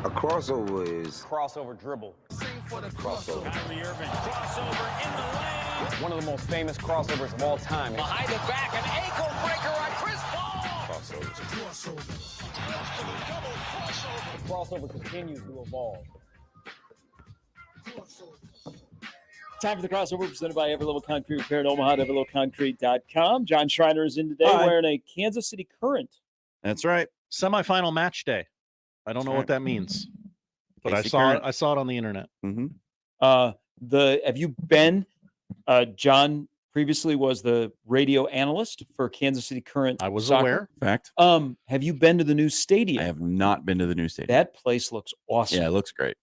A crossover is crossover dribble. crossover. Kyrie Irving, crossover in the lane. One of the most famous crossovers of all time. Behind the back, an ankle breaker on Chris Paul. The crossover continues to evolve. Time for the crossover presented by Every Level Concrete Repair at Omaha at everlevelconcrete.com. Jon Schriner is in today wearing a Kansas City Current. That's right. Semifinal match day. I don't know what that means, but I saw it on the internet. Mm-hmm. Have you been? John previously was the radio analyst for Kansas City Current. I was soccer. aware. Fact. Have you been to the new stadium? I have not been to the new stadium. That place looks awesome. Yeah, it looks great.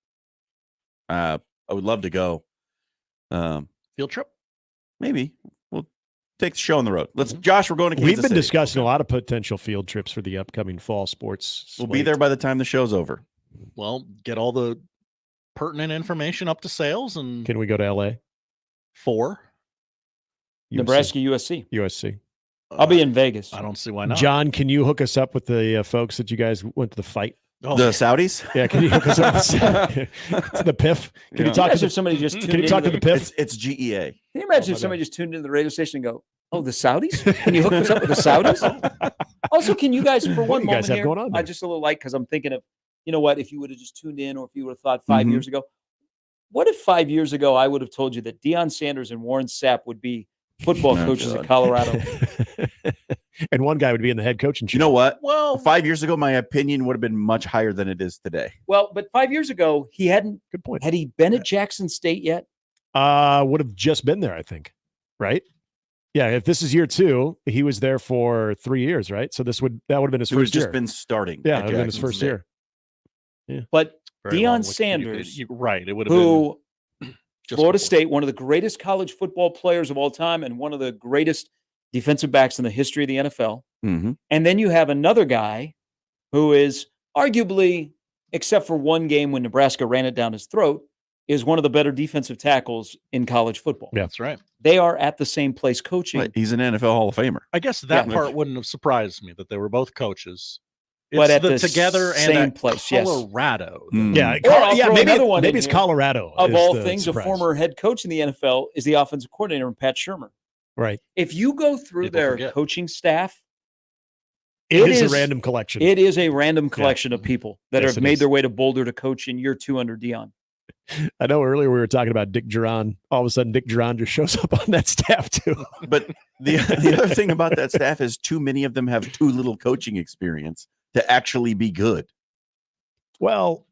I would love to go. Field trip? Maybe we'll take the show on the road. Josh, we're going to Kansas We've been City. discussing a lot of potential field trips for the upcoming fall sports. We'll be there by the time the show's over. Well, get all the pertinent information up to sales and Can we go to LA? Nebraska, USC. USC. I'll be in Vegas. I don't see why not. John, can you hook us up with the folks that you guys went to the fight? Oh, The Saudis? Yeah, can you hook us up with the PIF? Can you talk to if somebody just Can you talk to the PIF? It's GEA. Can you imagine if somebody just tuned into the radio station and go, "Oh, the Saudis? Can you hook us up with the Saudis?" Also, can you guys, for one do you moment guys have here, going on there? just a little light because I'm thinking of, you know what, if you would have just tuned in or if you would have thought 5 years ago, what if 5 years ago I would have told you that Deion Sanders and Warren Sapp would be football coaches at Colorado? And one guy would be in the head coaching chair. You know what? Well, 5 years ago, my opinion would have been much higher than it is today. Well, but 5 years ago, he hadn't. Good point. Had he been at Jackson State yet? Would have just been there, I think. Right? Yeah, if this is year 2, he was there for 3 years, right? So that would have been his It would have first year. just been starting. Yeah, at it would have been his Jackson first State. year. Yeah. But very long Deion Wikipedia Sanders, page. Right. It would have who been just Florida before. State, one of the greatest college football players of all time and one of the greatest defensive backs in the history of the NFL. Mm-hmm. And then you have another guy who is arguably, except for one game when Nebraska ran it down his throat, is one of the better defensive tackles in college football. Yeah. That's right. They are at the same place coaching. Right. He's an NFL Hall of Famer. I guess that Yeah. part wouldn't have surprised me that they were both coaches. But It's at the together same and at place, yes. Colorado. Mm. Yeah, Or I'll throw maybe another one maybe in it's here. Colorado. Of is all the things, surprise. a former head coach in the NFL is the offensive coordinator in Pat Shermer. Right. If you go through People their forget. coaching staff, It It is is- a random collection. it is a random collection of people that Yes, have it made is. their way to Boulder to coach in year 2 under Deion. I know earlier we were talking about Dick Duran. All of a sudden, Dick Duran just shows up on that staff too. But the other thing about that staff is too many of them have too little coaching experience to actually be good. Well,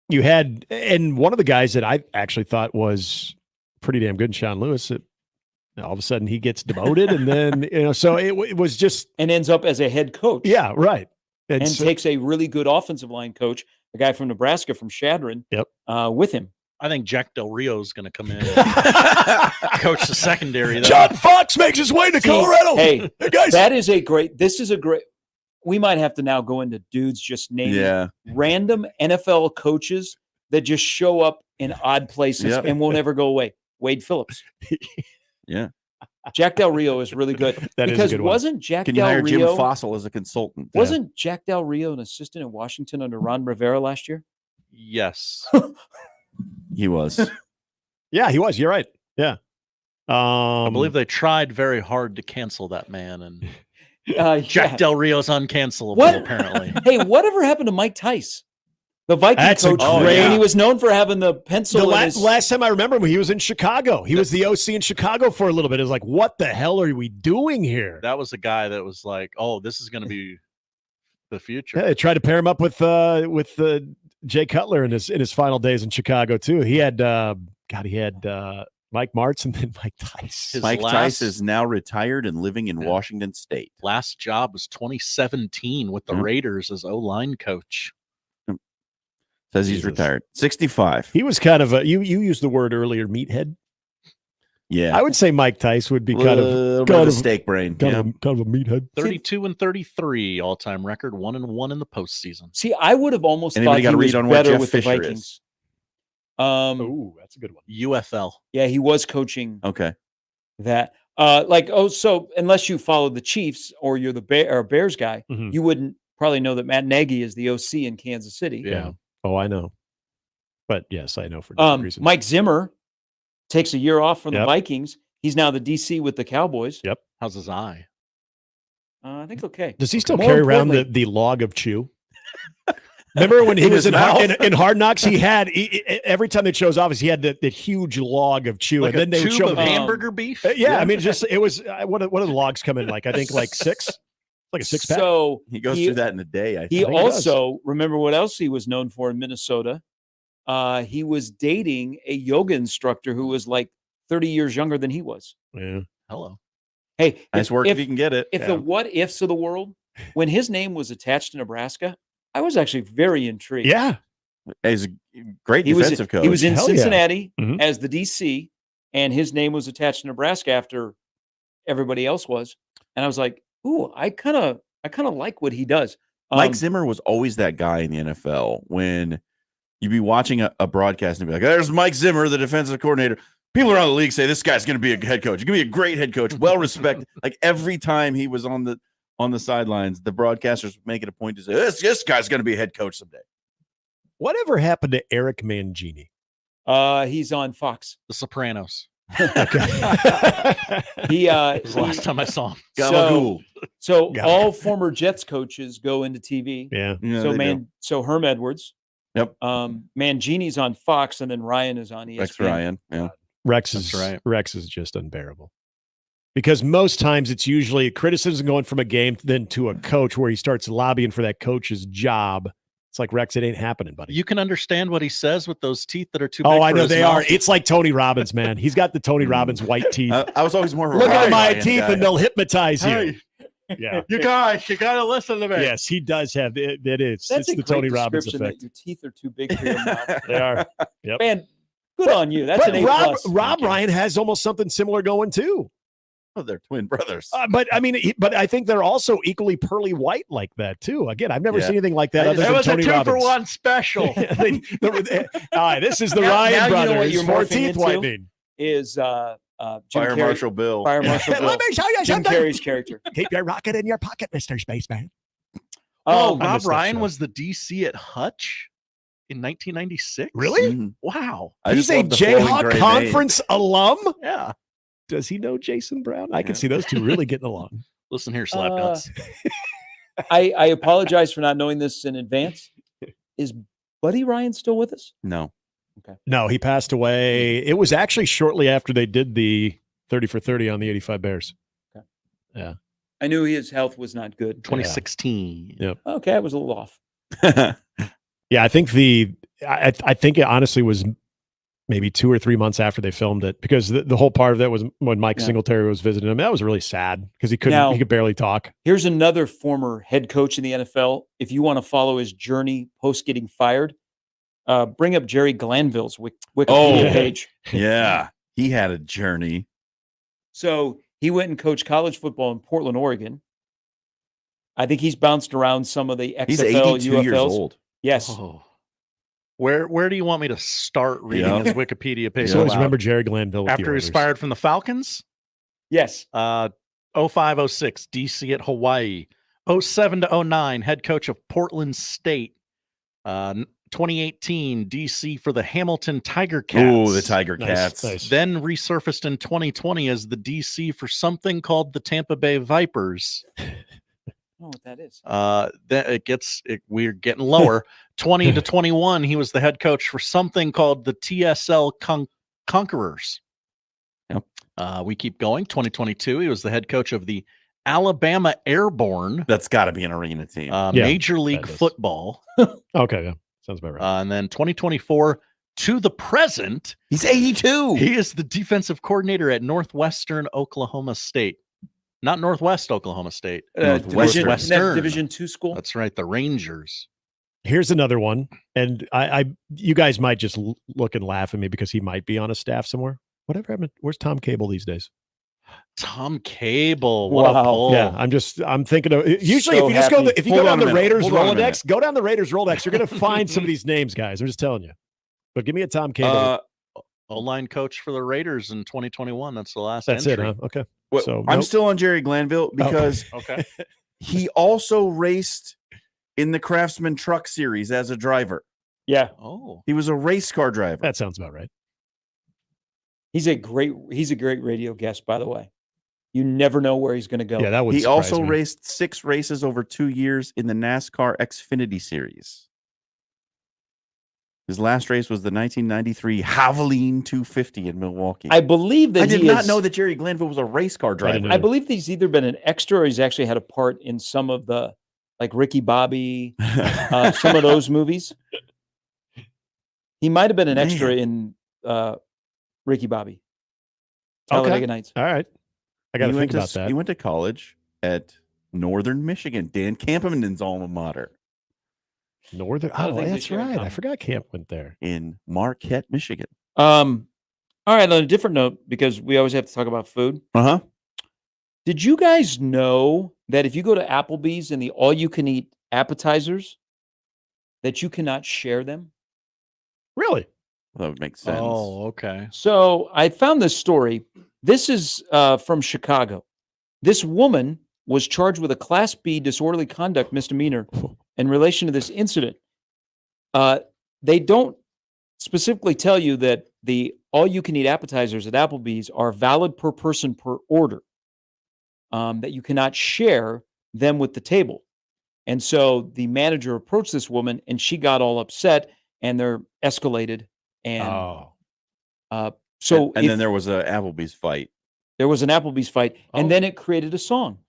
you had, and one of the guys that I actually thought was pretty damn good, Sean Lewis. All of a sudden, he gets demoted, and then so it was just And ends up as a head coach. yeah, right. And so- takes a really good offensive line coach, a guy from Nebraska, from Shadron, Yep. with him. I think Jack Del Rio is going to come in and coach the secondary. Though. John Fox makes his way to See, Colorado. Hey, guys, this is a great, we might have to now go into dudes just naming Yeah. random NFL coaches that just show up in odd places Yep. and won't ever go away. Wade Phillips. Yeah. Jack Del Rio is really good. That is a because good one. wasn't Jack Can you Del hire Jim Rio, Fossil as a consultant? wasn't Jack Del Rio an assistant in Washington under Ron Rivera last year? Yes. He was. yeah, he was. You're right. Yeah. I believe they tried very hard to cancel that man, and Yeah. Jack Del Rio's uncancelable, What? apparently. Hey, whatever happened to Mike Tice? The Viking That's a coach, great- and he was known for having the pencil The in his... last time I remember him, he was in Chicago. He was the OC in Chicago for a little bit. It was like, what the hell are we doing here? That was a guy that was like, "Oh, this is going to be the future." Yeah, they tried to pair him up with Jay Cutler in his final days in Chicago too. He had Mike Martz and then Mike Tice. His Mike last- Tice is now retired and living in Washington State. Last job was 2017 with the Yeah. Raiders as O-line coach. Says he's Jesus. retired. 65. He was kind of you used the word earlier, meathead. Yeah. I would say Mike Tice would be a kind of little bit kind of a of- steak brain. kind Yeah. of a meathead. 32 and 33 all-time record, 1-1 in the postseason. See, I would have almost Anybody thought got he a was read on what better Jeff with Fisher the is? Vikings. Oh, that's a good one. UFL. Yeah, he was coaching Okay. that. So unless you follow the Chiefs or you're the Bears guy, Mhm. you wouldn't probably know that Matt Nagy is the OC in Kansas City. Yeah. Oh, I know. But yes, I know for different reasons. Mike Zimmer takes a year off from the Yep. Vikings. He's now the DC with the Cowboys. Yep. How's his eye? I think okay. Does he still More carry around importantly- the log of chew? Remember when he was in Hard Knocks? He had every time they chose office, he had that huge log of chew, Like and then they a would tube show of him. hamburger beef? Yeah, I mean, it was what do the logs come in like? I think like 6, like a 6-pack. So He goes through that in a day. I think. he think he does. also remember what else he was known for in Minnesota. He was dating a yoga instructor who was like 30 years younger than he was. Yeah. Hello. Hey, Nice work if you can get it. If the what ifs of the world, when his name was attached to Nebraska, I was actually very intrigued. Yeah. He's a great He was defensive coach. He was in Hell yeah. Cincinnati Mhm. as the DC, and his name was attached to Nebraska after everybody else was. And I was like, "Ooh, I kind of like what he does." Mike Zimmer was always that guy in the NFL when you'd be watching a broadcast and be like, "There's Mike Zimmer, the defensive coordinator." People around the league say this guy's going to be a head coach. He's going to be a great head coach, well respected. Like every time he was on the sidelines, the broadcasters would make it a point to say, "This guy's going to be a head coach someday." Whatever happened to Eric Mangini? He's on Fox. The Sopranos. He That was the last time I saw him. Gabagool. so Got it. all former Jets coaches go into TV. Yeah. Yeah, so they do. so Herm Edwards. Yep. Mangini's on Fox, and then Ryan is on ESPN. Rex Ryan. Yeah. Rex is just unbearable. Because most times it's usually criticism going from a game then to a coach where he starts lobbying for that coach's job. It's like, Rex, it ain't happening, buddy. You can understand what he says with those teeth that are too big. Oh, I for know his they mouth. are. It's like Tony Robbins, man. He's got the Tony Robbins white teeth. I was always more. of a Look at my Ryan teeth guy. and they'll hypnotize you. Hey, Yeah. you guys, you got to listen to me. Yes, he does have it. It is. That's It's a the great Tony Robbins description effect. that your teeth are too big for your mouth. They are. Yep. Man, good on you. That's But an A+. Rob Ryan has almost something similar going too. Oh, they're twin brothers. But I mean, but I think they're also equally pearly white like that too. Again, I've never Yeah. seen anything like that. Other It than was Tony a 2-for-1 Robbins. special. All right, this is the Now Ryan you know what brothers you're for morphing teeth into? whitening. Is Jim Fire Carrey, Marshal Bill. Fire Marshal Bill. Let me show you Jim something. Carrey's character. Keep your rocket in your pocket, Mr. Spaceman. Oh, I Rob missed that Ryan show. was the DC at Hutch in 1996. Really? Mhm. Wow. I He's just a love the flowing Jayhawk gray Conference alum. Yeah. Does he know Jason Brown? I can Yeah. see those two really getting along. Listen here, slapnuts. I apologize for not knowing this in advance. Is Buddy Ryan still with us? mane. No. No, he passed away. It was actually shortly after they did the 30 for 30 on the 85 Bears. I knew his health was not good. 2016. Yeah. Okay, I was a little off. Yeah, I think I think it honestly was maybe 2 or 3 months after they filmed it because the whole part of that was when Mike Yeah. Singletary was visiting him. That was really sad because he could barely talk. Here's another former head coach in the NFL. If you want to follow his journey post getting fired, bring up Jerry Glanville's Wikipedia Oh. page. Yeah. He had a journey. So he went and coached college football in Portland, Oregon. I think he's bounced around some of the XFL, He's 82 UFLs. years old. Yes. Oh. Where do you want me to start reading Yeah. his Wikipedia page? So always aloud? remember Jerry Glanville with the After he's Oilers. fired from the Falcons? Yes. 05-06, DC at Hawaii. 07 to 09, head coach of Portland State. 2018, DC for the Hamilton Tiger Cats. Ooh, the Tiger Nice, Cats. nice. Then resurfaced in 2020 as the DC for something called the Tampa Bay Vipers. I don't know what that is. We're getting lower. 20 to 21, he was the head coach for something called the TSL Conquerors. Yep. We keep going. 2022, he was the head coach of the Alabama Airborne, That's got to be an arena team. Major League that is. Football. Okay, yeah. Sounds about right. And then 2024 to the present, He's 82. he is the defensive coordinator at Northwestern Oklahoma State. Not Northwest Oklahoma State. Northwestern. Division II school. That's right, the Rangers. Here's another one, and you guys might just look and laugh at me because he might be on a staff somewhere. Whatever happened? Where's Tom Cable these days? Tom Cable. What a Wow. pull. Yeah, I'm thinking of usually So if you just go happy. if you Hold go on down a the minute. Raiders Hold on a Rolodex, go down the Raiders Rolodex. You're gonna find some of these names, guys. I'm just telling you. But give me a Tom Cable. O-line coach for the Raiders in 2021. That's the last That's entry. it, huh? Okay. Well, So, I'm nope. still on Jerry Glanville because Okay. he also raced in the Craftsman Truck Series as a driver. Yeah. Oh, He was a race car driver. That sounds about right. He's a great radio guest, by the way. You never know where he's going to go. Yeah, that would He surprise also me. raced 6 races over 2 years in the NASCAR Xfinity Series. His last race was the 1993 Javelin 250 in Milwaukee. I believe that I did he not is- know that Jerry Glanville was a race car driver. I believe he's either been an extra or he's actually had a part in some of the, like Ricky Bobby, some of those movies. He might have been an extra in Ricky Bobby. Talladega Nights. All right. I got to think about that. He went to college at Northern Michigan, Dan Campbell's alma mater, Northern. lot of Oh, things they that's share in right. I common. forgot Camp went there. in Marquette, Michigan. All right, on a different note, because we always have to talk about food. Uh-huh. Did you guys know that if you go to Applebee's and the all-you-can-eat appetizers, that you cannot share them? Really? That would make sense. oh, okay. So I found this story. This is from Chicago. This woman was charged with a Class B disorderly conduct misdemeanor in relation to this incident. They don't specifically tell you that the all-you-can-eat appetizers at Applebee's are valid per person per order, that you cannot share them with the table. And so the manager approached this woman, and she got all upset, and they're escalated. And so and if then there was a Applebee's fight. there was an Applebee's fight, and Oh. then it created a song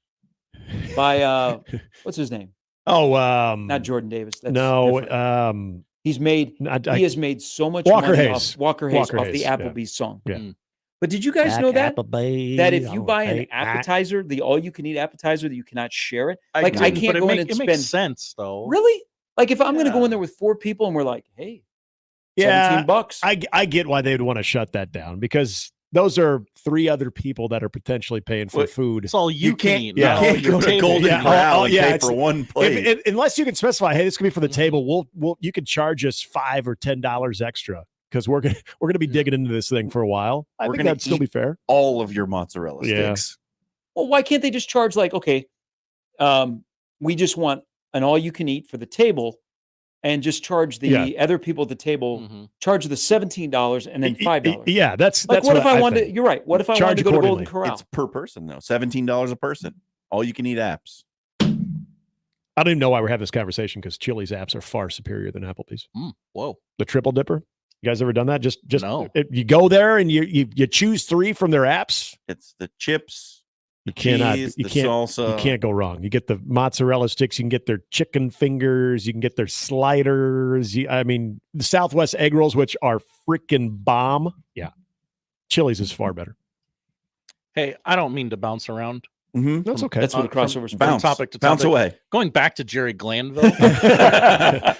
by what's his name? Oh, Not Jordan Davis. That's no. different. He's made I- he has made so much Walker money Hayes. off Walker Hayes Walker off Hayes, the yeah. Applebee's song. Yeah. Mm. But did you guys know that Applebee's, that if you oh, buy an hey, appetizer, the all-you-can-eat appetizer, that you cannot share it? I Like I didn't, can't but go in it and makes spend. sense though. Really? Like if I'm going to go in Yeah. there with 4 people and we're like, hey, Yeah, $17. I get why they'd want to shut that down because those are 3 other people that are potentially paying for Well, food. It's all you, can eat. yeah, not You all can't your go to table. Golden Yeah, Corral and yeah, pay it's- for one plate. Unless you can specify, hey, this could be for the table. We'll you can charge us $5 or $10 extra because we're gonna be digging into this thing for a while. I We're think gonna that'd still eat be fair. All of your mozzarella Yeah. sticks. Well, why can't they just charge like, okay, we just want an all-you-can-eat for the table, and just charge the other people at the table, Mhm. charge the $17 and then $5. Yeah, that's Like, what if I wanted? think. You're right. What if I wanted Charge to go to Golden accordingly. Corral? It's per person though. $17 a person. All you can eat apps. I don't even know why we're having this conversation because Chili's apps are far superior than Applebee's. Whoa. The triple dipper. You guys ever done that? Just No. you go there and you choose 3 from their apps. It's the chips, You cannot. cheese, You the can't. salsa. You can't go wrong. You get the mozzarella sticks. You can get their chicken fingers. You can get their sliders. I mean, the Southwest egg rolls, which are freaking bomb. Yeah, Chili's is far better. Hey, I don't mean to bounce around. Mm-hmm. That's okay. That's where the From- crossovers from Bounce. topic to Bounce topic. away. Going back to Jerry Glanville.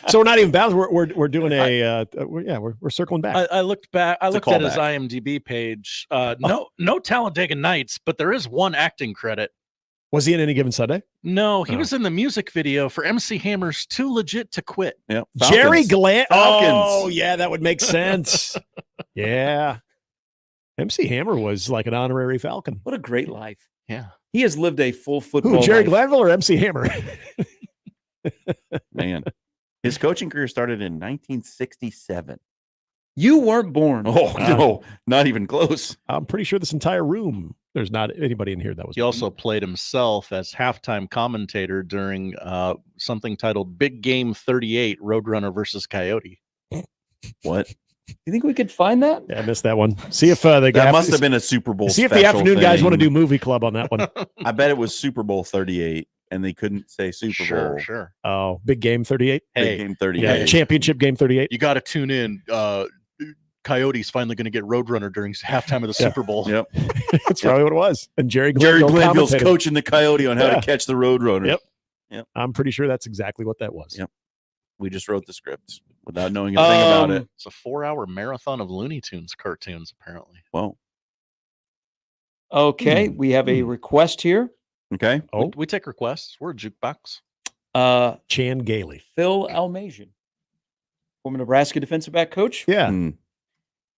So we're not even bounced. We're doing we're circling back. I looked back. I It's a looked at his callback. IMDb page. No Talladega Nights, but there is one acting credit. Was he in Any Given Sunday? No, he Oh. was in the music video for MC Hammer's "Too Legit to Quit." Yeah. Jerry Falcons. Glant. Falcons. Oh yeah, that would make sense. Yeah, MC Hammer was like an honorary Falcon. What a great life. Yeah. He has lived a full football Who? Jerry life. Glanville or MC Hammer? Man. His coaching career started in 1967. You weren't born. Oh, no, not even close. I'm pretty sure this entire room, there's not anybody in here that was. He also played himself as halftime commentator during something titled "Big Game 38: Roadrunner versus Coyote." What? You think we could find that? Yeah, I missed that one. See if the That must have been a Super Bowl. See if the special afternoon guys want to thing. do movie club on that one. I bet it was Super Bowl 38, and they couldn't say Super Bowl. Sure. Oh, big game 38. Big Hey, game 38. Yeah, championship game 38. you got to tune in. Coyote's finally going to get Roadrunner during halftime of the Yeah. Super Bowl. Yep. That's probably what it was. And Jerry Jerry Glanville Glanville's commentated. coaching the Coyote on how Yeah. to catch the Roadrunner. Yep. I'm pretty sure that's exactly what that was. Yep. We just wrote the script without knowing anything about it. It's a 4-hour marathon of Looney Tunes cartoons, apparently. Well, Okay, we have a request here. okay. Oh, We take requests. We're a jukebox. Chan Gailey. Phil Almasian, former Nebraska defensive back coach. Yeah. Mm,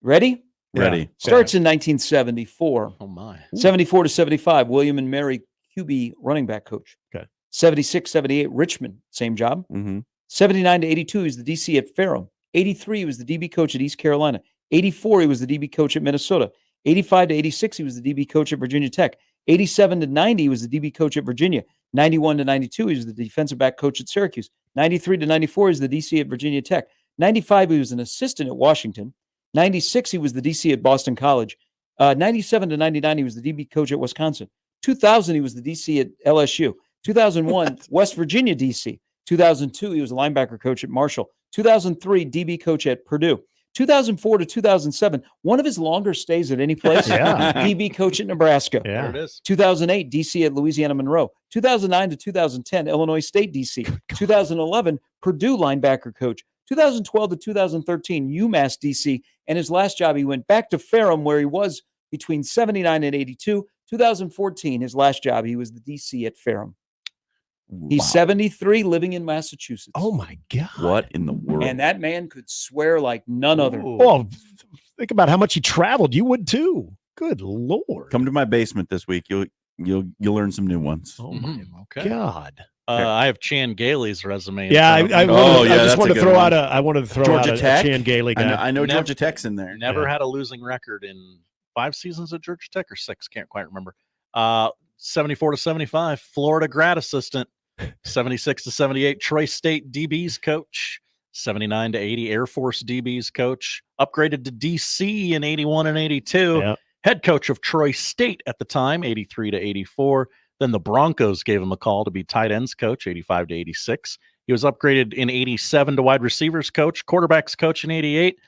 Ready? ready. Starts in 1974. Oh, my. 74 to 75, William and Mary QB running back coach. Okay. 76, 78, Richmond, same job. Mm-hmm. 79 to 82, he's the DC at Ferrum. 83, he was the DB coach at East Carolina. 84, he was the DB coach at Minnesota. 85 to 86, he was the DB coach at Virginia Tech. 87 to 90, he was the DB coach at Virginia. 91 to 92, he was the defensive back coach at Syracuse. 93 to 94, he was the DC at Virginia Tech. 95, he was an assistant at Washington. 96, he was the DC at Boston College. 97 to 99, he was the DB coach at Wisconsin. 2000, he was the DC at LSU. 2001, West Virginia DC. 2002, he was a linebacker coach at Marshall. 2003, DB coach at Purdue. 2004 to 2007, one of his longer stays at any place, DB coach at Nebraska. Yeah. There it is. 2008, DC at Louisiana Monroe. 2009 to 2010, Illinois State DC. 2011, Purdue linebacker coach. 2012 to 2013, UMass DC. And his last job, he went back to Ferrum, where he was between 79 and 82. 2014, his last job, he was the DC at Ferrum. He's 73, living in Massachusetts. Oh my God. What in the world? And that man could swear like none other. Well, think about how much he traveled. You would too. Good Lord. Come to my basement this week. You'll learn some new ones. Oh my Okay. God. I have Chan Gailey's resume. Yeah, I just wanted to throw out Georgia a Tech? Chan Gailey guy. I know Never- Georgia Tech's in there. Never had a losing record in 5 seasons at Georgia Tech or 6. Can't quite remember. 74 to 75, Florida grad assistant. 76 to 78, Troy State DB's coach. 79 to 80, Air Force DB's coach. Upgraded to DC in 81 and 82. Yep. Head coach of Troy State at the time, 83 to 84. Then the Broncos gave him a call to be tight ends coach, 85 to 86. He was upgraded in 87 to wide receivers coach, quarterbacks coach in 88.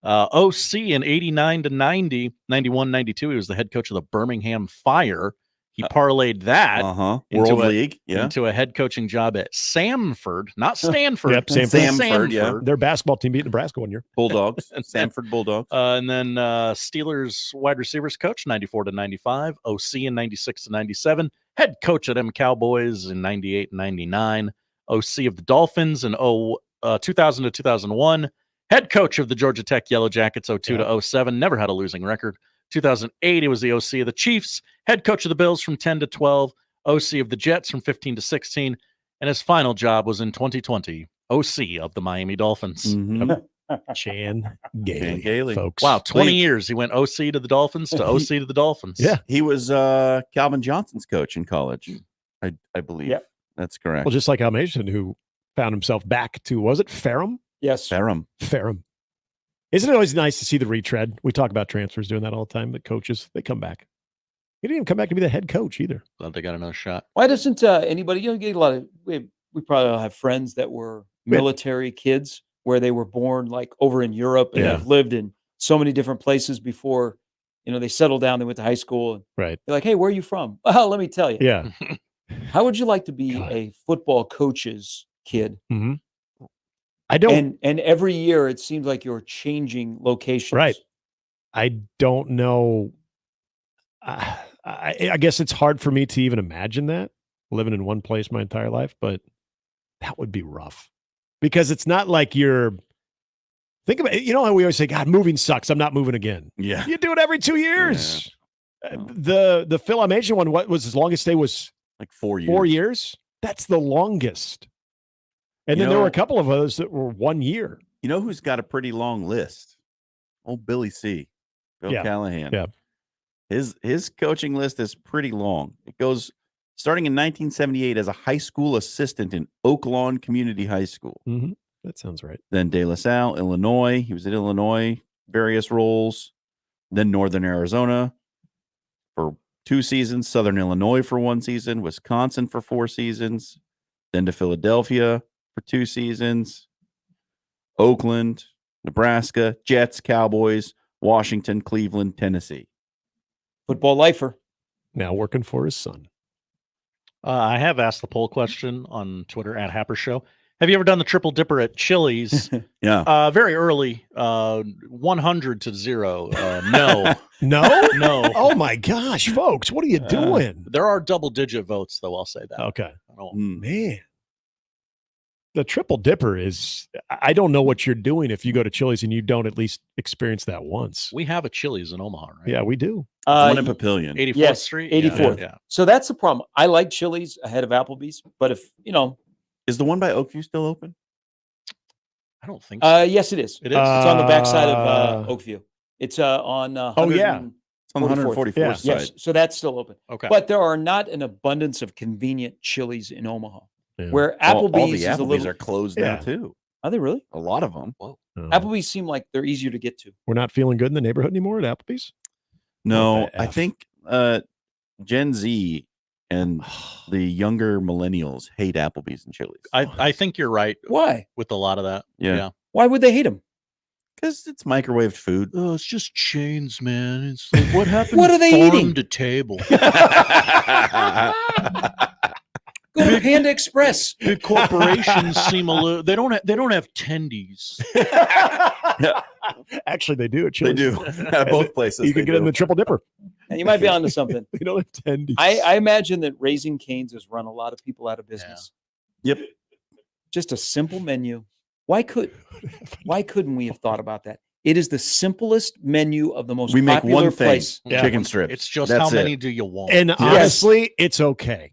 OC in 89 to 90, 91, 92. He was the head coach of the Birmingham Fire. He parlayed that World League, into a head coaching job at Samford, not Stanford. Yep, Samford. yeah. Their basketball team beat Nebraska one year. Bulldogs, Stanford Bulldogs. And then Steelers wide receivers coach, 94 to 95. OC in 96 to 97. Head coach at M Cowboys in 98 and 99. OC of the Dolphins in 2000 to 2001. Head coach of the Georgia Tech Yellow Jackets, 02 to 07. Never had a losing record. 2008, he was the OC of the Chiefs, head coach of the Bills from 10 to 12, OC of the Jets from 15 to 16, and his final job was in 2020, OC of the Miami Dolphins. Chan Gailey, Gailey. folks. Wow, 20 years. He went OC to the Dolphins to OC to the Dolphins. Yeah. He was Calvin Johnson's coach in college, I believe. Yep. That's correct. Well, just like Al Mason, who found himself back to, was it Ferrum? Yes. Ferrum. Isn't it always nice to see the retread? We talk about transfers doing that all the time, but coaches, they come back. He didn't even come back to be the head coach either. Glad they got another shot. Why doesn't anybody, get a lot of, we probably all have friends that were military kids where they were born like over in Europe and have lived in so many different places before, they settled down, they went to high school. And right. They're like, hey, where are you from? Well, let me tell you. Yeah. How would you like to be a football coach's kid? Mm-hmm. I don't. And every year it seems like you're changing locations. Right. I don't know. I guess it's hard for me to even imagine that, living in one place my entire life, but that would be rough because it's not like you're. Think about it. You know how we always say, God, moving sucks. I'm not moving again. Yeah. You do it every 2 years. Yeah. The Phil Umamen one, what was his longest stay was Like 4 years. 4 years. That's the longest. And then there were a couple of others that were 1 year. You know who's got a pretty long list? Old Billy C. Bill Callahan. Yeah. His coaching list is pretty long. It goes starting in 1978 as a high school assistant in Oak Lawn Community High School. Mm-hmm. That sounds right. Then De La Salle, Illinois. He was at Illinois, various roles. Then Northern Arizona for 2 seasons. Southern Illinois for 1 season. Wisconsin for 4 seasons. Then to Philadelphia for 2 seasons. Oakland, Nebraska, Jets, Cowboys, Washington, Cleveland, Tennessee. Football lifer. Now working for his son. I have asked the poll question on Twitter at Happer Show. Have you ever done the triple dipper at Chili's? Yeah. Very early, 100 to 0. No. No? Oh my gosh, folks, what are you doing? There are double-digit votes, though. I'll say that. Okay. Mm. Man. The triple dipper is, I don't know what you're doing if you go to Chili's and you don't at least experience that once. We have a Chili's in Omaha, right? Yeah, we do. One in Papillion. 84th Yes, Street? 84th. Yeah. So that's the problem. I like Chili's ahead of Applebee's, but if, Is the one by Oakview still open? I don't think so. Yes, it is. It is. It's on the backside of Oakview. It's on. Oh, yeah. It's on the 144th Yeah. side. Yes, so that's still open. Okay. But there are not an abundance of convenient Chili's in Omaha. Yeah. Where All Applebee's the is a Applebee's little. are closed Yeah. now too. Are they really? A lot of them. Applebee's seem like they're easier to get to. We're not feeling good in the neighborhood anymore at Applebee's? No, What the I F? think Gen Z and the younger millennials hate Applebee's and Chili's. I think you're right Why? with a lot of that. Yeah. Why would they hate them? Because it's microwaved food. Oh, it's just chains, man. It's like what happened? What are they farm eating? to table? Go to Panda Express. Big corporations seem a little. They don't have tendies. Actually, they do at They Chili's. do at both places. You can they get it in do. the triple dipper. And you might be onto something. They don't have tendies. I imagine that Raising Cane's has run a lot of people out of business. Yep. Just a simple menu. Why couldn't we have thought about that? It is the simplest menu of the most We make popular one thing: place. Yeah. chicken strips. It's just That's how many it. do you want? And honestly, it's okay.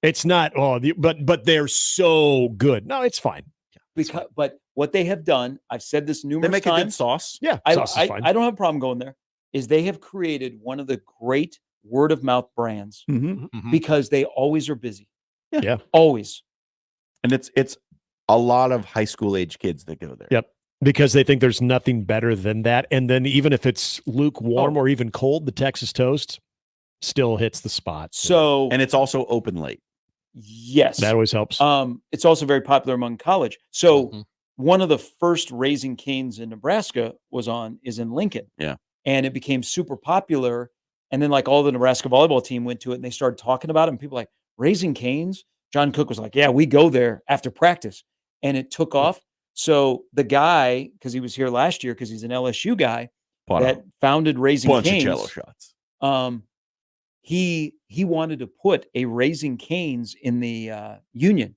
It's not. But they're so good. No, it's fine. But what they have done, I've said this numerous They make a good times. sauce. Yeah, I sauce is fine. don't have a problem going there. Is they have created one of the great word of mouth brands Mm-hmm. Mhm. because they always are busy. Yeah. Always. And it's a lot of high school age kids that go there. Yep. Because they think there's nothing better than that. And then even if it's lukewarm or even cold, the Texas toast still hits the spot. So And it's also open late. yes. that always helps. It's also very popular among college. So Mhm. one of the first Raising Cane's in Nebraska is in Lincoln. Yeah. And it became super popular. And then like all the Nebraska volleyball team went to it and they started talking about it. And people were like, Raising Cane's? John Cook was like, yeah, we go there after practice. And it took off. So the guy, because he was here last year, because he's an LSU guy that founded Raising bunch Cane's. of cello shots. He wanted to put a Raising Cane's in the Union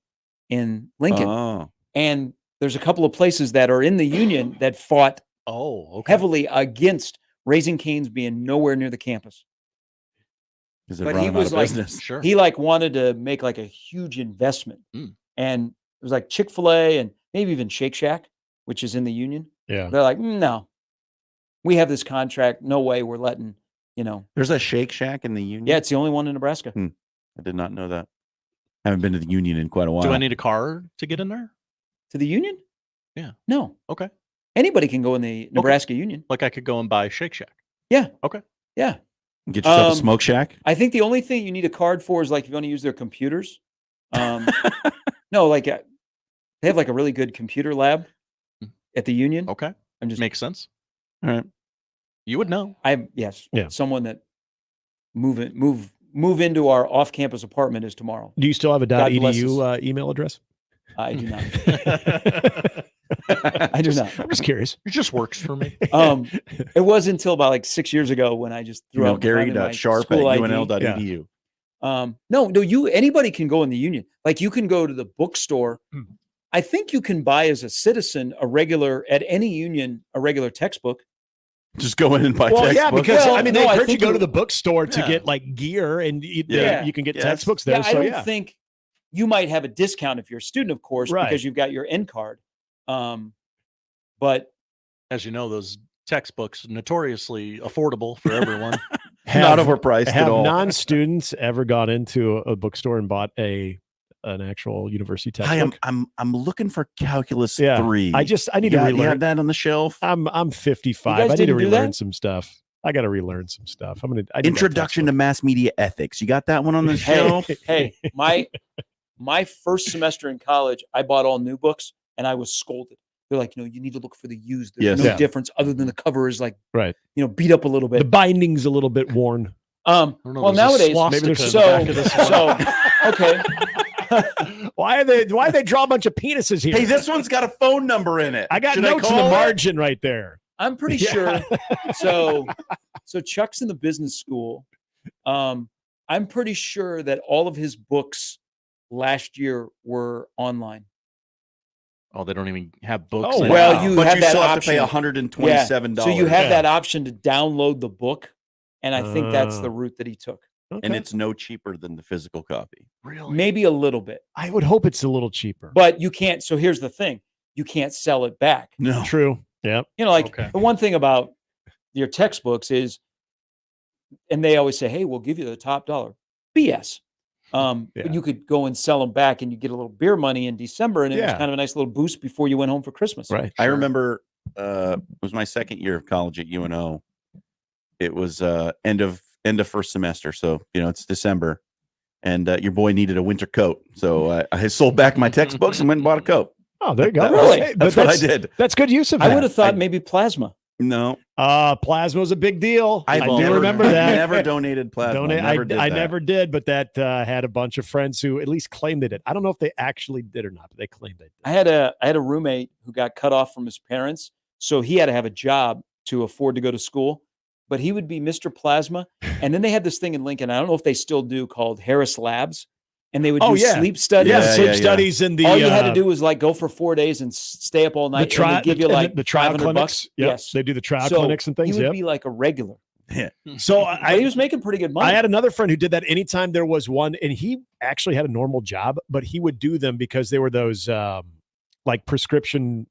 in Lincoln. Oh. And there's a couple of places that are in the Union that fought Oh, okay. heavily against Raising Cane's being nowhere near the campus. Is it But run he him out was of like, business? Sure. he like wanted to make like a huge investment. Mm. And it was like Chick-fil-A and maybe even Shake Shack, which is in the Union. Yeah. They're like, no, we have this contract. No way we're letting, There's a Shake Shack in the Union. yeah, it's the only one in Nebraska. I did not know that. Haven't been to the Union in quite a while. Do I need a card to get in there? To the Union? Yeah. No. Okay. Anybody can go in the Nebraska Union. Like I could go and buy Shake Shack. Yeah. Okay. Yeah. Get yourself a Um, smoke shack. I think the only thing you need a card for is like if you want to use their computers. No, like they have like a really good computer lab at the Union. Okay. I'm just Makes sense. All right. You would know. yes, Yeah. someone that move into our off-campus apartment is tomorrow. Do you still have a God bless .edu email address? I do not. I do not. I'm just curious. It just works for me. It wasn't until about like 6 years ago when I just threw out Gary.sharp at school ID. unl.edu. No, anybody can go in the Union. Like you can go to the bookstore. I think you can buy as a citizen at any Union a regular textbook. Just go in and buy Well, textbooks. yeah, because Well, I mean, no, they I encourage you think to go you- to the bookstore to Yeah. get like gear, and Yeah. you can get Yes. textbooks there. Yeah, I so don't think you might have a discount if you're a student, of course, Right. because you've got your N card. But As you know, those textbooks notoriously affordable for everyone. Not overpriced at have all. non-students ever gone into a bookstore and bought an actual university Hi, textbook? I'm looking for Calculus Yeah. 3. I need to You relearn. have that on the shelf. I'm 55. You guys I need to didn't do relearn that? some stuff. I got to relearn some stuff. I need that Introduction to textbook. Mass Media Ethics. You got that one on the hey, shelf? hey, my first semester in college, I bought all new books and I was scolded. They're like, you need to look for the used. There's Yes. no Yeah. difference other than the cover is like, Right. Beat up a little The bit. binding's a little bit worn. I don't know, Well, there's a nowadays, swastika maybe there's in the back of this one. okay. Why they draw a bunch of penises here? Hey, this one's got a phone number in it. I got Should notes in call the it? margin right there. I'm pretty Yeah. sure. So Chuck's in the business school. I'm pretty sure that all of his books last year were online. Oh, they don't even have books. Oh, in well, it. you but have you that still have option. to pay $127. So you have Yeah. that option to download the book, and I think that's the route that he took. and Okay. it's no cheaper than the physical copy. Really? Maybe a little bit, I would hope it's a little cheaper. but you can't. So here's the thing: you can't sell it back. No. True. Yeah. You know, like Okay. the one thing about your textbooks is, and they always say, hey, we'll give you the top dollar. BS. Yeah. But you could go and sell them back and you get a little beer money in December, and it was Yeah. kind of a nice little boost before you went home for Christmas. Right. I remember it was my second year of college at UNO. It was end of first semester, so it's December, and your boy needed a winter coat, so I sold back my textbooks and went and bought a coat. Oh, there you go. Really? Hey, That's but what I did. That's good use of I that. would have thought maybe plasma. No, Plasma was a big deal. I do never remember that. Never donated plasma. I never did, but that had a bunch of friends who at least claimed they did. I don't know if they actually did or not, but they claimed they did. I had a roommate who got cut off from his parents, so he had to have a job to afford to go to school. But he would be Mr. Plasma, and then they had this thing in Lincoln. I don't know if they still do, called Harris Labs, and they would do sleep studies. Yeah, sleep yeah. studies in the. All you had to do was like go for 4 days and stay up all night. And they give you like the trial $500 clinics. Yep. Yes, They do the trial So clinics and things. He would Yep. be like a regular. So But he was making pretty good money. I had another friend who did that anytime there was one, and he actually had a normal job, but he would do them because they were those like prescription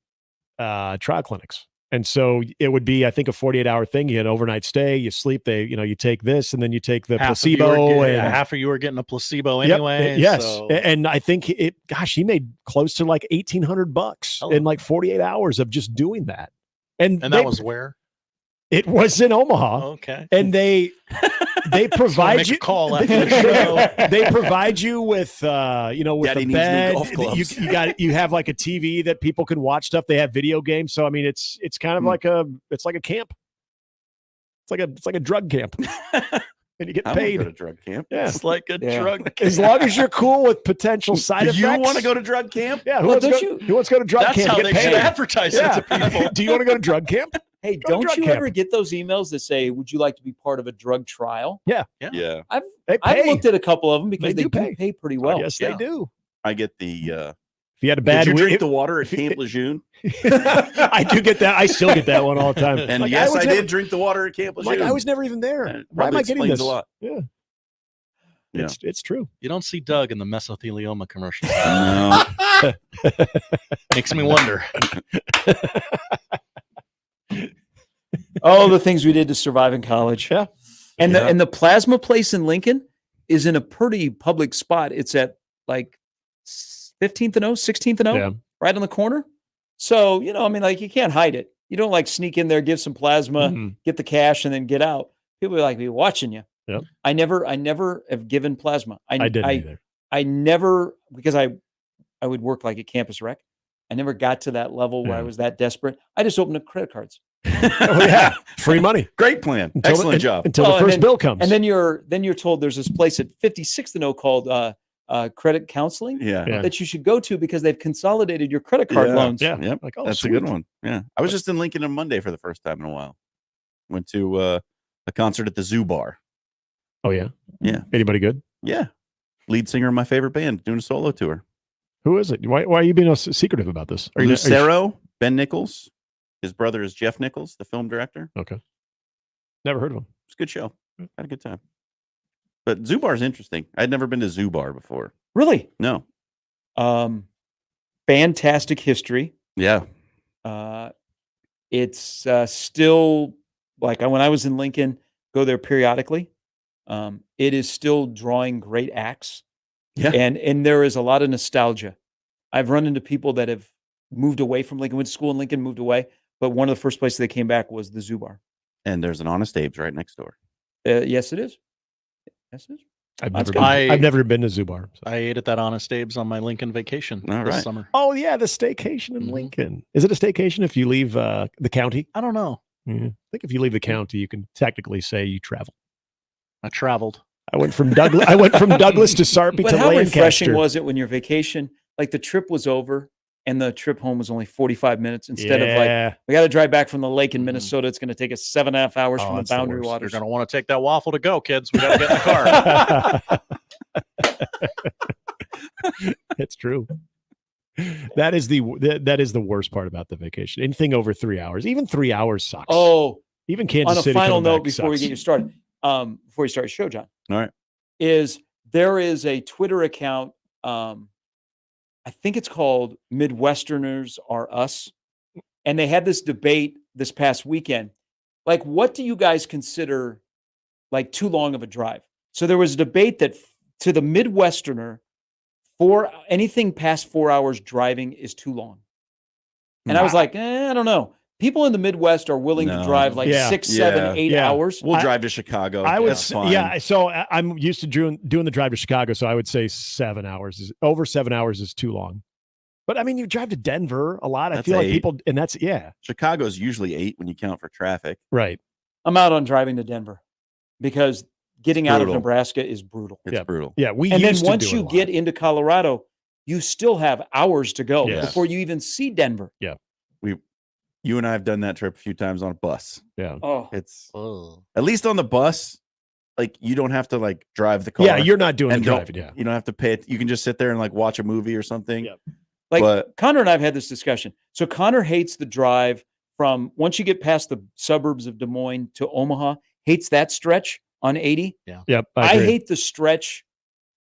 trial clinics. And so it would be, I think, a 48-hour thing. You had an overnight stay, you sleep, you take this, and then you take the placebo. Half of you were getting a placebo Yep, anyway. yes. so- And I think he made close to like $1,800 in like 48 hours of just doing that. And that was where? It was in Omaha. Okay. And they provide make you a call after the show. They provide you with with Daddy a needs new bed. golf clubs. You have like a TV that people can watch stuff. They have video games. So I mean it's kind of like a camp. It's like a drug camp. And you get I paid. want to go to drug camp. Yeah. It's like a drug. As long as you're cool with potential side Do effects. you want to go to drug camp? Yeah, Well, who wants to go to drug That's camp? how to they get should paid? advertise it to people. Do you want to go to drug camp? Hey, Go to don't drug you camp. ever get those emails that say, "Would you like to be part of a drug trial?" Yeah. I've They I've pay. looked at a couple of them because They they do do pay. pay pretty well. Yes, Yeah. they do. I get the. If you had a bad Did you week, drink the water at Camp Lejeune? I do get that. I still get that one all the time. And Like, yes, I was never- did drink the water at Camp Lejeune. Like I was never even there. It Why am probably I getting explains this? a lot. Yeah, Yeah. it's true. You don't see Doug in the mesothelioma commercials. No. Makes me wonder. Oh, the things we did to survive in college. Yeah. And Yeah. the plasma place in Lincoln is in a pretty public spot. It's at like 15th and O, 16th and O, Yeah. right on the corner. So, I mean, like you can't hide it. You don't like sneak in there, give some plasma, Mhm. get the cash, and then get out. People are like be watching you. Yep. I never have given plasma. I didn't either. I never, because I would work like at Campus Rec. I never got to that level where I Yeah. was that desperate. I just opened up credit cards. Oh yeah, free money. Great plan. Until Excellent the, job. Until Well, the and first then- bill comes. And then you're told there's this place at 56th and O called credit counseling Yeah. Yeah. that you should go to because they've consolidated your credit card Yeah. loans. yeah, Yep. like, oh, That's sweet. a good one. Yeah. I was just in Lincoln on Monday for the first time in a while. Went to a concert at the Zoo Bar. Oh yeah, Yeah. Anybody good? Yeah. Lead singer of my favorite band doing a solo tour. Who is it? Why are you being so secretive about this? Are you Lucero, Ben Nichols. His brother is Jeff Nichols, the film director. okay? Never heard of him. It's a good show. Had a good time. But Zoo Bar is interesting. I'd never been to Zoo Bar before. Really? No. Fantastic history. Yeah. It's still like when I was in Lincoln, go there periodically. It is still drawing great acts. Yeah. And there is a lot of nostalgia. I've run into people that have moved away from Lincoln, went to school in Lincoln, moved away. But one of the first places they came back was the Zoo Bar. And there's an Honest Abe's right next door. Yes, it is. Yes, it is. I've That's never, good. been, I've never been to Zubar. So. I ate at that Honest Abe's on my Lincoln vacation All this right. summer. Oh yeah, the staycation in Mhm. Lincoln. Is it a staycation if you leave the county? I don't know. Yeah. I think if you leave the county, you can technically say you travel. I traveled. I went from Douglas. I went from Douglas to Sarpy But to how Lancaster. refreshing was it when your vacation, like the trip was over and the trip home was only 45 minutes instead of like, Yeah. we got to drive back from the lake in Mhm. Minnesota. It's going to take us 7.5 hours Oh, from the that's the boundary worst. You're waters. going to want to take that waffle to go, kids. We got to get in the car. It's true. That is the worst part about the vacation. Anything over 3 hours, even 3 hours sucks. Oh, even Kansas on a City final coming note back before we sucks. get you started, before you start your show, John, All right. is there is a Twitter account I think it's called Midwesterners Are Us. And they had this debate this past weekend. Like, what do you guys consider like too long of a drive? So there was a debate that to the Midwesterner, anything past 4 hours driving is too long. And I was like, I don't know. People in the Midwest are willing to drive like 6, 7, 8 hours. We'll drive to Chicago. I would, That's fine. yeah. So I'm used to doing the drive to Chicago. So I would say 7 hours over 7 hours is too long. But I mean, you drive to Denver a lot. I feel like 8. people, and that's Chicago's usually 8 when you count for traffic. right. I'm out on driving to Denver because getting out of brutal. Nebraska is brutal. It's brutal. Yeah, we And then used to once do it you a get lot. into Colorado, you still have hours to go Yes. before you even see Denver. You and I have done that trip a few times on a bus. yeah, Oh, It's Oh. at least on the bus, like you don't have to like drive the car. yeah, you're not doing the and don't- driving. Yeah, You don't have to pay it. You can just sit there and like watch a movie or something. Yeah. like But- Connor and I have had this discussion. So Connor hates the drive from once you get past the suburbs of Des Moines to Omaha, hates that stretch on 80. yep. I agree. hate the stretch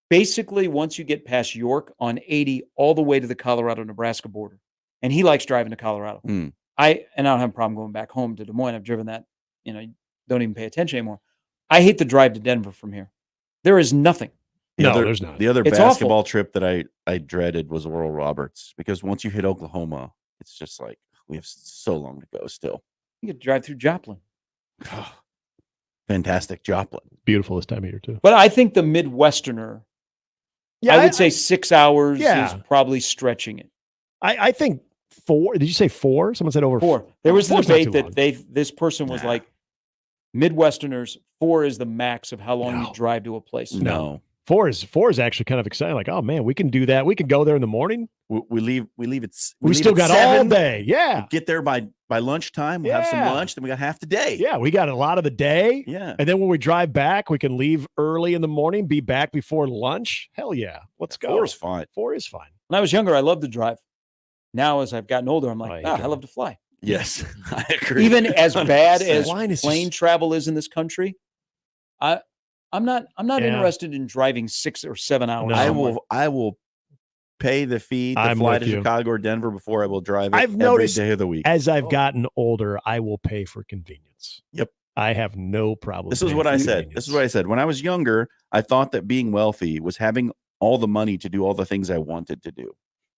basically once you get past York on 80 all the way to the Colorado-Nebraska border. And he likes driving to Colorado. Mm. I don't have a problem going back home to Des Moines. I've driven that, don't even pay attention anymore. I hate the drive to Denver from here. There is nothing. There's not. The other It's basketball awful. trip that I dreaded was Oral Roberts because once you hit Oklahoma, it's just like we have so long to go still. You get to drive through Joplin. Fantastic Joplin. Beautiful this time of year too. But I think the Midwesterner, I would say 6 hours Yeah. is probably stretching it. I think 4. Did you say 4? Someone said over 4. There was the Four's not debate too that long. this person was Nah. like, Midwesterners, 4 is the max of how long No. you drive to a place. No. 4 is actually kind of exciting. Like, oh man, we can do that. We can go there in the morning. We leave it. We leave still at got 7. all day. Yeah, We'll get there by lunchtime. We'll have some Yeah. lunch. Then we got half the day. yeah. We got a lot of the day. Yeah. And then when we drive back, we can leave early in the morning, be back before lunch. Hell yeah. Let's go. 4 is fine. 4 is fine. When I was younger, I loved to drive. Now, as I've gotten older, I'm like, Oh, yeah. I love to fly. Yes, I agree. Even as bad 100%. as Flying is plane just- travel is in this country, I'm not Yeah. interested in driving 6 or 7 hours. No. somewhere. I will pay the fee to I'm fly with to you. Chicago or Denver before I will drive it I've every noticed day of the week. As I've gotten older, I will pay for convenience. Yep. I have no problem. This is paying what for I said. convenience. This is what I said. When I was younger, I thought that being wealthy was having all the money to do all the things I wanted to do.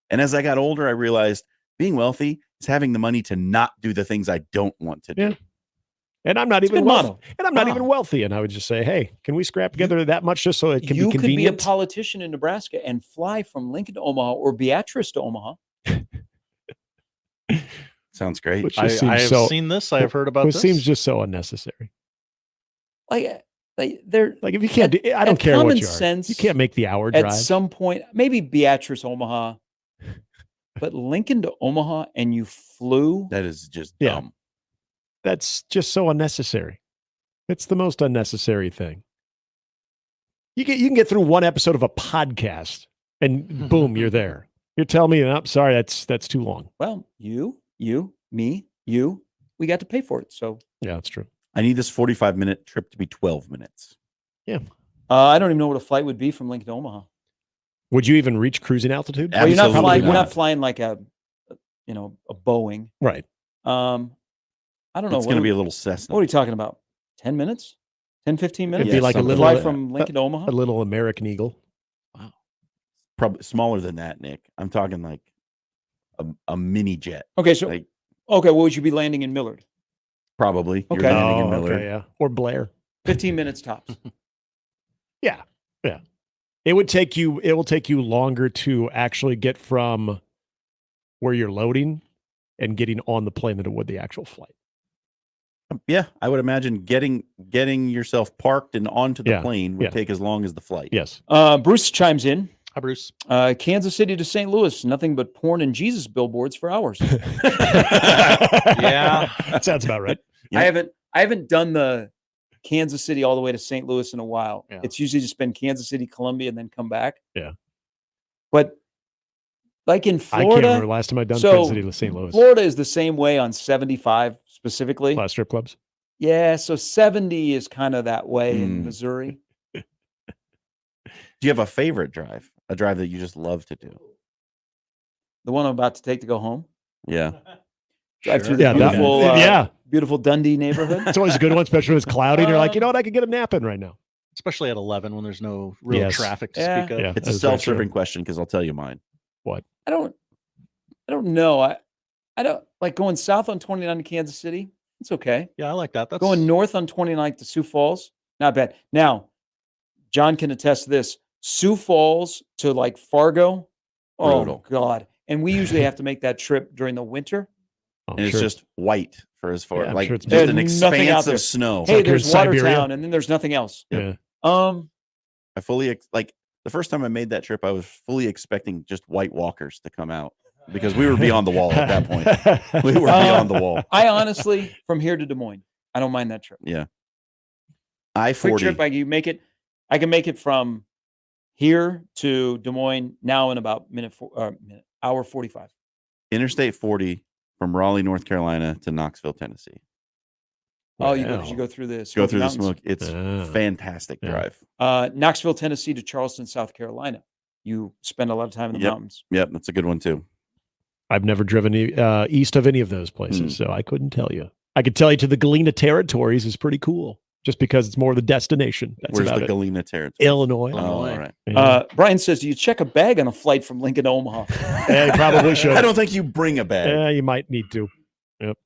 And as I got older, I realized being wealthy is having the money to not do the things I don't want to do. Yeah. And I'm not It's a even good wealthy. motto. And I'm not Wow. even wealthy. And I would just say, hey, can we scrap together that much just so it can You be could be a convenient? politician in Nebraska and fly from Lincoln to Omaha or Beatrice to Omaha. Sounds great. Which I just seems have so. seen this. I have heard about It this. seems just so unnecessary. They're Like if you can't, At- do, I don't at care what common you are. sense, You can't make the hour at drive. some point, maybe Beatrice, Omaha, but Lincoln to Omaha, and you flew. That is just Yeah. dumb. That's just so unnecessary. It's the most unnecessary thing. You can get through one episode of a podcast, and boom, you're there. You're telling me, I'm sorry, that's too long. Well, me, we got to pay for it. So Yeah, that's true. I need this 45-minute trip to be 12 minutes. I don't even know what a flight would be from Lincoln to Omaha. Would you even reach cruising altitude? Well, you're not Absolutely flying. You're not. not flying like a Boeing. Right. I don't know. It's going to be a little Cessna. What are you talking about? 10 minutes? 10, 15 minutes? It'd be Yeah, like a something little, fly from Lincoln to a Omaha? little American Eagle. Probably smaller than that, Nick. I'm talking like a mini jet. Okay, so Like what would you be landing in Millard? probably. You're Okay. landing in Oh, Millard. okay, yeah. Or Blair. 15 minutes tops. Yeah. Yeah. It will take you longer to actually get from where you're loading and getting on the plane than it would the actual flight. Yeah, I would imagine getting yourself parked and onto the Yeah, plane would yeah. take as long as the flight. Yes. Bruce chimes in. Hi, Bruce. Kansas City to St. Louis, nothing but porn and Jesus billboards for hours. Yeah. That sounds about right. Yeah. I haven't done the Kansas City all the way to St. Louis in a while. Yeah. It's usually just been Kansas City, Columbia, and then come back. Yeah. But like in I can't Florida, remember the last time I've done so Kansas City to St. Louis. Florida is the same way on 75 specifically. A lot of strip clubs. Yeah, so 70 is kind of that way in Mm. Missouri. Do you have a favorite drive? A drive that you just love to do? The one I'm about to take to go home. Yeah. Drive through the Yeah, that- beautiful, yeah. beautiful Dundee neighborhood. It's always a good one, especially when it's cloudy. And you're like, you know what? I could get a nap in right now. Especially at 11 when there's no real Yes. traffic to Yeah. speak of. Yeah. It's a That's very self-serving true. question because I'll tell you mine. I don't know. I don't like going south on 29 to Kansas City. It's okay. Yeah, I like that. That's Going north on 29 to Sioux Falls, not bad. Now, John can attest to this. Sioux Falls to like Fargo. Oh Brutal. God. And we usually have to make that trip during the winter. Oh, And it's sure. just white for as far Yeah, I'm like sure it's just an There's nothing out expanse there. of snow. Hey, like you're in there's Siberia. Watertown, and then there's nothing else. Yeah. I fully like the first time I made that trip, I was fully expecting just white walkers to come out because we were beyond the wall at that point. We were beyond the wall. I honestly, from here to Des Moines, I don't mind that trip. Yeah. Quick I-40. trip. I can make it from here to Des Moines now in about hour 45. Interstate 40 from Raleigh, North Carolina to Knoxville, Tennessee. Oh, you Wow. go through the Go Smoky through the Mountains. smoke. It's fantastic Yeah. drive. Knoxville, Tennessee to Charleston, South Carolina. You spend a lot of time in the mountains. Yep, that's a good one too. I've never driven east of any of those places, so I couldn't tell you. I could tell you to the Galena Territories is pretty cool, just because it's more the destination. That's Where's about the it. Galena Territory? Illinois. Oh, all right. Yeah. Brian says, do you check a bag on a flight from Lincoln to Omaha? Yeah, you probably should. I don't think you bring a bag. Yeah, you might need to. Yep.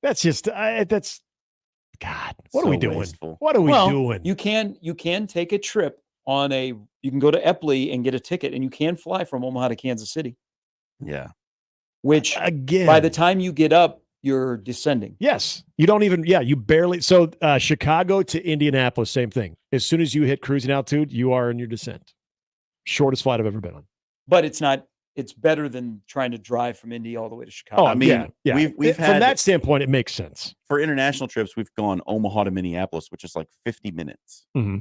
That's just that's God. What are we So doing? wasteful. What are we Well, doing? You can take a trip you can go to Epley and get a ticket, and you can fly from Omaha to Kansas City, Yeah. which Again, by the time you get up, you're descending. yes, you don't even. Yeah, you barely. So Chicago to Indianapolis, same thing. As soon as you hit cruising altitude, you are in your descent. Shortest flight I've ever been on. But it's better than trying to drive from Indy all the way to Chicago. Oh, I mean, yeah. we've From had that standpoint, it makes sense. for international trips, we've gone Omaha to Minneapolis, which is like 50 minutes. Mm-hmm.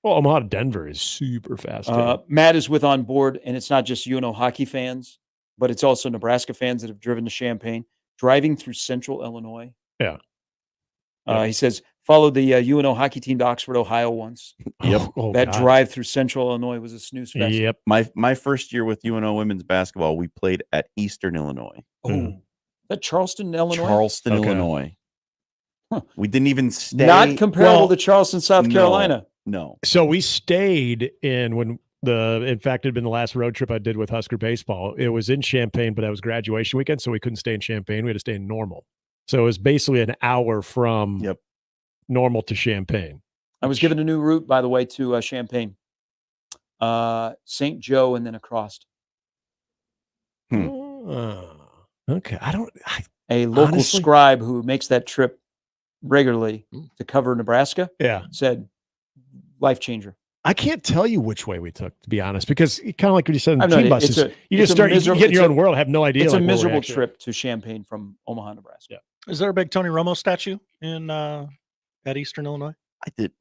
Well, Omaha to Denver is super fast. too. Matt is with on board, and it's not just UNO hockey fans, but it's also Nebraska fans that have driven to Champaign, driving through central Illinois. Yeah. He says, followed the UNO hockey team to Oxford, Ohio once. Yep. Oh, That God. drive through central Illinois was a snooze fest. Yep. My first year with UNO women's basketball, we played at Eastern Illinois. Oh, is that Charleston, Illinois? Charleston, Okay. Illinois. Huh. We didn't even stay. Not comparable Well, to Charleston, South no. Carolina. No. So we stayed in in fact, it had been the last road trip I did with Husker baseball. It was in Champaign, but that was graduation weekend, so we couldn't stay in Champaign. We had to stay in Normal. So it was basically an hour from Yep. Normal to Champaign. I was given a new route, by the way, to Champaign, St. Joe, and then across. Okay. A local Honestly? scribe who makes that trip regularly to cover Nebraska Yeah. said, life changer. I can't tell you which way we took, to be honest, because kind of like what you said in I've the known team it. It's buses, a- you it's just a start, you miserable- get in your it's own world, have no idea. It's a like, where we're miserable actually- trip to Champaign from Omaha, Nebraska. Is there a big Tony Romo statue in at Eastern Illinois? I did.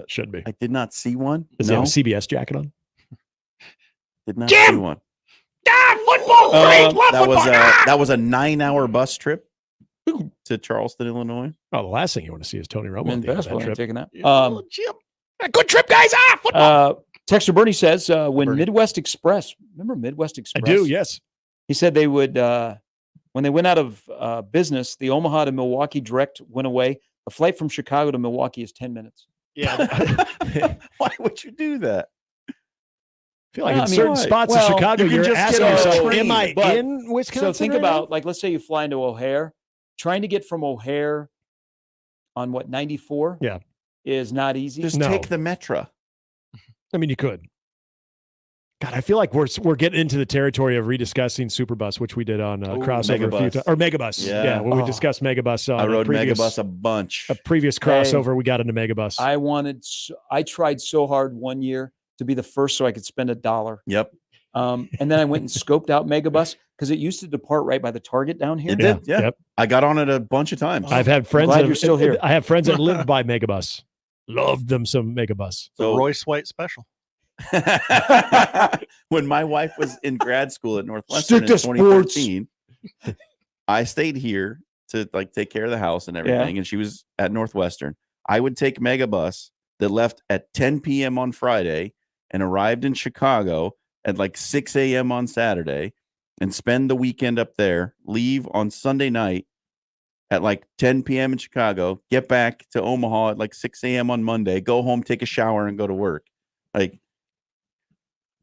Should be. I did not see one. Does he No, have a CBS jacket on? did not Jim! see one. Football, That was a 9-hour bus trip to Charleston, Illinois. Oh, the last thing you want to see is Tony Romo. Men at the end of basketball that ain't trip. taking that. Oh, Jim. Good trip, guys. Football. Texter Bernie says, when Bernie. Midwest Express, remember Midwest I Express? do, yes. He said they would, when they went out of business, the Omaha to Milwaukee direct went away. A flight from Chicago to Milwaukee is 10 minutes. Yeah. I Why would you do that? feel like Well, in I mean, certain why? spots Well, in Chicago, you can you're just asking get on a yourself, train, am I but- in Wisconsin? So think right about, now? like, let's say you fly into O'Hare. Trying to get from O'Hare on 94? Yeah. Is not easy. Just No. take the Metra. I mean, you could. God, I feel like we're getting into the territory of rediscussing Superbus, which we did on crossover a few Megabus. times. Or Megabus. Yeah. Yeah, when we Oh. discussed Megabus on I rode previous, Megabus a bunch. a previous crossover, we got into Megabus. I tried so hard one year to be the first so I could spend $1. Yep, And then I went and scoped out Megabus because it used to depart right by the Target down here. it did. Yeah, Yep. I got on it a bunch of times. I've had friends glad that you're still here. I have friends that lived by Megabus. Loved them some Megabus. The So- Royce White special. when my wife was in grad school at Northwestern Stick in to sports. 2013, I stayed here to like take care of the house and everything, and she was at Northwestern. I would take Megabus that left at 10 p.m. on Friday and arrived in Chicago at like 6 a.m. on Saturday. and spend the weekend up there, leave on Sunday night at like 10 p.m. in Chicago, get back to Omaha at like 6 a.m. on Monday, go home, take a shower, and go to work. Like,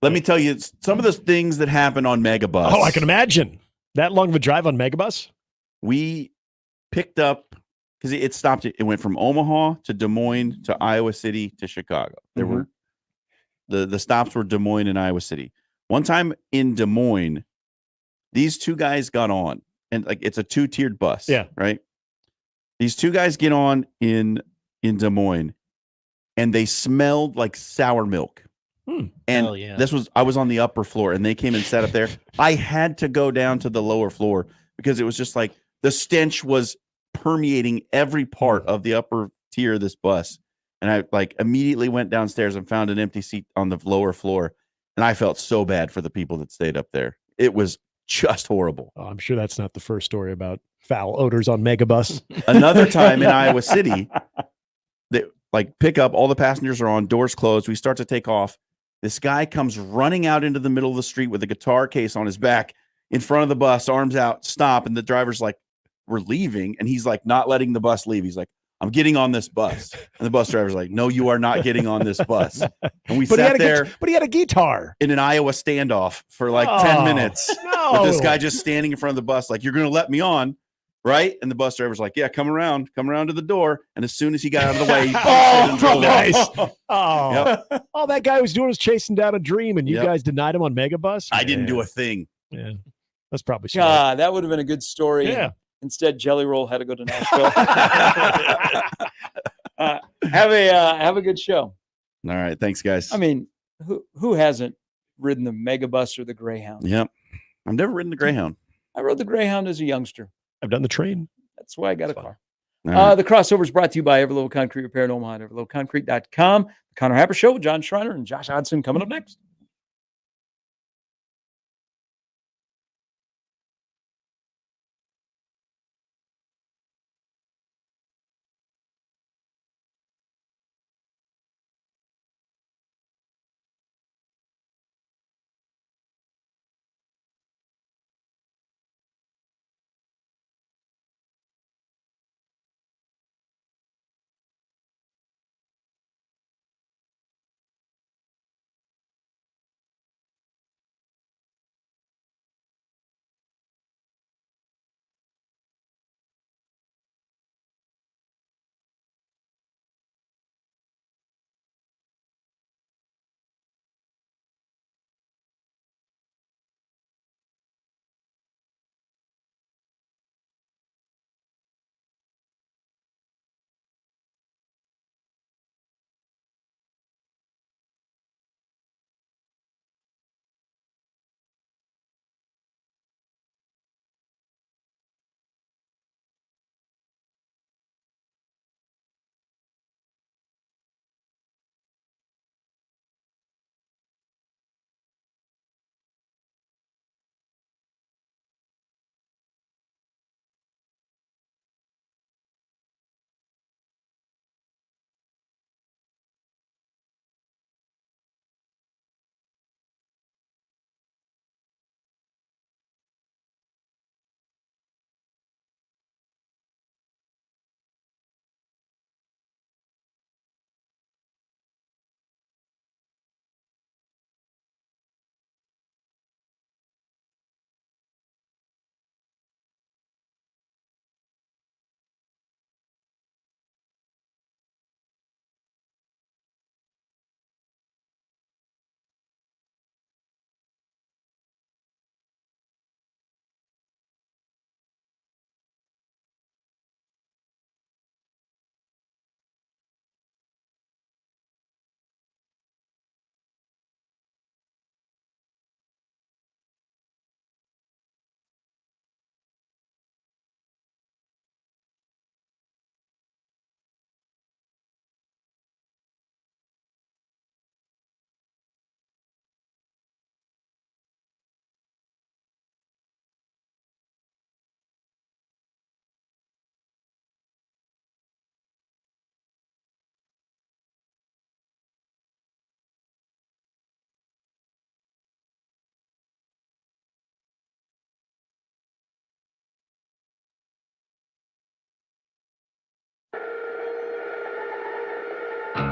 let me tell you some of the things that happen on Megabus. Oh, I can imagine. That long of a drive on Megabus? We picked up, because it stopped, it went from Omaha to Des Moines to Iowa City to Chicago. There were the stops were Des Moines and Iowa City. One time in Des Moines, these two guys got on, and like it's a 2-tiered bus. Yeah. Right. These two guys get on in Des Moines, and they smelled like sour milk. And Hell yeah. I was on the upper floor, and they came and sat up there. I had to go down to the lower floor because it was just like the stench was permeating every part of the upper tier of this bus. And I like immediately went downstairs and found an empty seat on the lower floor. And I felt so bad for the people that stayed up there. It was just horrible. Oh, I'm sure that's not the first story about foul odors on Megabus. Another time in Iowa City, they like pick up, all the passengers are on, doors closed. We start to take off. This guy comes running out into the middle of the street with a guitar case on his back in front of the bus, arms out, stop. And the driver's like, we're leaving. And he's like, not letting the bus leave. He's like, I'm getting on this bus. And the bus driver's like, no, you are not getting on this bus. And we sat there. But he had a guitar. In an Iowa standoff for like 10 minutes. No. With this guy just standing in front of the bus, like, you're going to let me on. Right. And the bus driver's like, yeah, come around to the door. And as soon as he got out of the way, he nice. Oh, Yep. All that guy was doing was chasing down a dream, and you Yep. guys denied him on Megabus? I didn't do a thing. Yeah. That's probably smart. God, that would have been a good story. Yeah. Instead, Jelly Roll had to go to Nashville. Have a good show. All right. Thanks, guys. I mean, who hasn't ridden the Megabus or the Greyhound? Yep. I've never ridden the Greyhound. I rode the Greyhound as a youngster. I've done the train. That's why I got a car. All right. The crossover is brought to you by Everlow Concrete Repair in Omaha, everlowconcrete.com. The Connor Happer Show with Jon Schriner and Josh Hodson coming up next.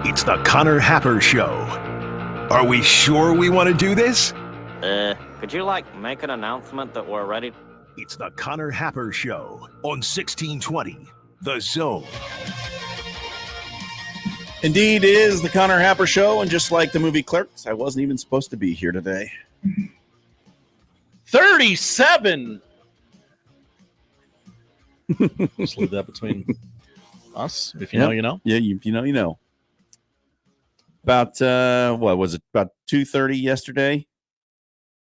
It's the Connor Happer Show. Are we sure we want to do this? Could you, make an announcement that we're ready? It's the Connor Happer Show on 1620, The Zone. Indeed, it is the Connor Happer Show, and just like the movie Clerks, I wasn't even supposed to be here today. 37. Just leave that between us. If you know, you know. Yeah, you know, you know. About what was it? About 2:30 yesterday.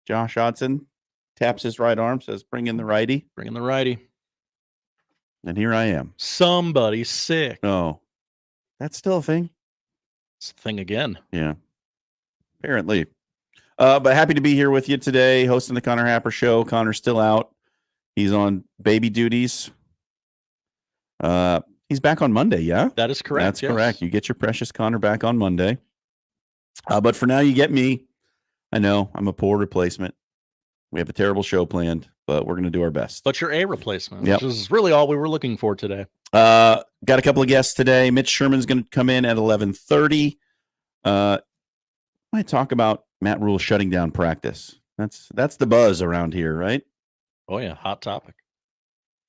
Josh Hodson taps his right arm, says, "Bring in the righty." Bring in the righty. And here I am. Somebody's sick. Oh, that's still a thing. It's a thing again. Yeah, apparently. But happy to be here with you today, hosting the Connor Happer Show. Connor's still out. He's on baby duties. He's back on Monday, yeah? That is correct. That's correct. You get your precious Connor back on Monday. But for now, you get me. I know I'm a poor replacement. We have a terrible show planned, but we're going to do our best. But you're a replacement, Yep. which is really all we were looking for today. Got a couple of guests today. Mitch Sherman's going to come in at 11:30. I might talk about Matt Rule shutting down practice. That's the buzz around here, right? Oh, yeah. Hot topic.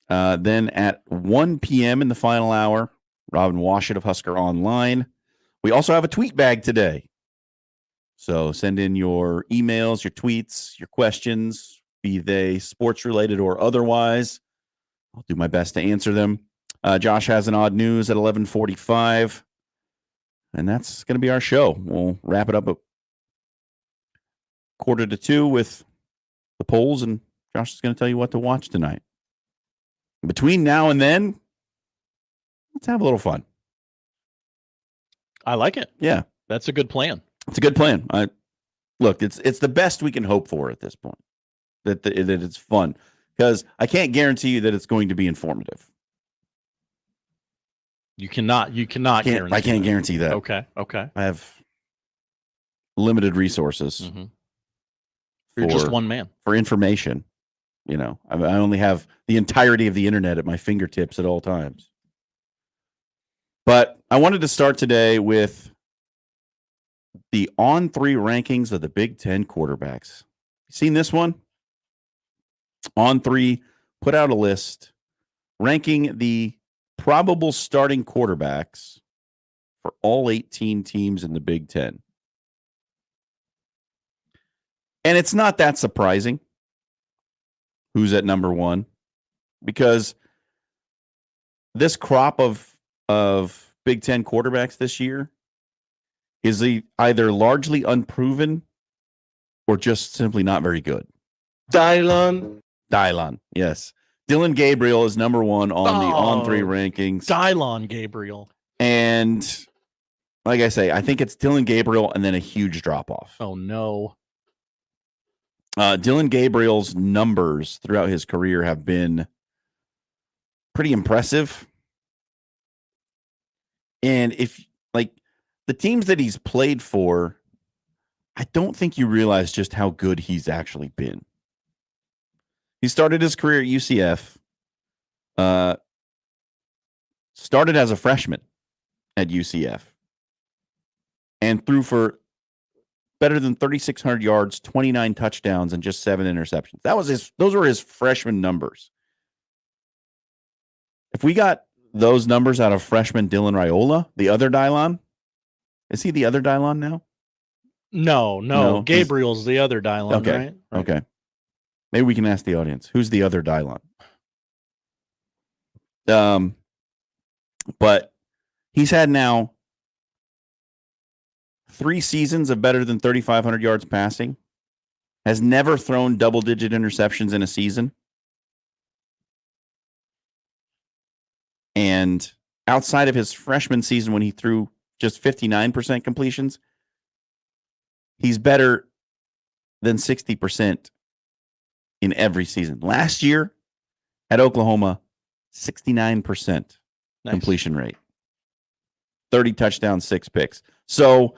Then at 1 p.m. in the final hour, Robin Washut of Husker Online. We also have a tweet bag today. So send in your emails, your tweets, your questions, be they sports related or otherwise. I'll do my best to answer them. Josh has an odd news at 11:45. And that's going to be our show. We'll wrap it up at 1:45 with the polls, and Josh is going to tell you what to watch tonight. Between now and then, let's have a little fun. I like it. Yeah. That's a good plan. It's a good plan. Look, it's the best we can hope for at this point, that it's fun, because I can't guarantee you that it's going to be informative. You cannot guarantee I can't that. guarantee that. Okay. I have limited resources. Mm-hmm. You're just one man. For information. You know, I only have the entirety of the internet at my fingertips at all times. But I wanted to start today with the on-3 rankings of the Big Ten quarterbacks. You seen this one? On3 put out a list ranking the probable starting quarterbacks for all 18 teams in the Big Ten. And it's not that surprising who's at number one, because this crop of Big Ten quarterbacks this year is either largely unproven or just simply not very good. Dylon, yes. Dylan Gabriel is number one on the on-3 rankings. Dylon Gabriel. And like I say, I think it's Dylan Gabriel and then a huge drop-off. Oh, no. Dylan Gabriel's numbers throughout his career have been pretty impressive. And if, the teams that he's played for, I don't think you realize just how good he's actually been. He started his career at UCF, started as a freshman at UCF, and threw for better than 3,600 yards, 29 touchdowns, and just 7 interceptions. Those were his freshman numbers. If we got those numbers out of freshman Dylan Raiola, the other Dylon, is he the other Dylon now? No. Gabriel's the other Dylon, okay. right? Okay. Maybe we can ask the audience, who's the other Dylon? But he's had now 3 seasons of better than 3,500 yards passing, has never thrown double-digit interceptions in a season. And outside of his freshman season when he threw just 59% completions, he's better than 60% in every season. Last year at Oklahoma, 69% completion rate. 30 touchdowns, 6 picks. So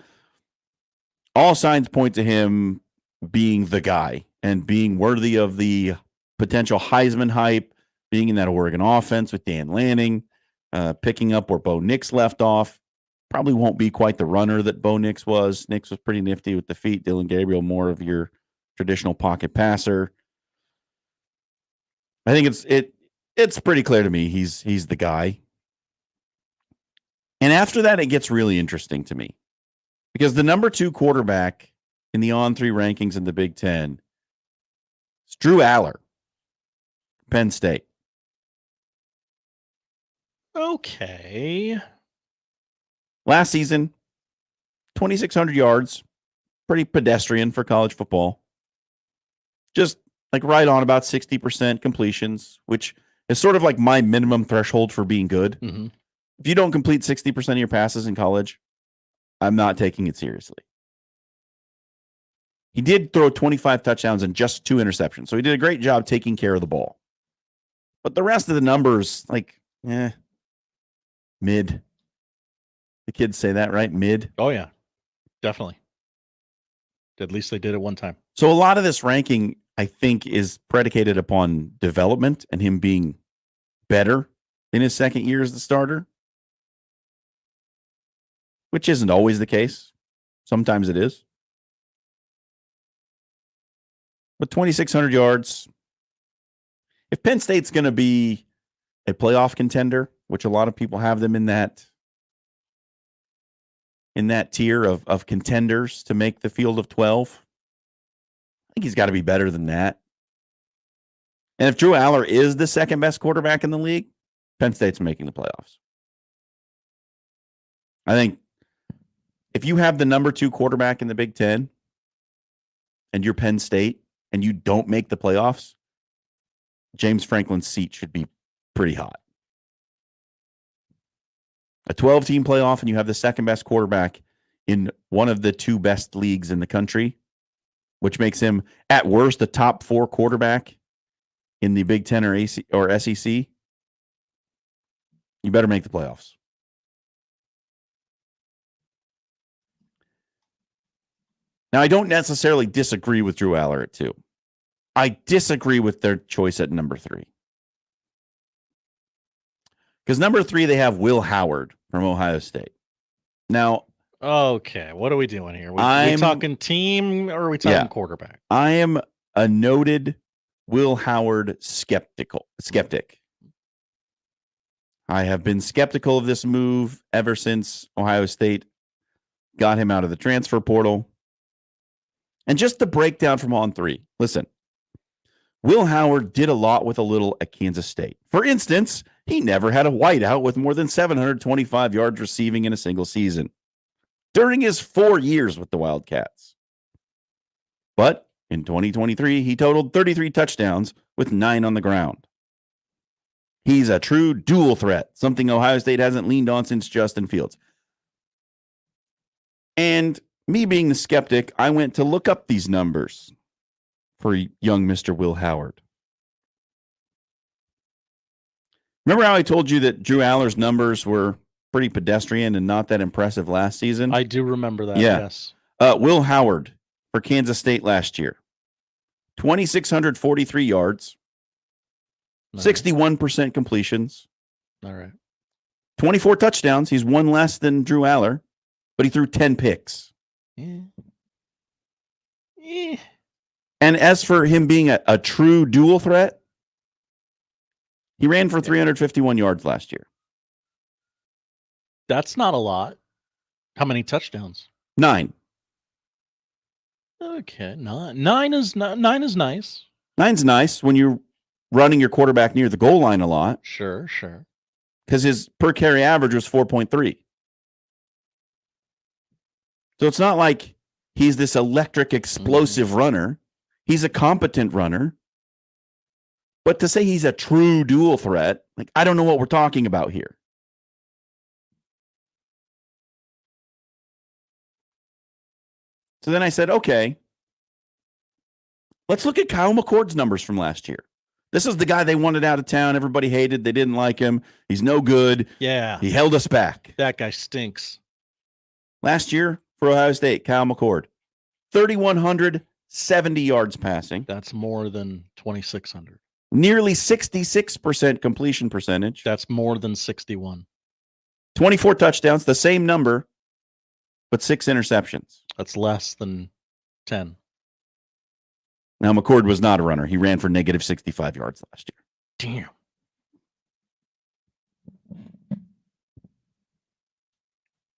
all signs point to him being the guy and being worthy of the potential Heisman hype, being in that Oregon offense with Dan Lanning, picking up where Bo Nix left off. Probably won't be quite the runner that Bo Nix was. Nix was pretty nifty with the feet. Dylan Gabriel, more of your traditional pocket passer. I think it's pretty clear to me he's the guy. And after that, it gets really interesting to me because the number 2 quarterback in the on-3 rankings in the Big Ten is Drew Aller, Penn State. Okay. Last season, 2,600 yards, pretty pedestrian for college football. Just like right on about 60% completions, which is sort of like my minimum threshold for being good. Mm-hmm. If you don't complete 60% of your passes in college, I'm not taking it seriously. He did throw 25 touchdowns and just 2 interceptions, so he did a great job taking care of the ball. But the rest of the numbers, mid. The kids say that, right? Mid. Oh, yeah. Definitely. At least they did it one time. So a lot of this ranking, I think, is predicated upon development and him being better in his second year as the starter, which isn't always the case. Sometimes it is. But 2,600 yards. If Penn State's going to be a playoff contender, which a lot of people have them in that tier of contenders to make the field of 12, I think he's got to be better than that. And if Drew Aller is the second best quarterback in the league, Penn State's making the playoffs. I think if you have the number 2 quarterback in the Big Ten and you're Penn State and you don't make the playoffs, James Franklin's seat should be pretty hot. A 12-team playoff and you have the second best quarterback in one of the 2 best leagues in the country, which makes him, at worst, a top 4 quarterback in the Big Ten or SEC, you better make the playoffs. Now, I don't necessarily disagree with Drew Aller at 2. I disagree with their choice at number 3. Because number 3, they have Will Howard from Ohio State. Now, okay, what are we doing here? We talking team or are we talking quarterback? I am a noted Will Howard skeptic. I have been skeptical of this move ever since Ohio State got him out of the transfer portal. And just the breakdown from on 3. Listen, Will Howard did a lot with a little at Kansas State. For instance, he never had a wideout with more than 725 yards receiving in a single season during his 4 years with the Wildcats. But in 2023, he totaled 33 touchdowns with 9 on the ground. He's a true dual threat, something Ohio State hasn't leaned on since Justin Fields. And me being the skeptic, I went to look up these numbers for young Mr. Will Howard. Remember how I told you that Drew Aller's numbers were pretty pedestrian and not that impressive last season? I do remember that, yeah. Yes. Will Howard for Kansas State last year. 2,643 yards, 61% completions. All right. 24 touchdowns. He's one less than Drew Aller, but he threw 10 picks. And as for him being a true dual threat, he ran for 351 yards last year. That's not a lot. How many touchdowns? 9. Okay, nine is nice. 9's nice when you're running your quarterback near the goal line a lot. Sure. Because his per carry average was 4.3. So it's not like he's this electric, explosive runner. He's a competent runner. But to say he's a true dual threat, I don't know what we're talking about here. So then I said, okay, let's look at Kyle McCord's numbers from last year. This is the guy they wanted out of town. Everybody hated. They didn't like him. He's no good. Yeah. He held us back. That guy stinks. Last year for Ohio State, Kyle McCord, 3,170 yards passing. That's more than 2,600. Nearly 66% completion percentage. That's more than 61. 24 touchdowns, the same number, but 6 interceptions. That's less than 10. Now, McCord was not a runner. He ran for negative 65 yards last year. Damn.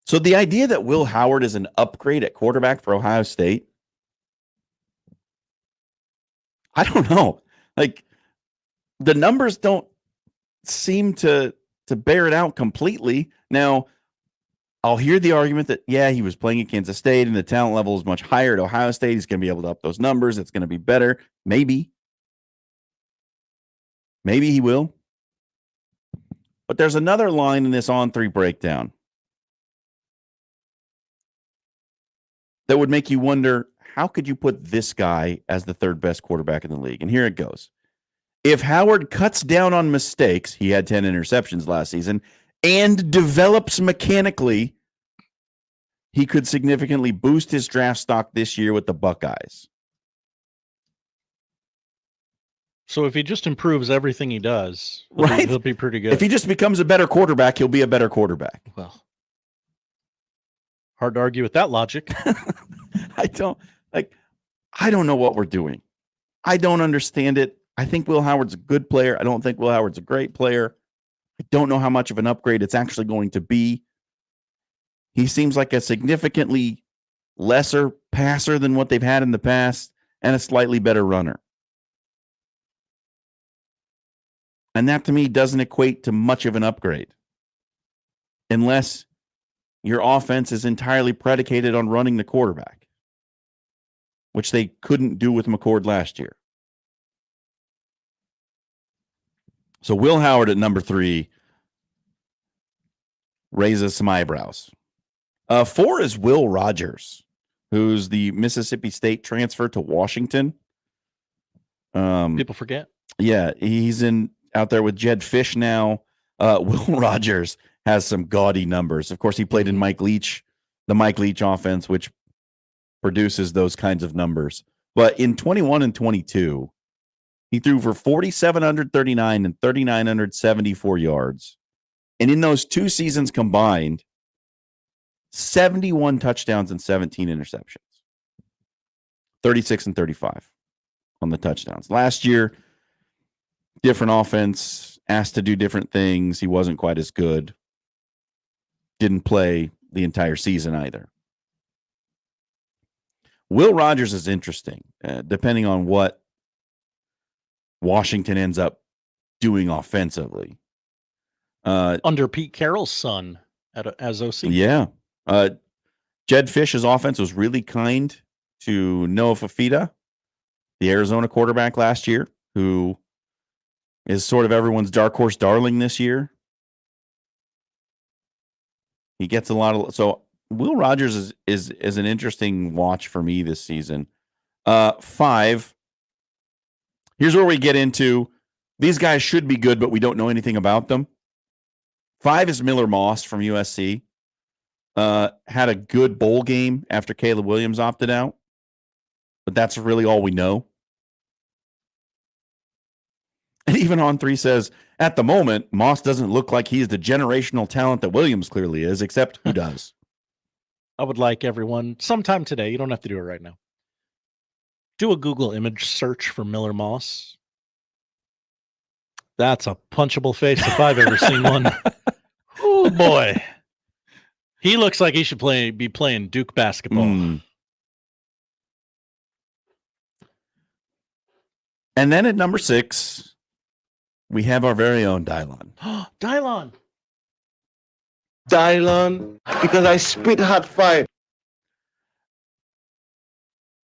So the idea that Will Howard is an upgrade at quarterback for Ohio State, I don't know. Like, the numbers don't seem to bear it out completely. Now, I'll hear the argument that, yeah, he was playing at Kansas State and the talent level is much higher at Ohio State. He's going to be able to up those numbers. It's going to be better. Maybe. Maybe he will. But there's another line in this on-3 breakdown that would make you wonder, how could you put this guy as the third best quarterback in the league? And here it goes. If Howard cuts down on mistakes, he had 10 interceptions last season, and develops mechanically, he could significantly boost his draft stock this year with the Buckeyes. So if he just improves everything he does, he'll be pretty good. If he just becomes a better quarterback, he'll be a better quarterback. Well, hard to argue with that logic. I don't know what we're doing. I don't understand it. I think Will Howard's a good player. I don't think Will Howard's a great player. I don't know how much of an upgrade it's actually going to be. He seems like a significantly lesser passer than what they've had in the past and a slightly better runner. And that to me doesn't equate to much of an upgrade unless your offense is entirely predicated on running the quarterback, which they couldn't do with McCord last year. So Will Howard at number 3 raises some eyebrows. 4 is Will Rogers, who's the Mississippi State transfer to Washington. People forget. Yeah, he's out there with Jed Fish now. Will Rogers has some gaudy numbers. Of course, he played in the Mike Leach offense, which produces those kinds of numbers. But in 21 and 22, he threw for 4,739 and 3,974 yards. And in those 2 seasons combined, 71 touchdowns and 17 interceptions. 36 and 35 on the touchdowns. Last year, different offense, asked to do different things. He wasn't quite as good. Didn't play the entire season either. Will Rogers is interesting, depending on what Washington ends up doing offensively. Under Pete Carroll's son as OC. Yeah. Jed Fish's offense was really kind to Noah Fafita, the Arizona quarterback last year, who is sort of everyone's dark horse darling this year. He gets a lot of... So Will Rogers is an interesting watch for me this season. 5... Here's where we get into these guys should be good, but we don't know anything about them. 5 is Miller Moss from USC. Had a good bowl game after Caleb Williams opted out, but that's really all we know. And even On3 says, at the moment, Moss doesn't look like he's the generational talent that Williams clearly is, except who does? I would like everyone sometime today. You don't have to do it right now. Do a Google image search for Miller Moss. That's a punchable face if I've ever seen one. Oh boy. He looks like he should be playing Duke basketball. And then at number 6, we have our very own Dylon. Dylon, because I spit hot fire.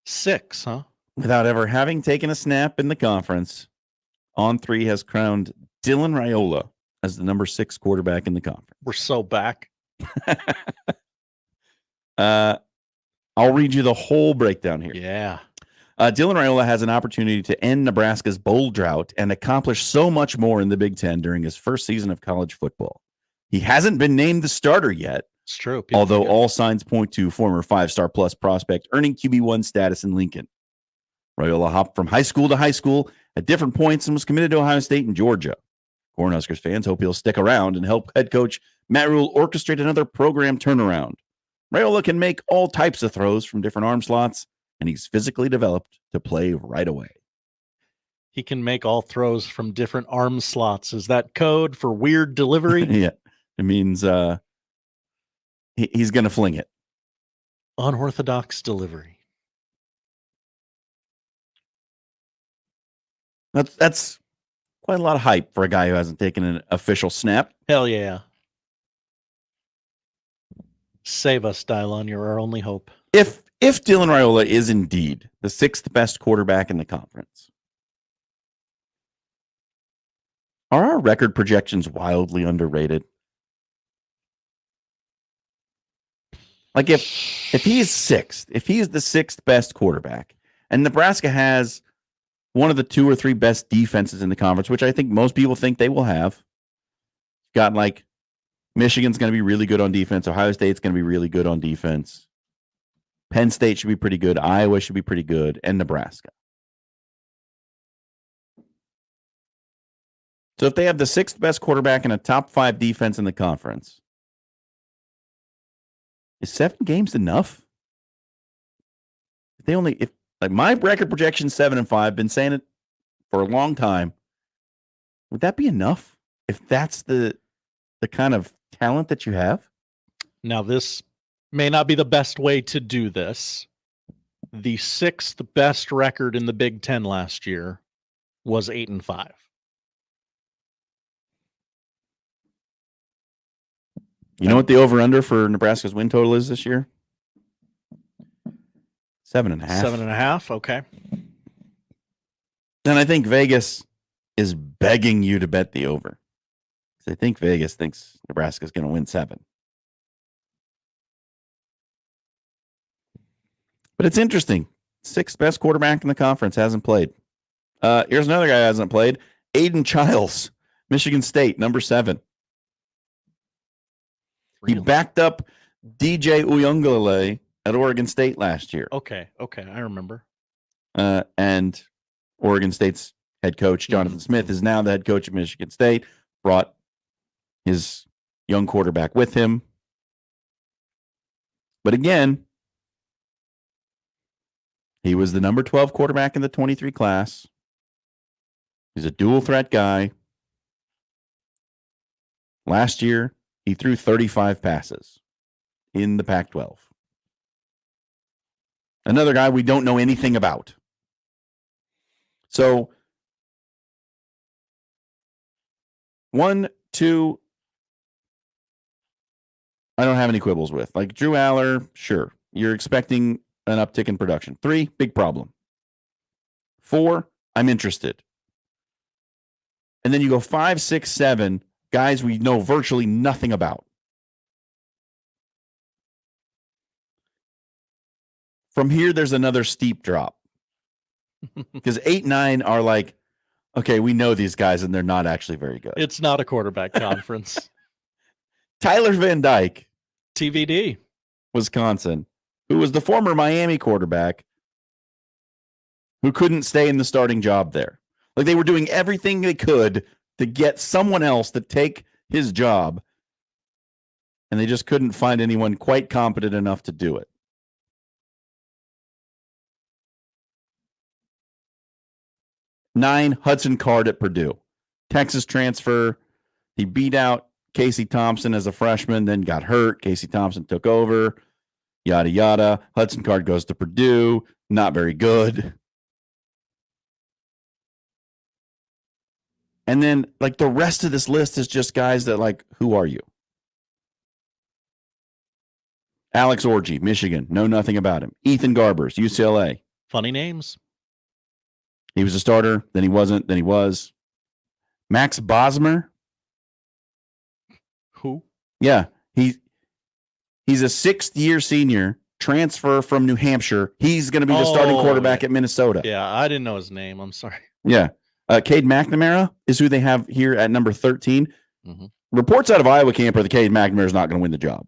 6, huh? Without ever having taken a snap in the conference, On3 has crowned Dylan Raiola as the number 6 quarterback in the conference. We're so back. I'll read you the whole breakdown here. Yeah. Dylan Raiola has an opportunity to end Nebraska's bowl drought and accomplish so much more in the Big Ten during his first season of college football. He hasn't been named the starter yet. It's true. Although all signs point to former 5-star plus prospect earning QB1 status in Lincoln. Raiola hopped from high school to high school at different points and was committed to Ohio State and Georgia. Cornhuskers fans hope he'll stick around and help head coach Matt Rule orchestrated another program turnaround. Raiola can make all types of throws from different arm slots, and he's physically developed to play right away. He can make all throws from different arm slots. Is that code for weird delivery? Yeah. It means he's going to fling it. Unorthodox delivery. That's quite a lot of hype for a guy who hasn't taken an official snap. Hell yeah. Save us, Dylon. You're our only hope. If Dylan Raiola is indeed the 6th best quarterback in the conference, are our record projections wildly underrated? Like if he's 6th, if he's the 6th best quarterback, and Nebraska has one of the 2 or 3 best defenses in the conference, which I think most people think they will have. Got like Michigan's going to be really good on defense. Ohio State's going to be really good on defense. Penn State should be pretty good. Iowa should be pretty good. And Nebraska. So if they have the 6th best quarterback and a top 5 defense in the conference, is 7 games enough? If my record projection 7-5, been saying it for a long time, would that be enough? If that's the kind of talent that you have? Now, this may not be the best way to do this. The 6th best record in the Big Ten last year was 8-5. You know what the over-under for Nebraska's win total is this year? 7.5. 7.5. Okay. And I think Vegas is begging you to bet the over. I think Vegas thinks Nebraska's going to win 7. But it's interesting. 6th best quarterback in the conference hasn't played. Here's another guy who hasn't played. Aiden Childs, Michigan State, number 7. Really? He backed up DJ Uyunglele at Oregon State last year. Okay. I remember. And Oregon State's head coach, Jonathan Smith, is now the head coach of Michigan State. Brought his young quarterback with him. But again, he was the number 12 quarterback in the 23 class. He's a dual threat guy. Last year, he threw 35 passes in the Pac-12. Another guy we don't know anything about. So, 1, 2, I don't have any quibbles with. Like Drew Aller, sure. You're expecting an uptick in production. 3, big problem. 4, I'm interested. And then you go 5, 6, 7, guys we know virtually nothing about. From here, there's another steep drop. Because 8, 9 are like, okay, we know these guys and they're not actually very good. It's not a quarterback conference. Tyler Van Dyke, TVD. Wisconsin, who was the former Miami quarterback who couldn't stay in the starting job there. Like they were doing everything they could to get someone else to take his job, and they just couldn't find anyone quite competent enough to do it. Nine, Hudson Card at Purdue. Texas transfer. He beat out Casey Thompson as a freshman, then got hurt. Casey Thompson took over. Yada, yada. Hudson Card goes to Purdue. Not very good. And then, like, the rest of this list is just guys that, like, who are you? Alex Orji, Michigan. Know nothing about him. Ethan Garbers, UCLA. Funny names. He was a starter, then he wasn't, then he was. Max Bosmer. Who? Yeah, he's a 6th-year senior, transfer from New Hampshire. He's going to be the starting quarterback at Minnesota. Yeah, I didn't know his name. I'm sorry. Yeah. Cade McNamara is who they have here at number 13. Mm-hmm. Reports out of Iowa camp are that Cade McNamara is not going to win the job.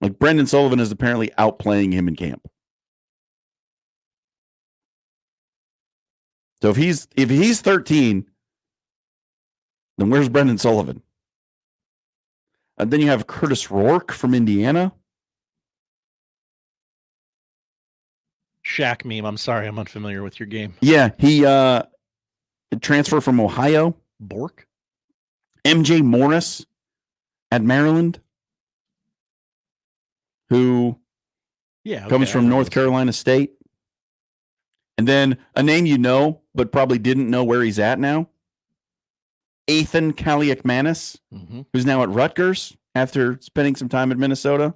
Like, Brendan Sullivan is apparently outplaying him in camp. So if he's 13, then where's Brendan Sullivan? Then you have Curtis Rourke from Indiana. Shaq meme. I'm sorry, I'm unfamiliar with your game. Yeah, he transferred from Ohio. Bork? MJ Morris at Maryland, who comes from North Carolina State. And then a name you know, but probably didn't know where he's at now. Ethan Kaliakmanis, who's now at Rutgers after spending some time at Minnesota.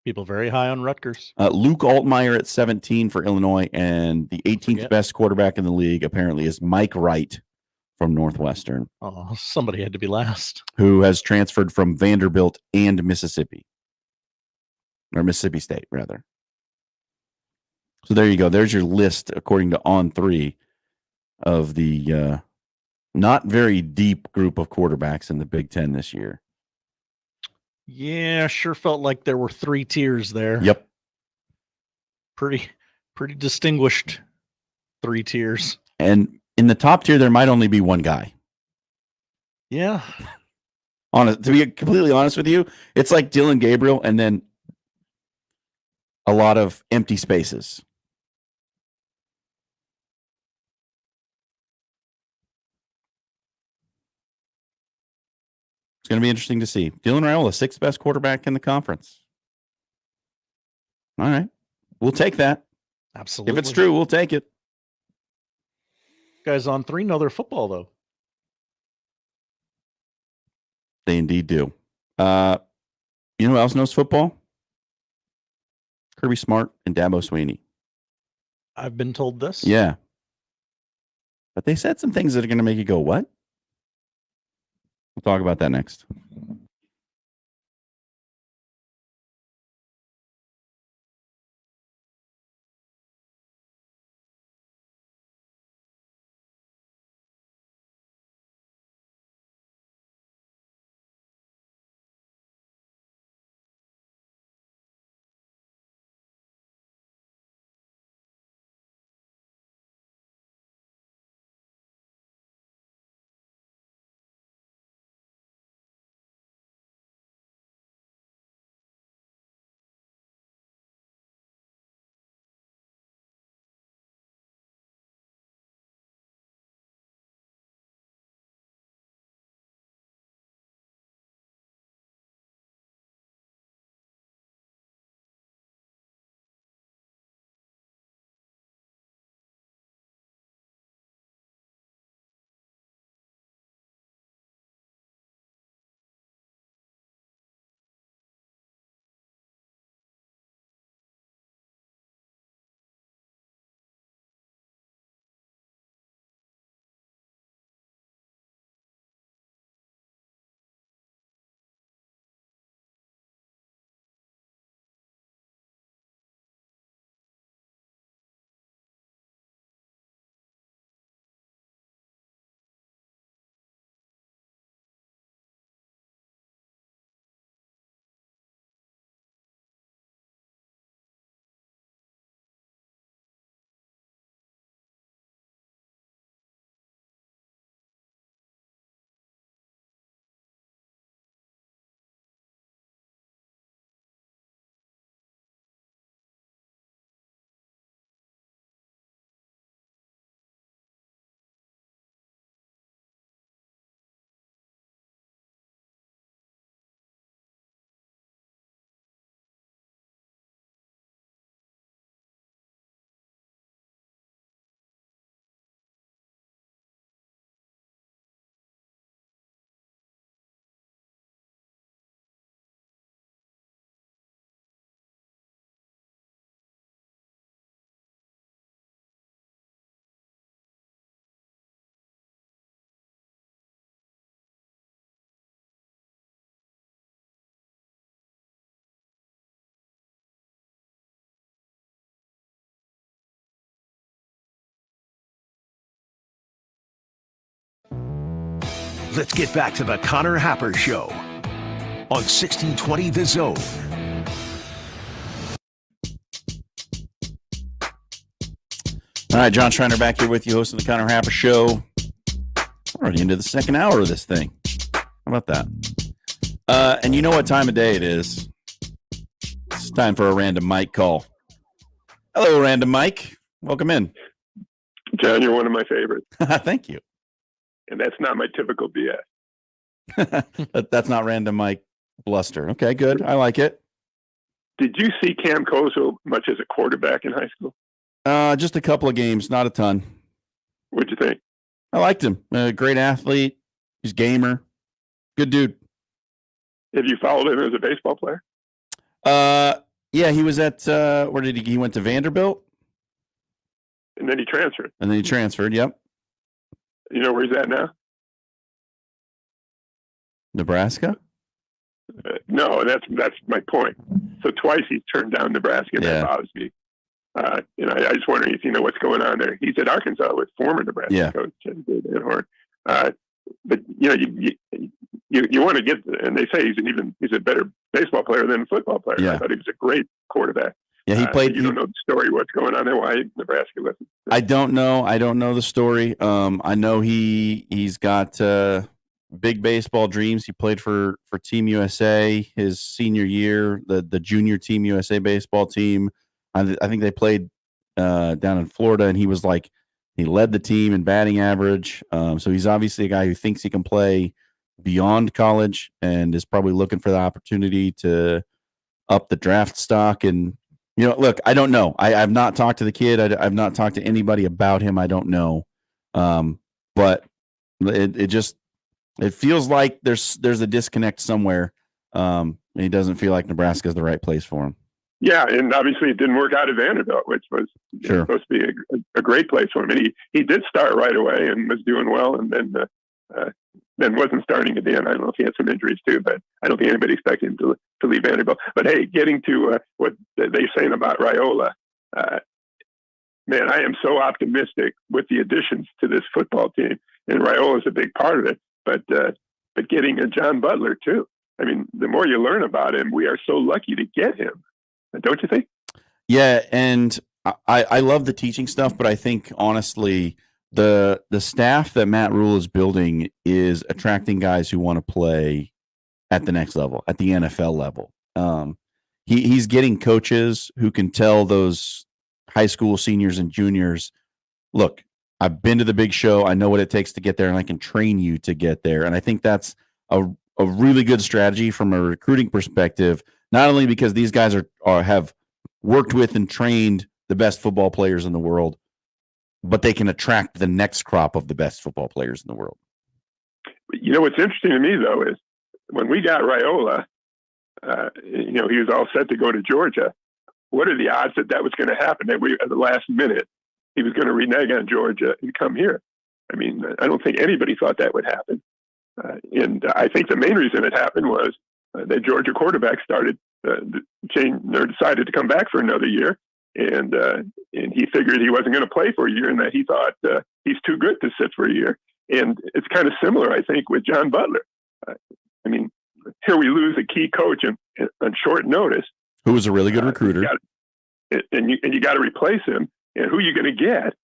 People very high on Rutgers. Luke Altmaier at 17 for Illinois, and the 18th best quarterback in the league apparently is Mike Wright from Northwestern. Oh, somebody had to be last. Who has transferred from Vanderbilt and Mississippi. Or Mississippi State, rather. So there you go. There's your list, according to On3, of the not very deep group of quarterbacks in the Big Ten this year. Yeah, sure felt like there were 3 tiers there. Yep. Pretty distinguished 3 tiers. And in the top tier, there might only be one guy. Yeah. To be completely honest with you, it's like Dylan Gabriel and then a lot of empty spaces. It's going to be interesting to see. Dylan Raiola, 6th best quarterback in the conference. All right. We'll take that. Absolutely. If it's true, we'll take it. Guys on 3 know their football, though. They indeed do. You know who else knows football? Kirby Smart and Dabo Sweeney. I've been told this. Yeah. But they said some things that are going to make you go, what? We'll talk about that next. Let's get back to the Connor Happer Show on 1620 The Zone. All right, Jon Schriner back here with you, hosting the Connor Happer Show. Already into the second hour of this thing. How about that? And you know what time of day it is? It's time for a random Mike call. Hello, random Mike. Welcome in. John, you're one of my favorites. Thank you. And that's not my typical BS. That's not random Mike bluster. Okay, good. I like it. Did you see Cam Kozel much as a quarterback in high school? Just a couple of games, not a ton. What'd you think? I liked him. Great athlete. He's gamer. Good dude. Have you followed him as a baseball player? Yeah, he was at where did he went to Vanderbilt? And then he transferred. Yep. You know where he's at now? Nebraska? No, that's my point. So twice he's turned down Nebraska, and that bothers me. I just wondering if you know what's going on there. He's at Arkansas with former Nebraska coach David Van Horn. But you want to get, and they say he's a better baseball player than a football player. Yeah. I thought he was a great quarterback. Yeah, he played. You don't know the story. What's going on there? Why Nebraska left? I don't know. I don't know the story. I know he's got big baseball dreams. He played for Team USA his senior year, the junior Team USA baseball team. I think they played down in Florida, and he led the team in batting average. So he's obviously a guy who thinks he can play beyond college and is probably looking for the opportunity to up the draft stock. And look, I don't know. I've not talked to the kid. I've not talked to anybody about him. I don't know. But it feels like there's a disconnect somewhere. And he doesn't feel like Nebraska is the right place for him. Yeah, and obviously it didn't work out at Vanderbilt, which was supposed to be a great place for him. And he did start right away and was doing well, and then wasn't starting at the end. I don't know if he had some injuries too, but I don't think anybody expected him to leave Vanderbilt. But hey, getting to what they're saying about Raiola, man, I am so optimistic with the additions to this football team, and Raiola is a big part of it. But getting a John Butler too. I mean, the more you learn about him, we are so lucky to get him. Don't you think? Yeah, and I love the teaching stuff, but I think honestly, the staff that Matt Rule is building is attracting guys who want to play at the next level, at the NFL level. He's getting coaches who can tell those high school seniors and juniors, look, I've been to the big show. I know what it takes to get there, and I can train you to get there. And I think that's a really good strategy from a recruiting perspective. Not only because these guys have worked with and trained the best football players in the world, but they can attract the next crop of the best football players in the world. You know what's interesting to me though is when we got Raiola, he was all set to go to Georgia. What are the odds that was going to happen? That at the last minute he was going to renege on Georgia and come here? I mean, I don't think anybody thought that would happen. And I think the main reason it happened was that Georgia quarterback decided to come back for another year, and he figured he wasn't going to play for a year, and that he thought he's too good to sit for a year. And it's kind of similar, I think, with John Butler. I mean, here we lose a key coach on short notice, who was a really good recruiter, and you got to replace him. And who are you going to get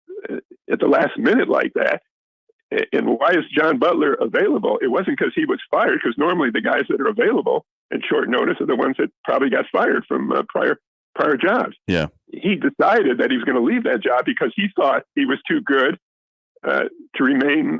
at the last minute like that? And why is John Butler available? It wasn't because he was fired, because normally the guys that are available at short notice are the ones that probably got fired from prior jobs. Yeah. He decided that he was going to leave that job because he thought he was too good to remain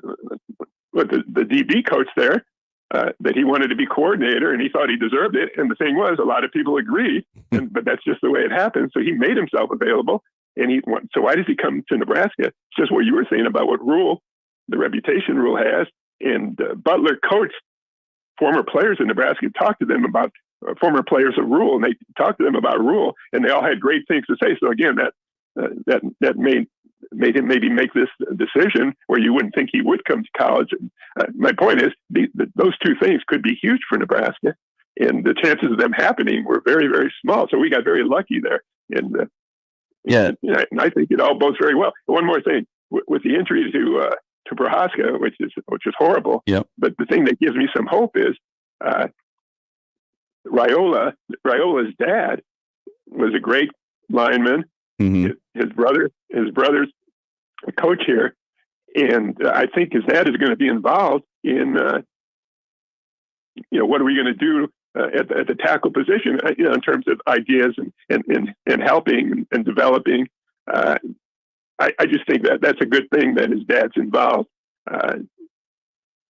with the DB coach there, that he wanted to be coordinator, and he thought he deserved it. And the thing was, a lot of people agreed, but that's just the way it happened. So he made himself available. So why does he come to Nebraska? It's just what you were saying about what the reputation Rule has. And Butler coached former players in Nebraska, talked to them about former players of Rule, and they talked to them about Rule, and they all had great things to say. So again, that made him maybe make this decision where you wouldn't think he would come to college. My point is, those two things could be huge for Nebraska, and the chances of them happening were very, very small. So we got very lucky there. And and I think it all bodes very well. One more thing with the injury to Prohaska, which is horrible. Yep. But the thing that gives me some hope is Raiola's dad was a great lineman. Mm-hmm. His brother's a coach here, and I think his dad is going to be involved in what are we going to do at the tackle position, in terms of ideas and helping and developing. I just think that's a good thing that his dad's involved.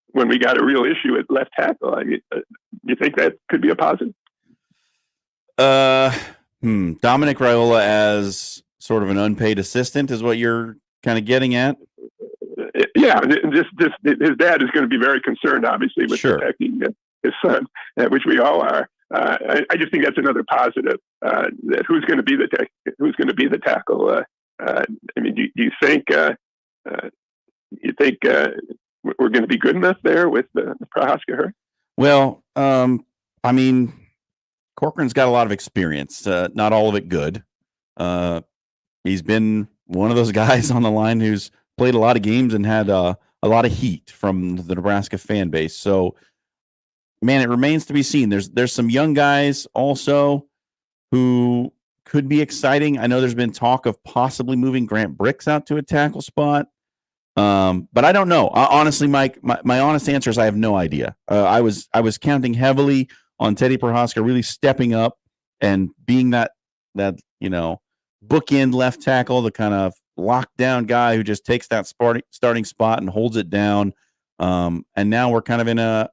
When we got a real issue at left tackle, you think that could be a positive? Dominic Raiola as sort of an unpaid assistant is what you're kind of getting at. Yeah, his dad is going to be very concerned, obviously, with protecting his son, which we all are. I just think that's another positive. That who's going to be the tackle? Do you think we're going to be good enough there with Prohaska Hurst? Well, Corcoran's got a lot of experience, not all of it good. He's been one of those guys on the line who's played a lot of games and had a lot of heat from the Nebraska fan base. So, man, it remains to be seen. There's some young guys also who could be exciting. I know there's been talk of possibly moving Grant Bricks out to a tackle spot. But I don't know. Honestly, Mike, my honest answer is I have no idea. I was counting heavily on Teddy Prohaska really stepping up and being that bookend left tackle, the kind of lockdown guy who just takes that starting spot and holds it down. And now we're kind of in a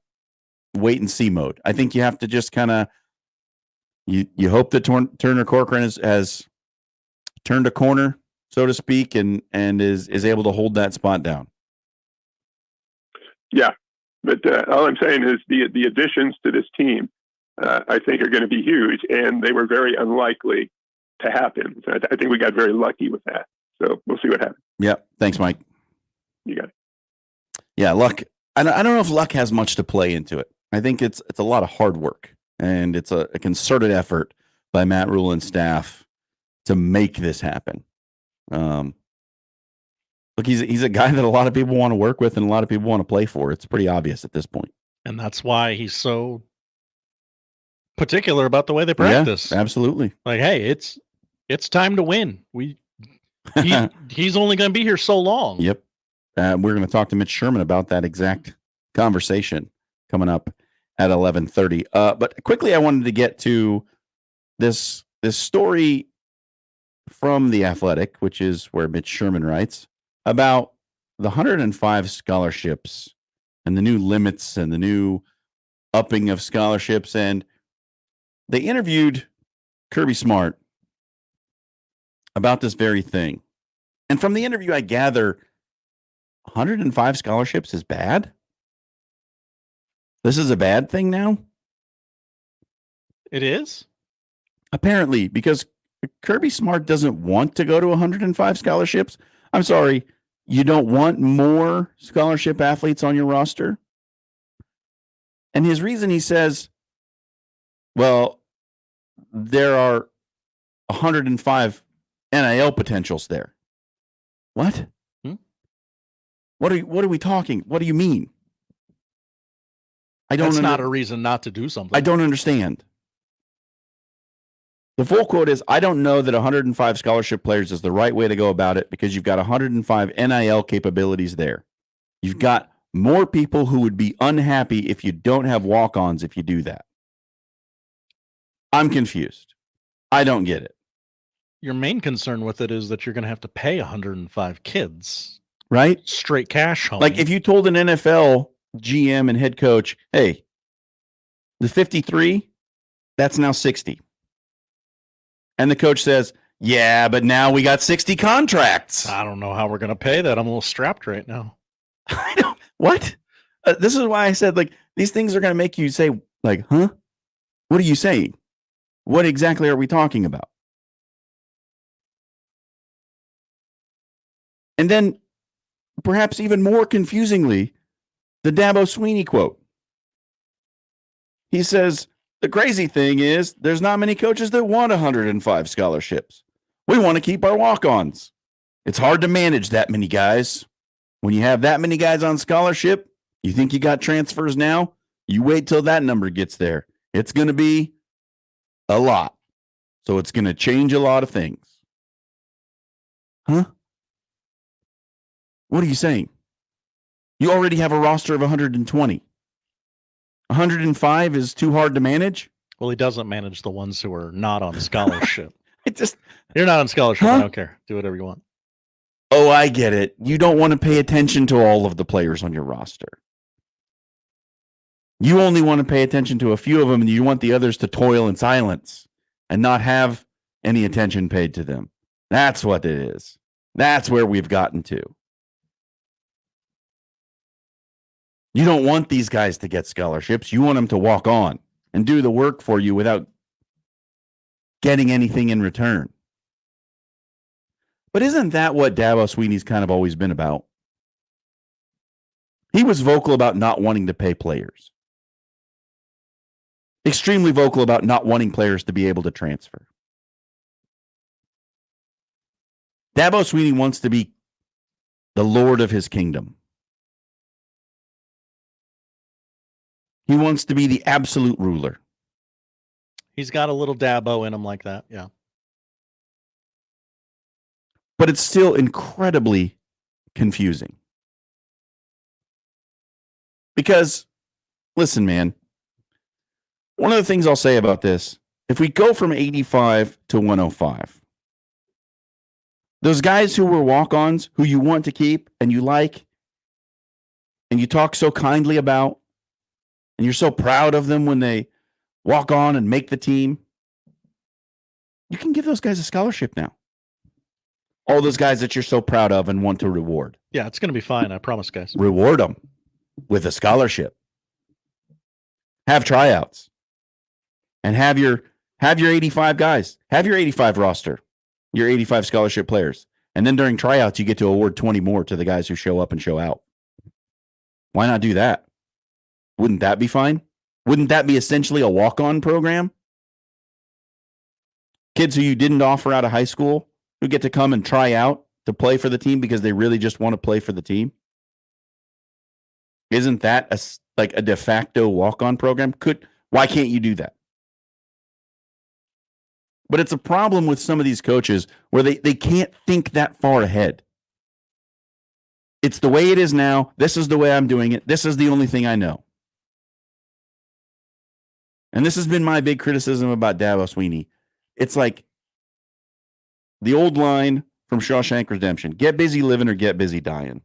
wait and see mode. I think you have to just kind of you hope that Turner Corcoran has turned a corner, so to speak, and is able to hold that spot down. Yeah, but all I'm saying is the additions to this team, I think, are going to be huge, and they were very unlikely to happen. So I think we got very lucky with that. So we'll see what happens. Yeah, thanks, Mike. You got it. Yeah, luck. I don't know if luck has much to play into it. I think it's a lot of hard work, and it's a concerted effort by Matt Rule and staff to make this happen. Look, he's a guy that a lot of people want to work with and a lot of people want to play for. It's pretty obvious at this point. And that's why he's so particular about the way they practice. Yeah, absolutely. Like, hey, it's time to win. He's only going to be here so long. Yep. We're going to talk to Mitch Sherman about that exact conversation coming up at 11:30. But quickly, I wanted to get to this story from The Athletic, which is where Mitch Sherman writes about the 105 scholarships and the new limits and the new upping of scholarships. And they interviewed Kirby Smart about this very thing. And from the interview, I gather 105 scholarships is bad. This is a bad thing now. It is? Apparently, because Kirby Smart doesn't want to go to 105 scholarships. I'm sorry, you don't want more scholarship athletes on your roster? And his reason, he says, well, there are 105 NIL potentials there. What? What are we talking? What do you mean? That's not a reason not to do something. I don't understand. The full quote is, I don't know that 105 scholarship players is the right way to go about it because you've got 105 NIL capabilities there. You've got more people who would be unhappy if you don't have walk-ons if you do that. I'm confused. I don't get it. Your main concern with it is that you're going to have to pay 105 kids. Right? Straight cash home. Like if you told an NFL GM and head coach, hey, the 53, that's now 60. And the coach says, yeah, but now we got 60 contracts. I don't know how we're going to pay that. I'm a little strapped right now. I don't. What? This is why I said, like, these things are going to make you say, like, huh? What are you saying? What exactly are we talking about? And then, perhaps even more confusingly, the Dabo Sweeney quote. He says, the crazy thing is there's not many coaches that want 105 scholarships. We want to keep our walk-ons. It's hard to manage that many guys. When you have that many guys on scholarship, you think you got transfers now? You wait till that number gets there. It's going to be a lot. So it's going to change a lot of things. Huh? What are you saying? You already have a roster of 120. 105 is too hard to manage. Well, he doesn't manage the ones who are not on scholarship. It just, You're not on scholarship. Huh? I don't care. Do whatever you want. oh, I get it. You don't want to pay attention to all of the players on your roster. You only want to pay attention to a few of them, and you want the others to toil in silence and not have any attention paid to them. That's what it is. That's where we've gotten to. You don't want these guys to get scholarships. You want them to walk on and do the work for you without getting anything in return. But isn't that what Dabo Swinney's kind of always been about? He was vocal about not wanting to pay players. Extremely vocal about not wanting players to be able to transfer. Dabo Swinney wants to be the Lord of his kingdom. He wants to be the absolute ruler. He's got a little Dabo in him like that. Yeah. But it's still incredibly confusing. Because, listen, man, one of the things I'll say about this, if we go from 85 to 105, those guys who were walk-ons, who you want to keep and you like, and you talk so kindly about, and you're so proud of them when they walk on and make the team, you can give those guys a scholarship now. All those guys that you're so proud of and want to reward. Yeah, it's going to be fine. I promise, guys. Reward them with a scholarship. Have tryouts. And have your 85 guys. Have your 85 roster. Your 85 scholarship players. And then during tryouts, you get to award 20 more to the guys who show up and show out. Why not do that? Wouldn't that be fine? Wouldn't that be essentially a walk-on program? Kids who you didn't offer out of high school who get to come and try out to play for the team because they really just want to play for the team? Isn't that like a de facto walk-on program? Why can't you do that? But it's a problem with some of these coaches where they can't think that far ahead. It's the way it is now. This is the way I'm doing it. This is the only thing I know. And this has been my big criticism about Dabo Swinney. It's like the old line from Shawshank Redemption: get busy living or get busy dying.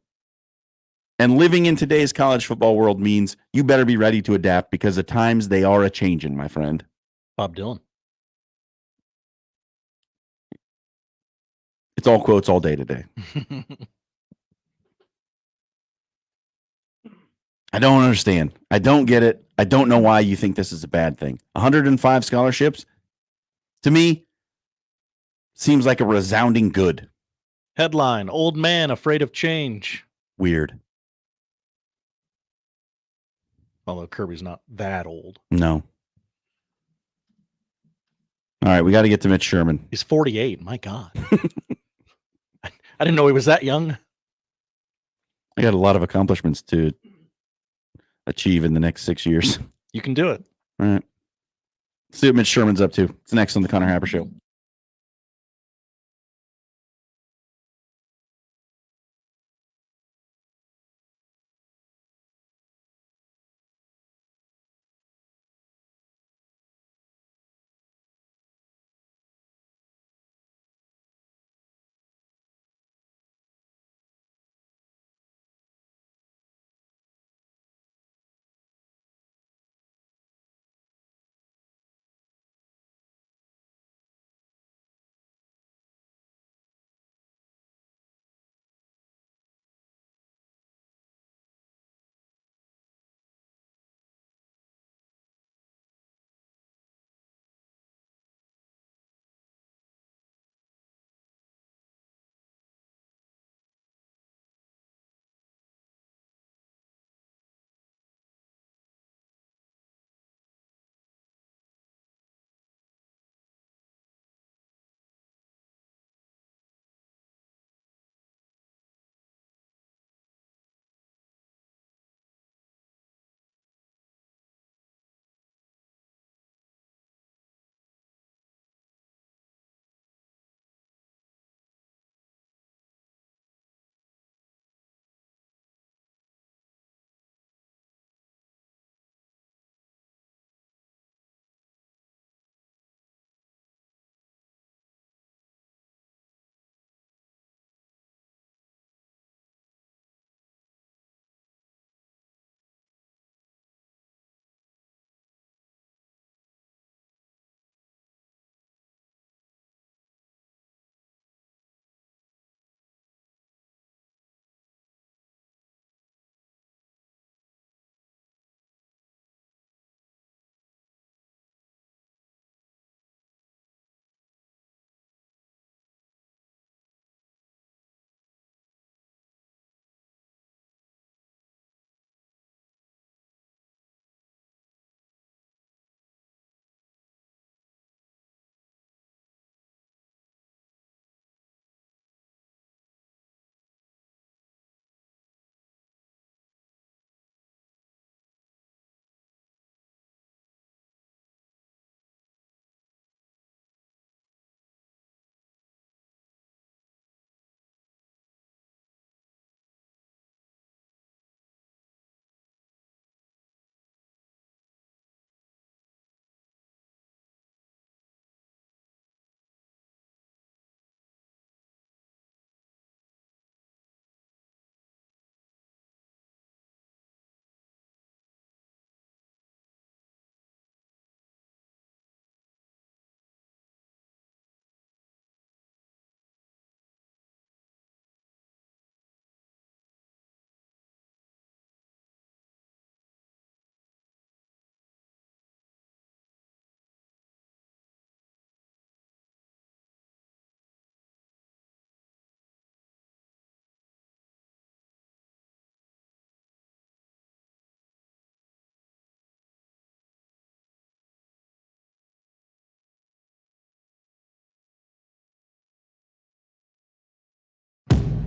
And living in today's college football world means you better be ready to adapt because the times they are a-changing, my friend. Bob Dylan. It's all quotes all day today. I don't understand. I don't get it. I don't know why you think this is a bad thing. 105 scholarships, to me, seems like a resounding good. Headline: Old man afraid of change. Weird. Although Kirby's not that old. No. All right, we got to get to Mitch Sherman. He's 48. My God. I didn't know he was that young. I got a lot of accomplishments to achieve in the next 6 years. You can do it. All right. See what Mitch Sherman's up to. It's next on the Connor Happer Show.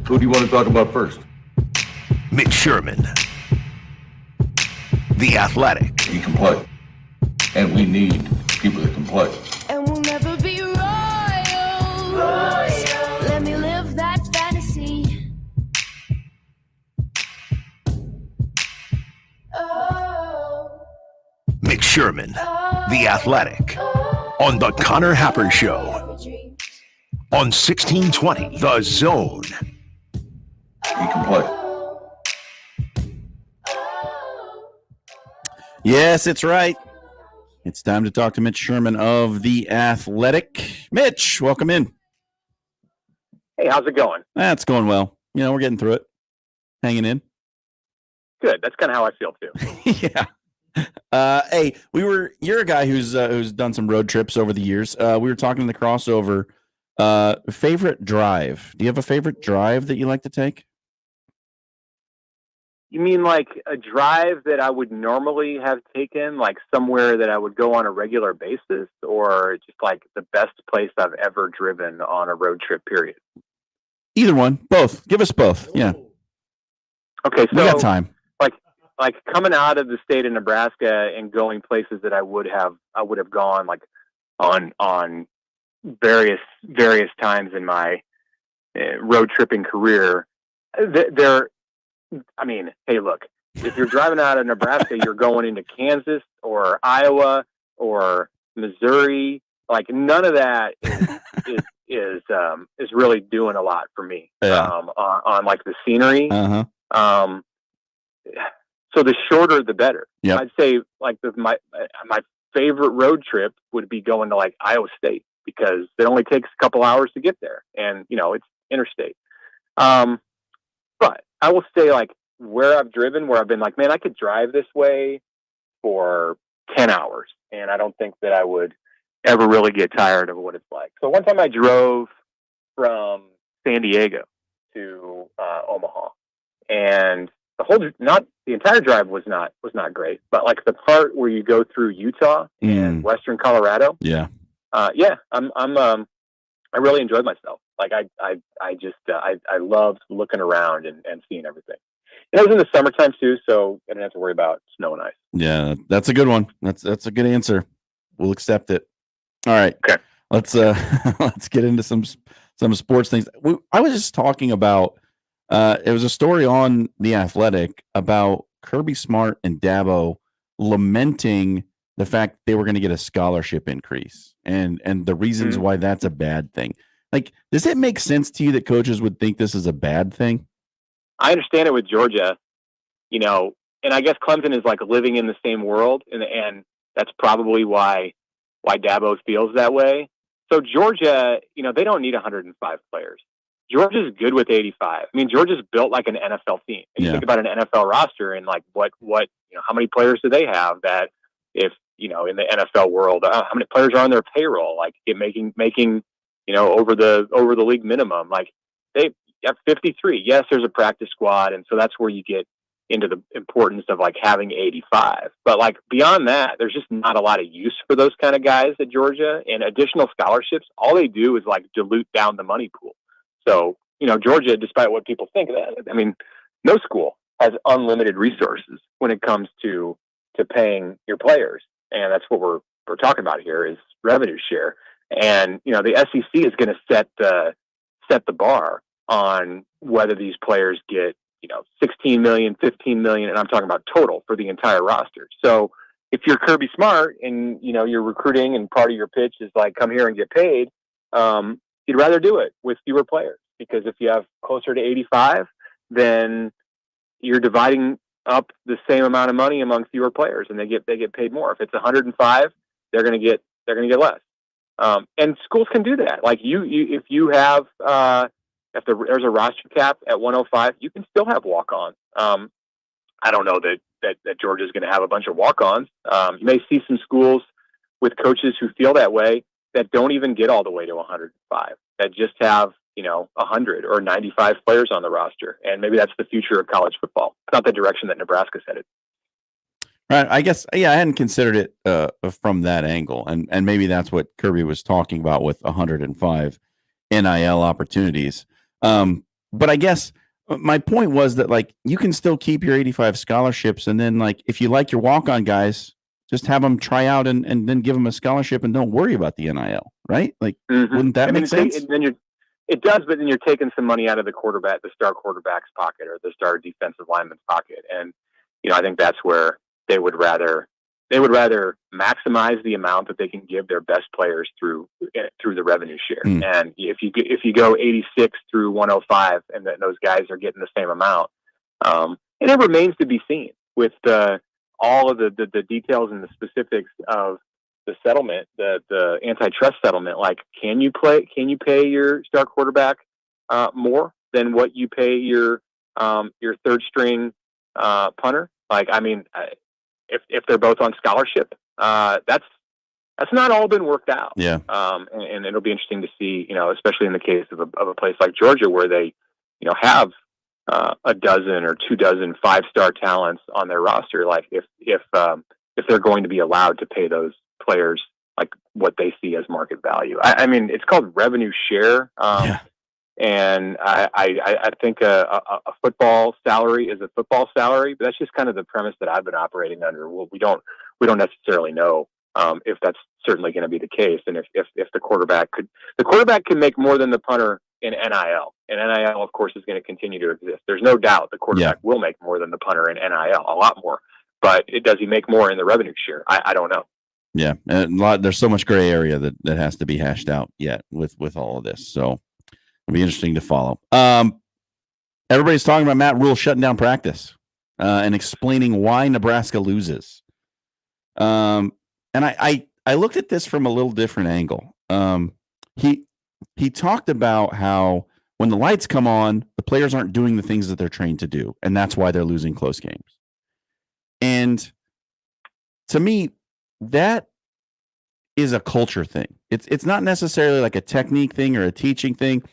Who do you want to talk about first? Mitch Sherman, The Athletic. He can play. And we need people that can play. And we'll never be royal. Let me live that fantasy. Mitch Sherman, The Athletic. On the Connor Happer Show. On 1620, The Zone. He can play. Yes, it's right. It's time to talk to Mitch Sherman of The Athletic. Mitch, welcome in. Hey, how's it going? That's going well. You know, we're getting through it. Hanging in. Good. That's kind of how I feel too. Yeah. Hey, you're a guy who's done some road trips over the years. We were talking in the crossover. Favorite drive. Do you have a favorite drive that you like to take? You mean like a drive that I would normally have taken, like somewhere that I would go on a regular basis, or just like the best place I've ever driven on a road trip, period? Either one. Both. Give us both. Yeah. Okay, so we got time. Like coming out of the state of Nebraska and going places that I would have gone like on various times in my road tripping career. I mean, hey, look, if you're driving out of Nebraska, you're going into Kansas or Iowa or Missouri. Like none of that is really doing a lot for me. Yeah. On like the scenery. Uh-huh. So the shorter, the better. Yep. I'd say like my favorite road trip would be going to like Iowa State, because it only takes a couple hours to get there, and it's interstate. But I will say, like, where I've driven, where I've been like, man, I could drive this way for 10 hours, and I don't think that I would ever really get tired of what it's like. So one time I drove from San Diego to Omaha, and the entire drive was not great, but like the part where you go through Utah and western Colorado. Yeah. I really enjoyed myself. Like I loved looking around and seeing everything. And it was in the summertime too, so I didn't have to worry about snow and ice. Yeah, that's a good one. That's a good answer. We'll accept it. All right. Okay. Let's get into some sports things. I was just talking about it was a story on The Athletic about Kirby Smart and Dabo lamenting the fact they were going to get a scholarship increase and the reasons why that's a bad thing. Like, does it make sense to you that coaches would think this is a bad thing? I understand it with Georgia, and I guess Clemson is like living in the same world, and that's probably why Dabo feels that way. So Georgia, they don't need 105 players. Georgia's good with 85. I mean, Georgia's built like an NFL team. And you think about an NFL roster and like what how many players do they have that if, in the NFL world, how many players are on their payroll, like making over the league minimum. Like they have 53. Yes, there's a practice squad. And so that's where you get into the importance of like having 85. But like beyond that, there's just not a lot of use for those kind of guys at Georgia, and additional scholarships. All they do is like dilute down the money pool. So, Georgia, despite what people think of that, I mean, no school has unlimited resources when it comes to paying your players. And that's what we're talking about here is revenue share. And, the SEC is going to set the bar on whether these players get, 16 million, 15 million, and I'm talking about total for the entire roster. So if you're Kirby Smart and, you're recruiting and part of your pitch is like, come here and get paid, you'd rather do it with fewer players, because if you have closer to 85, then you're dividing up the same amount of money among fewer players, and they get paid more. If it's 105, they're going to get less. And schools can do that. Like if you have if there's a roster cap at 105, you can still have walk-ons. I don't know that Georgia's going to have a bunch of walk-ons. You may see some schools with coaches who feel that way that don't even get all the way to 105, that just have, 100 or 95 players on the roster. And maybe that's the future of college football. It's not the direction that Nebraska's headed. Right. I guess, I hadn't considered it from that angle. And maybe that's what Kirby was talking about with 105 NIL opportunities. but I guess my point was that like you can still keep your 85 scholarships, and then like if you like your walk-on guys, just have them try out and then give them a scholarship and don't worry about the NIL, right? Like, wouldn't that make sense? It does, but then you're taking some money out of the star quarterback's pocket, or the star defensive lineman's pocket, and I think that's where they would rather maximize the amount that they can give their best players through the revenue share. And if you go 86 through 105, and then those guys are getting the same amount, and it remains to be seen with all of the details and the specifics of the settlement, the antitrust settlement. Like, can you pay your star quarterback more than what you pay your third string punter? Like, I mean, if they're both on scholarship, that's not all been worked out. Yeah. And it'll be interesting to see, especially in the case of a place like Georgia, where they, have a dozen or 24 5-star talents on their roster. Like, if they're going to be allowed to pay those players like what they see as market value. I mean, it's called revenue share. And I think a football salary is a football salary, but that's just kind of the premise that I've been operating under. Well, we don't necessarily know if that's certainly going to be the case, and if the quarterback can make more than the punter in NIL, and NIL of course is going to continue to exist. There's no doubt the quarterback will make more than the punter in NIL, a lot more. But does he make more in the revenue share? I don't know. Yeah, and there's so much gray area that has to be hashed out yet with all of this. So it'll be interesting to follow. Everybody's talking about Matt Rule shutting down practice and explaining why Nebraska loses. And I looked at this from a little different angle. He talked about how when the lights come on, the players aren't doing the things that they're trained to do, and that's why they're losing close games. And to me, that is a culture thing. It's not necessarily like a technique thing or a teaching thing.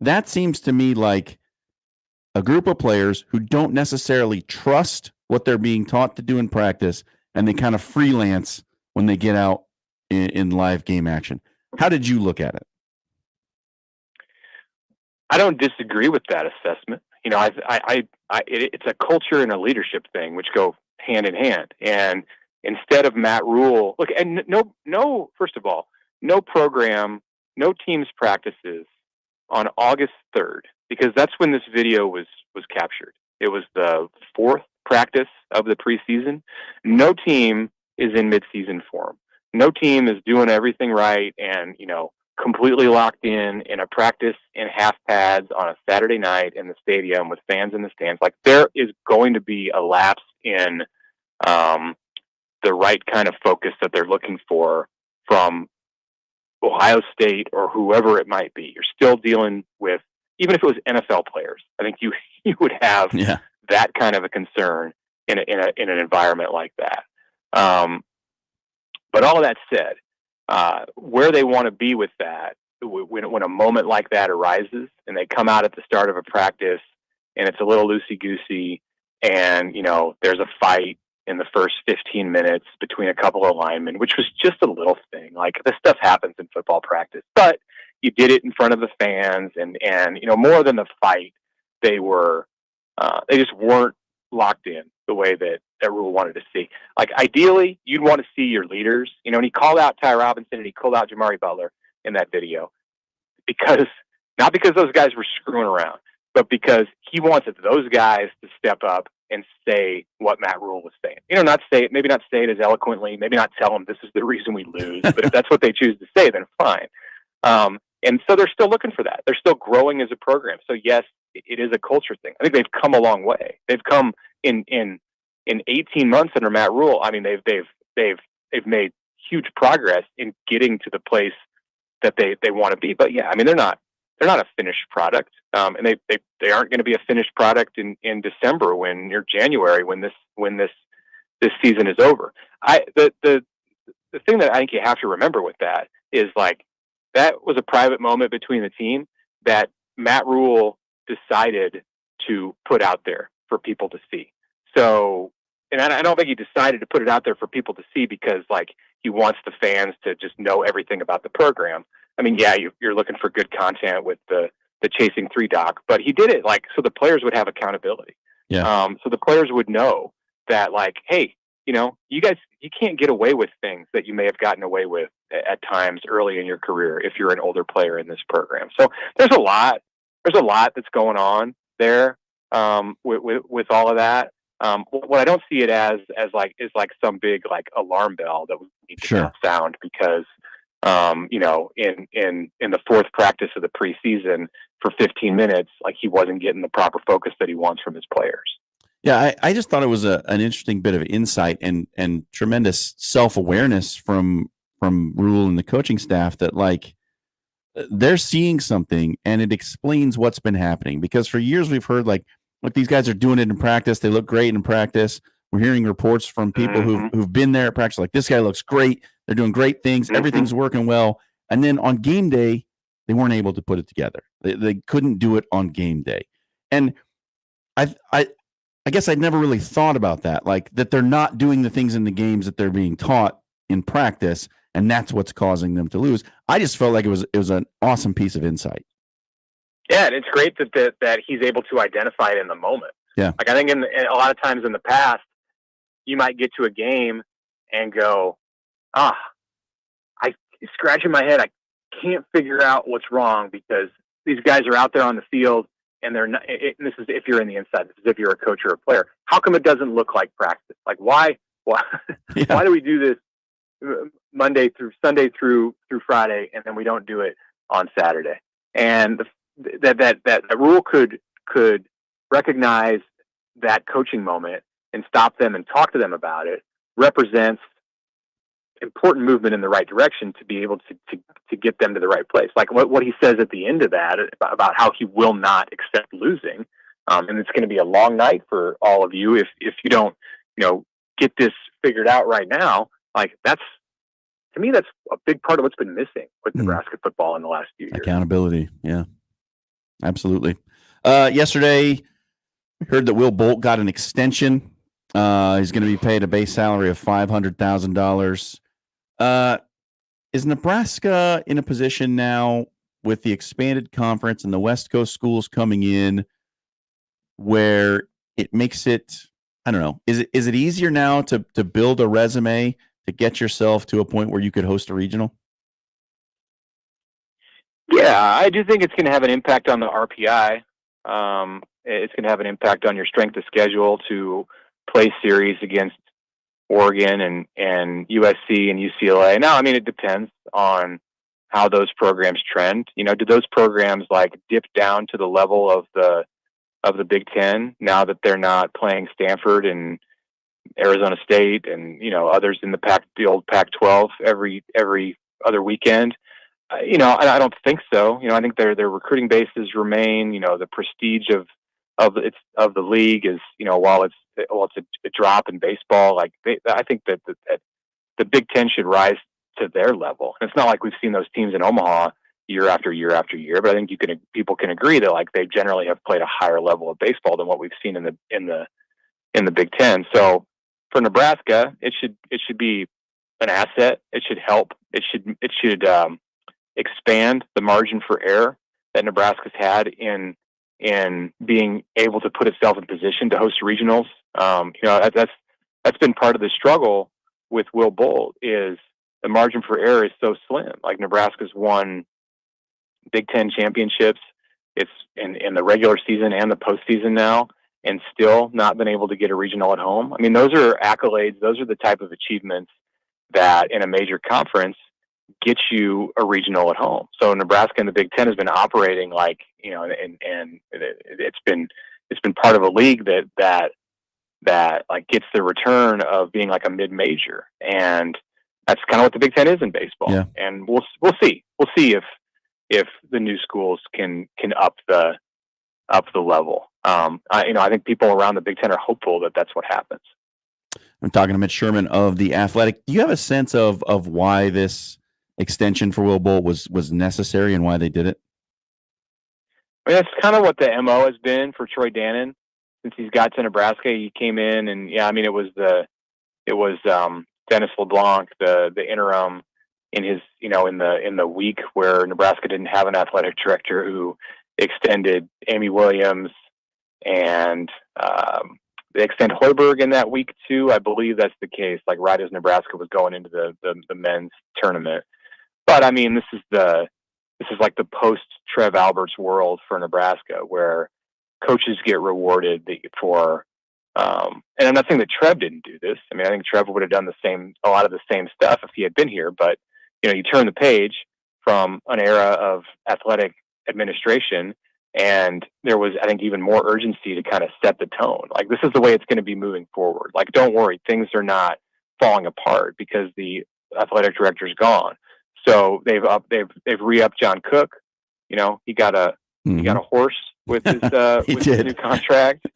That seems to me like a group of players who don't necessarily trust what they're being taught to do in practice, and they kind of freelance when they get out in live game action. How did you look at it? I don't disagree with that assessment. It's a culture and a leadership thing, which go hand in hand. And instead of Matt Rule, look, and first of all, no program, no teams practices on August 3rd, because that's when this video was captured. It was the 4th practice of the preseason. No team is in midseason form. No team is doing everything right and, completely locked in a practice in half pads on a Saturday night in the stadium with fans in the stands. Like, there is going to be a lapse in the right kind of focus that they're looking for from Ohio State or whoever it might be. You're still dealing with, even if it was NFL players, I think you would have that kind of a concern in an environment like that. But all of that said, where they want to be with that, when a moment like that arises and they come out at the start of a practice and it's a little loosey-goosey and, there's a fight in the first 15 minutes between a couple of linemen, which was just a little thing. Like, this stuff happens in football practice, but you did it in front of the fans and more than the fight, they just weren't locked in the way that Rule wanted to see. Like, ideally, you'd want to see your leaders, and he called out Ty Robinson and he called out Jamari Butler in that video not because those guys were screwing around, but because he wanted those guys to step up and say what Matt Rule was saying. Maybe not say it as eloquently, maybe not tell them this is the reason we lose, but if that's what they choose to say, then fine. And so they're still looking for that. They're still growing as a program. So yes, it is a culture thing. I think they've come a long way. They've come in 18 months under Matt Rule. I mean, they've made huge progress in getting to the place that they want to be. But yeah, I mean, they're not a finished product. And they aren't going to be a finished product in December or January when this season is over. The thing that I think you have to remember with that is, like, that was a private moment between the team that Matt Rule decided to put out there for people to see. So, and I don't think he decided to put it out there for people to see because, like, he wants the fans to just know everything about the program. I mean, yeah, you're looking for good content with the the chasing three doc, but he did it like so the players would have accountability. Yeah. So the players would know that, like, hey, you know, you guys, you can't get away with things that you may have gotten away with at times early in your career if you're an older player in this program. So there's a lot that's going on there with all of that. What I don't see it as like is like some big like alarm bell that we need to now sound because you know, in the fourth practice of the preseason for 15 minutes, like he wasn't getting the proper focus that he wants from his players. Yeah, I just thought it was an interesting bit of insight and tremendous self-awareness from Rule and the coaching staff that like they're seeing something and it explains what's been happening. Because for years we've heard like, look, these guys are doing it in practice. They look great in practice. We're hearing reports from people who've been there at practice, like this guy looks great. They're doing great things. Everything's working well. And then on game day, they weren't able to put it together. They couldn't do it on game day. And I guess I'd never really thought about that, like that they're not doing the things in the games that they're being taught in practice, and that's what's causing them to lose. I just felt like it was an awesome piece of insight. Yeah, and it's great that he's able to identify it in the moment. Yeah, like I think in a lot of times in the past, you might get to a game and go, I'm scratching my head. I can't figure out what's wrong because these guys are out there on the field. And they're not, and this is if you're in the inside, this is if you're a coach or a player. How come it doesn't look like practice? Like why why do we do this Monday through Sunday through Friday, and then we don't do it on Saturday? And that Rule could recognize that coaching moment and stop them and talk to them about it represents important movement in the right direction to be able to get them to the right place. Like what he says at the end of that about how he will not accept losing. And it's going to be a long night for all of you if you don't, you know, get this figured out right now. Like to me, that's a big part of what's been missing with Nebraska football in the last few years. Accountability. Yeah, absolutely. Yesterday we heard that Will Bolt got an extension. He's going to be paid a base salary of $500,000. Is Nebraska in a position now with the expanded conference and the West Coast schools coming in where it makes it, I don't know, is it easier now to build a resume to get yourself to a point where you could host a regional? Yeah, I do think it's going to have an impact on the RPI. It's going to have an impact on your strength of schedule to play series against Oregon and USC and UCLA. Now, I mean, it depends on how those programs trend. You know, do those programs like dip down to the level of the Big Ten now that they're not playing Stanford and Arizona State and, you know, others in the old Pac-12 every other weekend? You know, I don't think so. You know, I think their recruiting bases remain. You know, the prestige of the league is, you know, while it's a drop in baseball, like I think that the Big Ten should rise to their level. And it's not like we've seen those teams in Omaha year after year after year, but I think people can agree that like they generally have played a higher level of baseball than what we've seen in the Big Ten. So for Nebraska, it should be an asset. It should help. It should expand the margin for error that Nebraska's had in being able to put itself in position to host regionals. You know, that's been part of the struggle with Will Bolt is the margin for error is so slim. Like Nebraska's won Big Ten championships. It's in the regular season and the postseason now, and still not been able to get a regional at home. I mean, those are accolades. Those are the type of achievements that in a major conference get you a regional at home. So Nebraska and the Big Ten has been operating like, you know, and it's been part of a league that like gets the return of being like a mid-major, and that's kind of what the Big Ten is in baseball. Yeah. And we'll see if the new schools can up the level. I think people around the Big Ten are hopeful that that's what happens. I'm talking to Mitch Sherman of The Athletic. Do you have a sense of why this extension for Will Bolt was necessary and why they did it? I mean, that's kind of what the MO has been for Troy Dannon since he's got to Nebraska. He came in and it was Dennis LeBlanc, the interim in his, you know, in the week where Nebraska didn't have an athletic director who extended Amy Williams, and they extend Hoiberg in that week too. I believe that's the case. Like right as Nebraska was going into the men's tournament. But I mean, this is like the post Trev Alberts world for Nebraska, where coaches get rewarded for. And I'm not saying that Trev didn't do this. I mean, I think Trev would have done a lot of the same stuff if he had been here. But you turn the page from an era of athletic administration, and there was, I think, even more urgency to kind of set the tone. Like, this is the way it's going to be moving forward. Like, don't worry, things are not falling apart because the athletic director's gone. So they've re-upped John Cook. He got a horse with his with his new contract.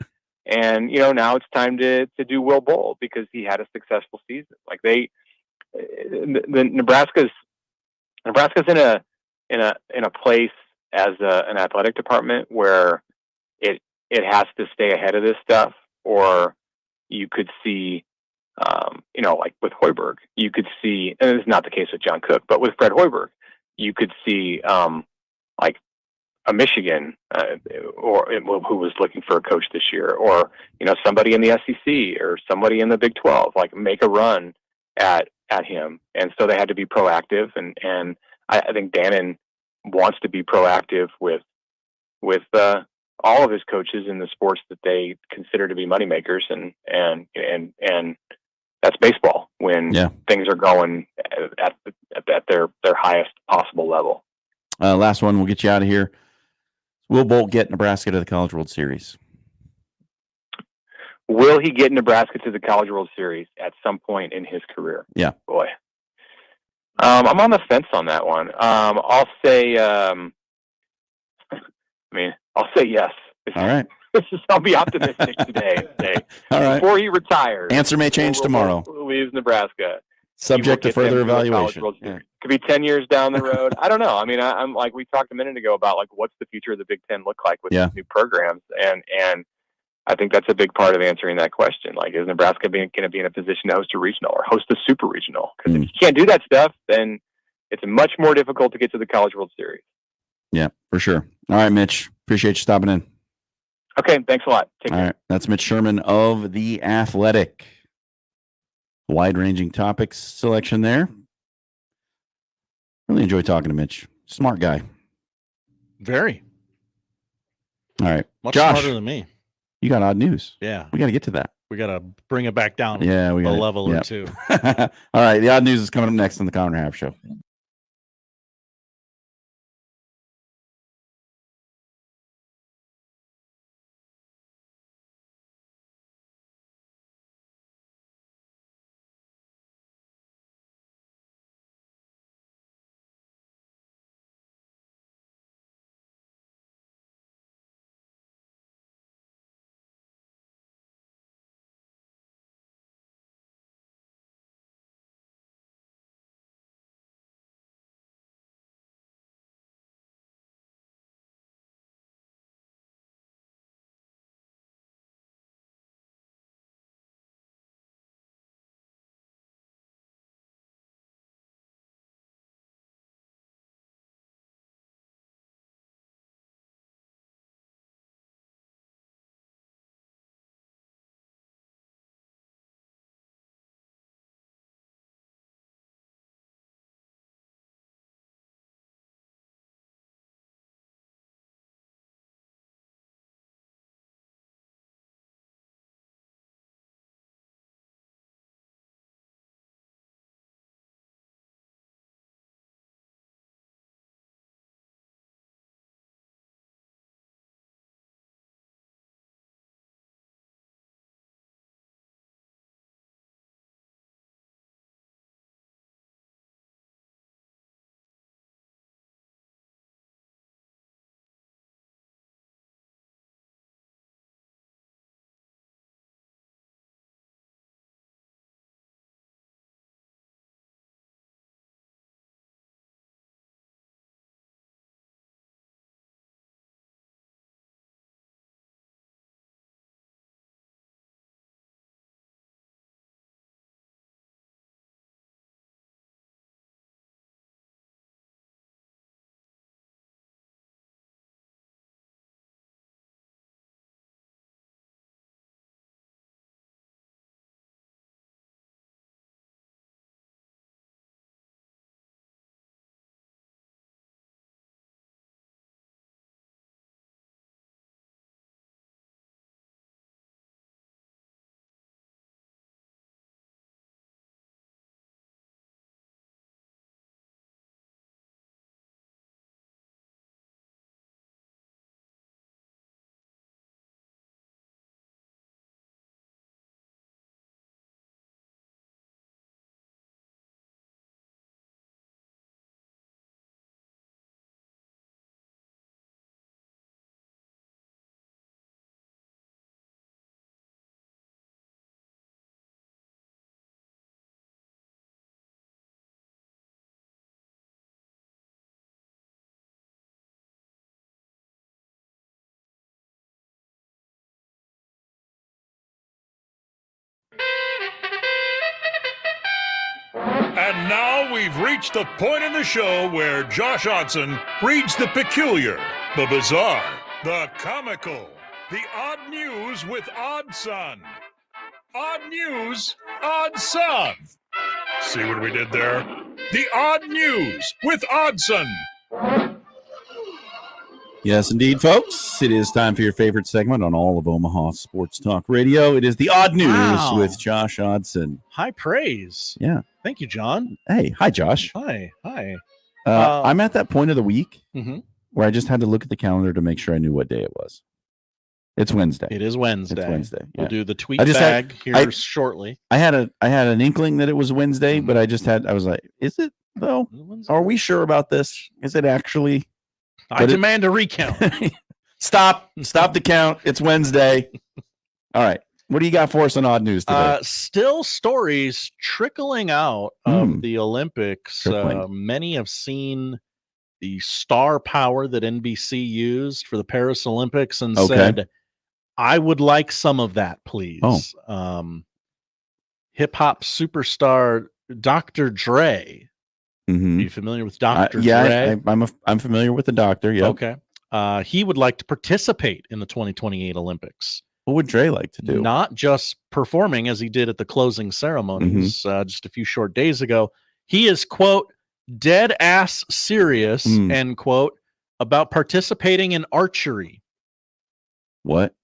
And now it's time to do Will Bowl because he had a successful season. Like Nebraska's in a place as an athletic department where it has to stay ahead of this stuff, or you could see, like with Hoiberg, you could see, and it's not the case with John Cook, but with Fred Hoiberg, you could see like a Michigan or who was looking for a coach this year, or somebody in the SEC or somebody in the Big 12, like make a run at him. And so they had to be proactive, and I think Dannon wants to be proactive with all of his coaches in the sports that they consider to be moneymakers, and that's baseball when things are going at their highest possible level. Last one, we'll get you out of here. Will Bolt get Nebraska to the College World Series? Will he get Nebraska to the College World Series at some point in his career? Yeah. Boy. I'm on the fence on that one. I'll say, I'll say yes. All right. I'll be optimistic today and say, all right, before he retires. Answer may change tomorrow. Leaves Nebraska. Subject to further evaluation. Yeah. Could be 10 years down the road. I don't know. I mean, I'm like, we talked a minute ago about like, what's the future of the Big Ten look like with these new programs? And I think that's a big part of answering that question. Like, is Nebraska going to be in a position to host a regional or host a super regional? Because if you can't do that stuff, then it's much more difficult to get to the College World Series. Yeah, for sure. All right, Mitch. Appreciate you stopping in. Okay, thanks a lot. Take care. All right, that's Mitch Sherman of The Athletic. Wide-ranging topics selection there. Really enjoy talking to Mitch. Smart guy. Very. All right. Much Josh, smarter than me. You got odd news. Yeah. We got to get to that. We got to bring it back down a level or two. All right. The odd news is coming up next on the Connor Happer Show. And now we've reached the point in the show where Josh Odson reads the peculiar, the bizarre, the comical, the odd news with Odd Son. Odd news, Odd Son. See what we did there? The odd news with Oddson. Yes, indeed, folks. It is time for your favorite segment on all of Omaha Sports Talk Radio. It is the odd news with Josh Odson. High praise. Yeah. Thank you, John. Hey, hi, Josh. Hi. I'm at that point of the week Mhm. where I just had to look at the calendar to make sure I knew what day it was. It's Wednesday. It is Wednesday. It's Wednesday. We'll yeah. do the tweet I just bag had- here shortly. I had an inkling that it was Wednesday, but I was like, is it though? Are we sure about this? Is it actually? I demand a recount. Stop the count. It's Wednesday. All right. What do you got for us on odd news today? Still stories trickling out of the Olympics. Trickling. Many have seen the star power that NBC used for the Paris Olympics and said, I would like some of that, please. Hip hop superstar Dr. Dre. Are you familiar with Dr. Dre? I'm familiar with the doctor. Yeah. Okay. He would like to participate in the 2028 Olympics. What would Dre like to do? Not just performing as he did at the closing ceremonies just a few short days ago. He is, quote, dead ass serious, end quote, about participating in archery. What?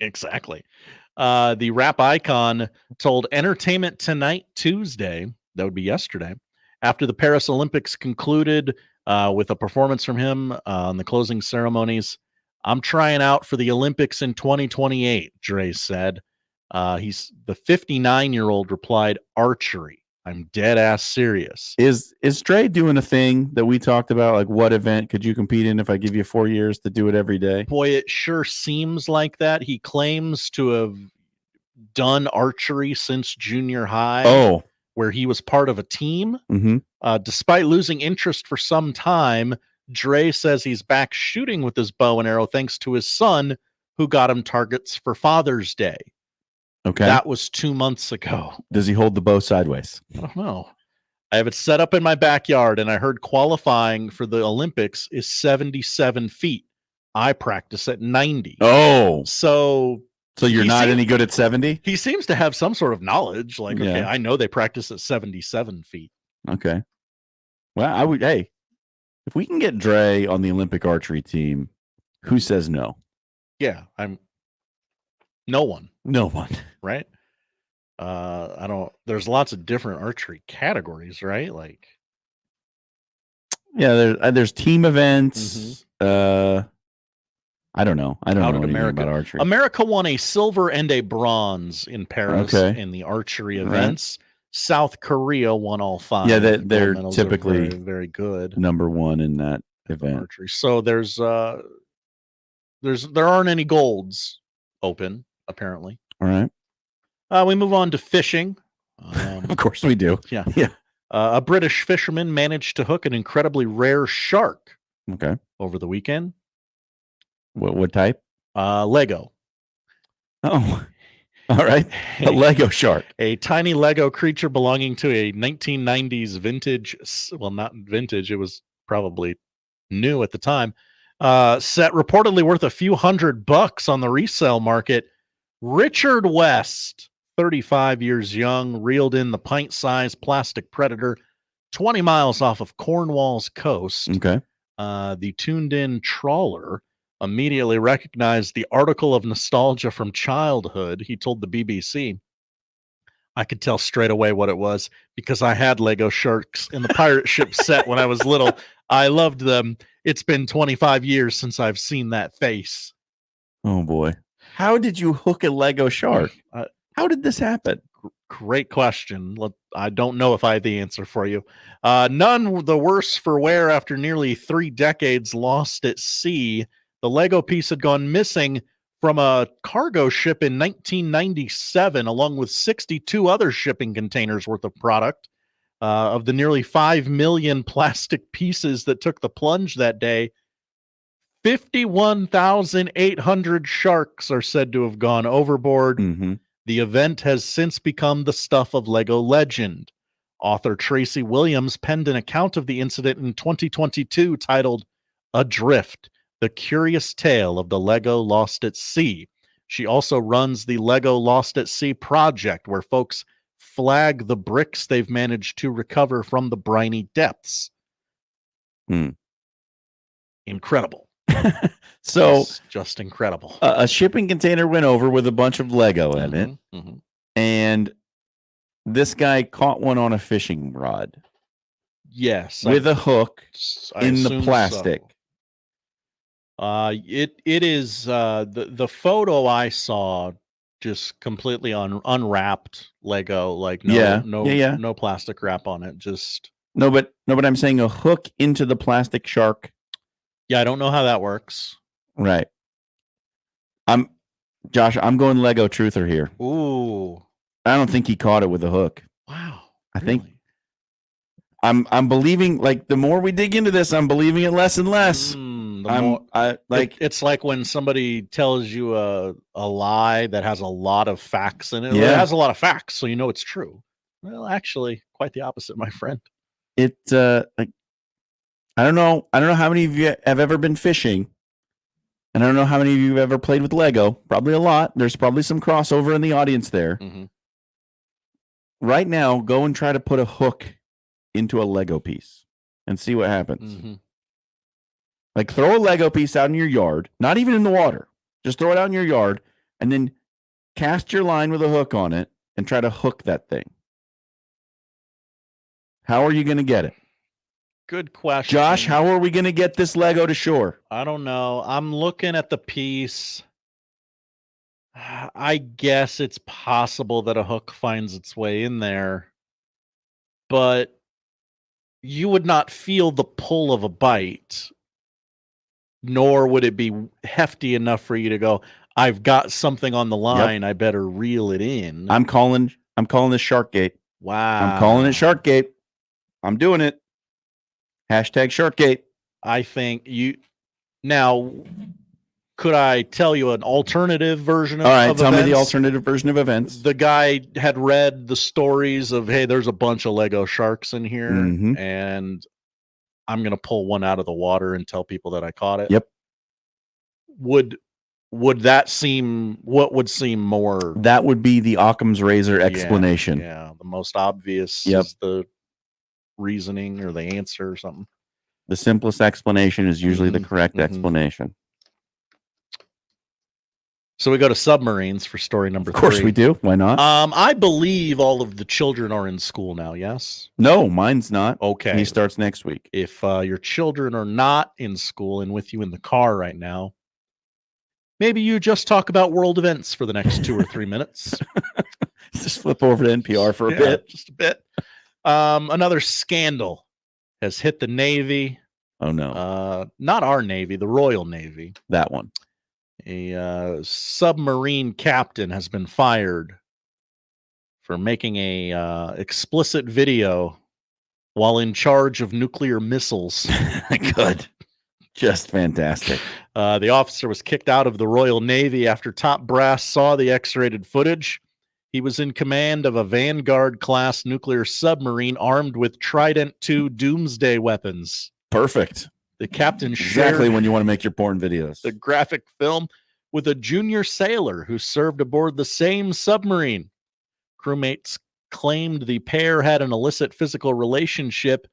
Exactly. The rap icon told Entertainment Tonight Tuesday, that would be yesterday, after the Paris Olympics concluded with a performance from him on the closing ceremonies. I'm trying out for the Olympics in 2028, Dre said. The 59-year-old replied, archery. I'm dead ass serious. Is Dre doing a thing that we talked about? Like, what event could you compete in if I give you 4 years to do it every day? Boy, it sure seems like that. He claims to have done archery since junior high, where he was part of a team. Despite losing interest for some time, Dre says he's back shooting with his bow and arrow thanks to his son, who got him targets for Father's Day. Okay. That was 2 months ago. Does he hold the bow sideways? I don't know. I have it set up in my backyard, and I heard qualifying for the Olympics is 77 feet. I practice at 90. Oh. So you're not any good at 70? He seems to have some sort of knowledge. Like, okay, Yeah. I know they practice at 77 feet. Okay. Well, if we can get Dre on the Olympic archery team, who says no? Yeah, no one. No one. Right? There's lots of different archery categories, right? Like, yeah, there's team events. I don't know. I don't know anything about archery. America won a silver and a bronze in Paris in the archery events. South Korea won all 5. Yeah, they're Gold medals are typically very, very good. number one in that event. Archery. So there aren't any golds open, apparently. All right. We move on to fishing. Of course we do. Yeah. Yeah. A British fisherman managed to hook an incredibly rare shark Okay. over the weekend. What type? Lego. Oh. All right. A Lego shark. A tiny Lego creature belonging to a 1990s vintage, well, not vintage, it was probably new at the time, set reportedly worth a few $100 on the resale market. Richard West, 35 years young, reeled in the pint-sized plastic predator 20 miles off of Cornwall's coast. Okay. The tuned-in trawler immediately recognized the article of nostalgia from childhood. He told the BBC, I could tell straight away what it was because I had Lego sharks in the pirate ship set when I was little. I loved them. It's been 25 years since I've seen that face. Oh, boy. How did you hook a Lego shark? How did this happen? Great question. I don't know if I have the answer for you. None the worse for wear after nearly 3 decades lost at sea. The Lego piece had gone missing from a cargo ship in 1997, along with 62 other shipping containers worth of product. Of the nearly 5 million plastic pieces that took the plunge that day, 51,800 sharks are said to have gone overboard. The event has since become the stuff of Lego legend. Author Tracy Williams penned an account of the incident in 2022 titled Adrift, The Curious Tale of the Lego Lost at Sea. She also runs the Lego Lost at Sea project, where folks flag the bricks they've managed to recover from the briny depths. Incredible. So just incredible. A shipping container went over with a bunch of Lego in it, and this guy caught one on a fishing rod. Yes, with a hook I in the assume plastic. It is the photo I saw, just completely unwrapped Lego, like no plastic wrap on it. Just no, but I'm saying a hook into the plastic shark. Yeah, I don't know how that works. Right. Josh, I'm going Lego truther here. Ooh. I don't think he caught it with a hook. Wow. I think I'm believing, like, the more we dig into this, I'm believing it less and less. It's like when somebody tells you a lie that has a lot of facts in it. Yeah. Well, it has a lot of facts, so you know it's true. Well, actually, quite the opposite, my friend. Like, I don't know how many of you have ever been fishing, and I don't know how many of you have ever played with Lego. Probably a lot. There's probably some crossover in the audience there. Right now, go and try to put a hook into a Lego piece and see what happens. Like, throw a Lego piece out in your yard, not even in the water. Just throw it out in your yard, and then cast your line with a hook on it and try to hook that thing. How are you going to get it? Good question. Josh, how are we going to get this Lego to shore? I don't know. I'm looking at the piece. I guess it's possible that a hook finds its way in there, but you would not feel the pull of a bite, nor would it be hefty enough for you to go, I've got something on the line. I better reel it in. I'm calling this Sharkgate. Wow. I'm calling it Sharkgate. I'm doing it. Hashtag Sharkgate. I think you now. Could I tell you an alternative version of events? All right, tell me the alternative version of events. The guy had read the stories of, hey, there's a bunch of Lego sharks in here, and I'm going to pull one out of the water and tell people that I caught it. Yep. Would that seem, what would seem more? That would be the Occam's razor explanation. Yeah, the most obvious is the reasoning or the answer or something. The simplest explanation is usually the correct explanation. So we go to submarines for story number 3. Of course we do. Why not? I believe all of the children are in school now, yes? No, mine's not. Okay. He starts next week. If your children are not in school and with you in the car right now, maybe you just talk about world events for the next 2 or 3 minutes. Just flip over to NPR for a bit. Just a bit. Another scandal has hit the Navy. Oh, no. Not our Navy, the Royal Navy. That one. A submarine captain has been fired for making a explicit video while in charge of nuclear missiles. Good. Just fantastic. The officer was kicked out of the Royal Navy after top brass saw the X-rated footage. He was in command of a Vanguard-class nuclear submarine armed with Trident II doomsday weapons. Perfect. The captain Exactly shared when you want to make your porn videos. the graphic film with a junior sailor who served aboard the same submarine. Crewmates claimed the pair had an illicit physical relationship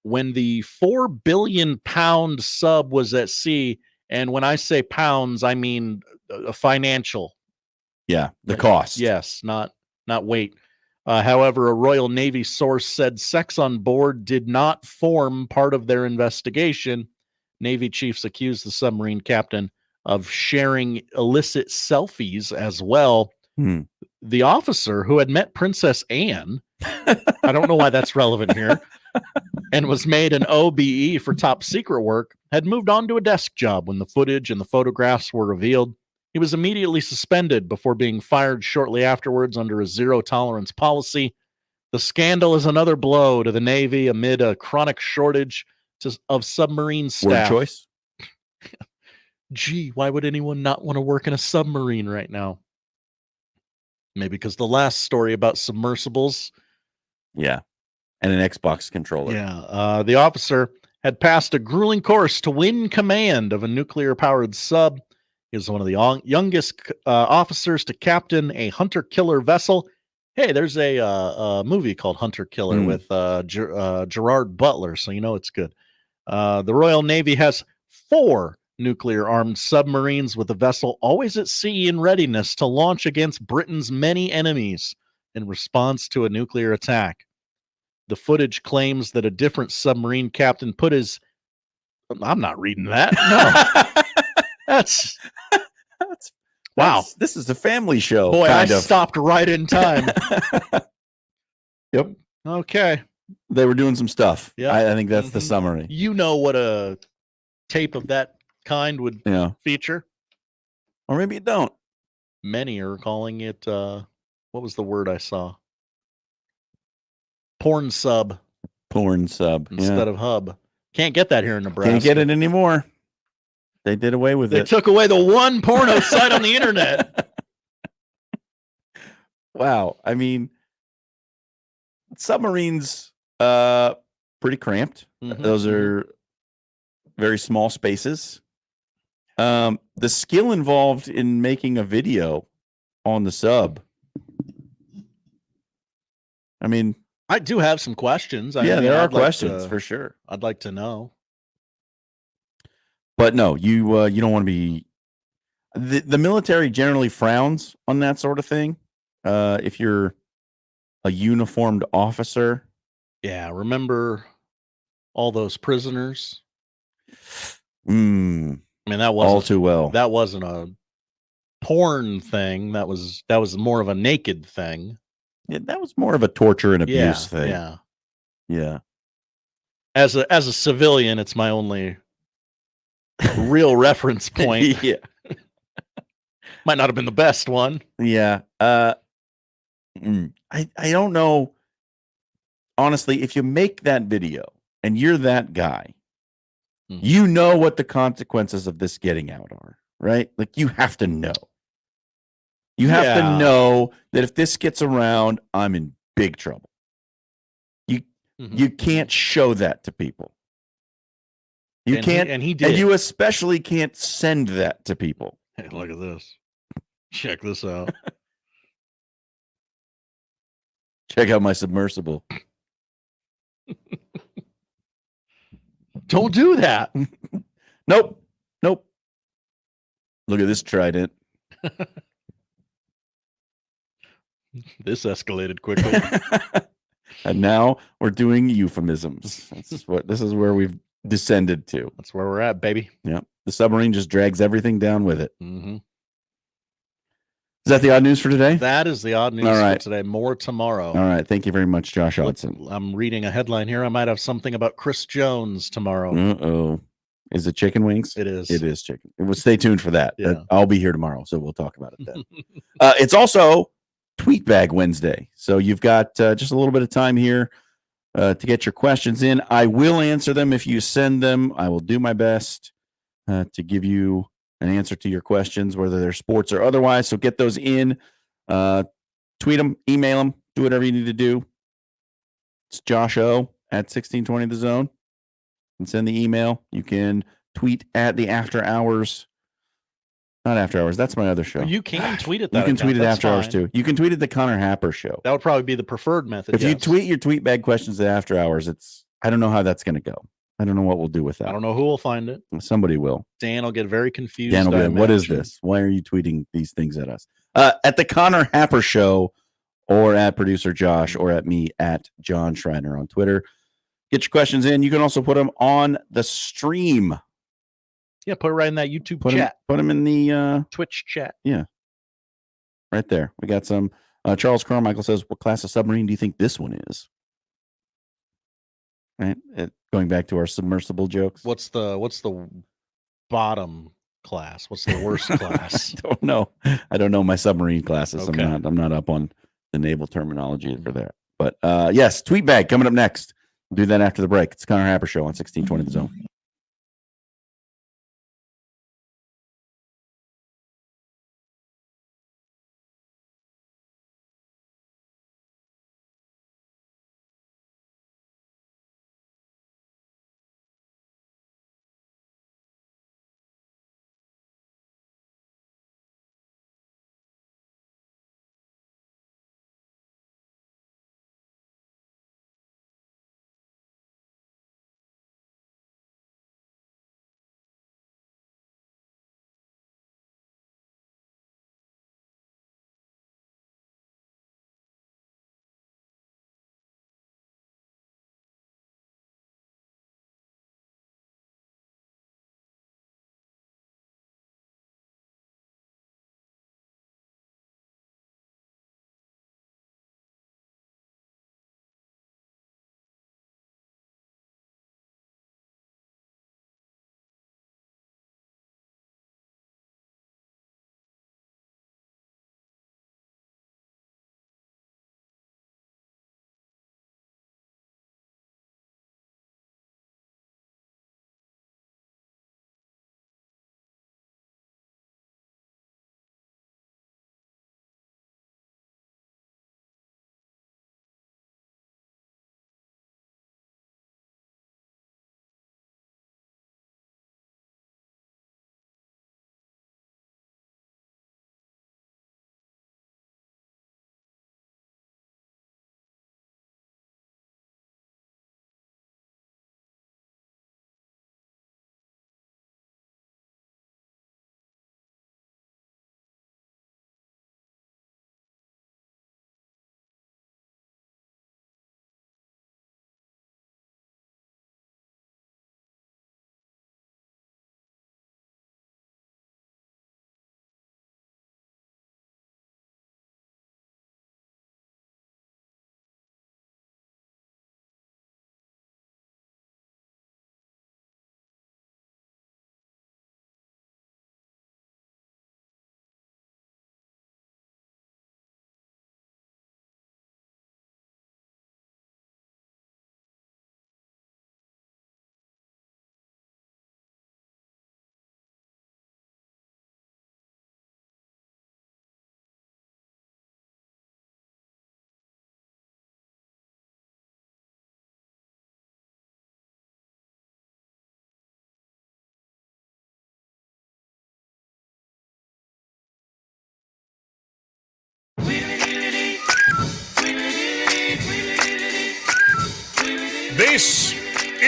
when the 4 billion pound sub was at sea. And when I say pounds, I mean a financial. Yeah, the cost. Yes, not weight. However, a Royal Navy source said sex on board did not form part of their investigation. Navy chiefs accused the submarine captain of sharing illicit selfies as well. The officer, who had met Princess Anne, I don't know why that's relevant here, and was made an OBE for top secret work, had moved on to a desk job when the footage and the photographs were revealed. He was immediately suspended before being fired shortly afterwards under a zero-tolerance policy. The scandal is another blow to the Navy amid a chronic shortage of submarine staff. Word choice? Gee, why would anyone not want to work in a submarine right now? Maybe because the last story about submersibles. Yeah. and an Xbox controller. Yeah. The officer had passed a grueling course to win command of a nuclear-powered sub. He was one of the youngest officers to captain a hunter-killer vessel. Hey, there's a movie called Hunter Killer with Gerard Butler, so you know it's good. The Royal Navy has 4 nuclear-armed submarines, with the vessel always at sea in readiness to launch against Britain's many enemies in response to a nuclear attack. The footage claims that a different submarine captain put his... I'm not reading that. No. That's wow. This is a family show. Boy, I kind of. stopped right in time. Yep. Okay. They were doing some stuff. Yeah. I think that's the summary. You know what a tape of that kind would feature? Or maybe you don't. Many are calling it, what was the word I saw? Porn sub. Porn sub. Instead of hub. Can't get that here in Nebraska. Can't get it anymore. They did away with it. They took away the one porno site on the internet. Wow. I mean, submarines, pretty cramped. Those are very small spaces. The skill involved in making a video on the sub. I mean, I do have some questions. There are questions for sure. I'd like to know. But no, you don't want to be. The military generally frowns on that sort of thing. If you're a uniformed officer. Yeah, remember all those prisoners? I mean, that wasn't all too well. That wasn't a porn thing. That was more of a naked thing. Yeah, that was more of a torture and abuse thing. Yeah. As a civilian, it's my only real reference point. Yeah. Might not have been the best one. Yeah. I don't know. Honestly, if you make that video and you're that guy, you know what the consequences of this getting out are, right? Like, you have to know. You have to know that if this gets around, I'm in big trouble. You can't show that to people. You can't, and he did. And you especially can't send that to people. Hey, look at this. Check this out. Check out my submersible. Don't do that. Nope. Look at this trident. This escalated quickly. And now we're doing euphemisms. This is where we've descended to. That's where we're at, baby. Yep. The submarine just drags everything down with it. Mm-hmm. Is that the odd news for today? That is the odd news for today. More tomorrow. All right. Thank you very much, Josh Hodson. I'm reading a headline here. I might have something about Chris Jones tomorrow. Uh-oh. Is it chicken wings? It is. It is chicken. Well, stay tuned for that. Yeah. I'll be here tomorrow, so we'll talk about it then. It's also Tweet Bag Wednesday. So you've got just a little bit of time here to get your questions in. I will answer them if you send them. I will do my best to give you an answer to your questions, whether they're sports or otherwise. So get those in. Tweet them, email them, do whatever you need to do. It's Josh O at 1620 The Zone. And send the email. You can tweet at the After Hours. Not After Hours. That's my other show. You can tweet at that. You can account. tweet at That's After Hours fine. too. You can tweet at the Connor Happer Show. That would probably be the preferred method. If you tweet your tweet bag questions at After Hours, I don't know how that's going to go. I don't know what we'll do with that. I don't know who will find it. Somebody will. Dan will get very confused. Dan will be like, what is this? Why are you tweeting these things at us? At the Connor Happer Show, or at producer Josh, or at me at Jon Schriner on Twitter. Get your questions in. You can also put them on the stream. Yeah, put it right in that YouTube chat. Put them in the Twitch chat. Yeah. Right there. We got some. Charles Carmichael says, what class of submarine do you think this one is? Right. Going back to our submersible jokes. What's the bottom class? What's the worst class? I don't know. I don't know my submarine classes. Okay. I'm not up on the naval terminology for that. But yes, tweet bag coming up next. We'll do that after the break. It's Connor Happer Show on 1620 The Zone.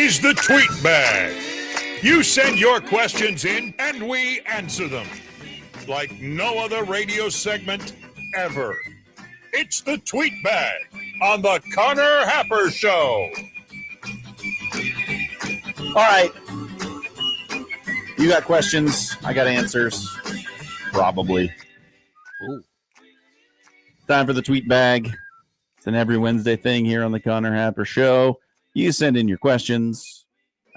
is the Tweet Bag. You send your questions in, and we answer them. Like no other radio segment ever. It's the Tweet Bag on the Connor Happer Show. All right. You got questions. I got answers. Probably. Ooh. Time for the Tweet Bag. It's an every Wednesday thing here on the Connor Happer Show. You send in your questions.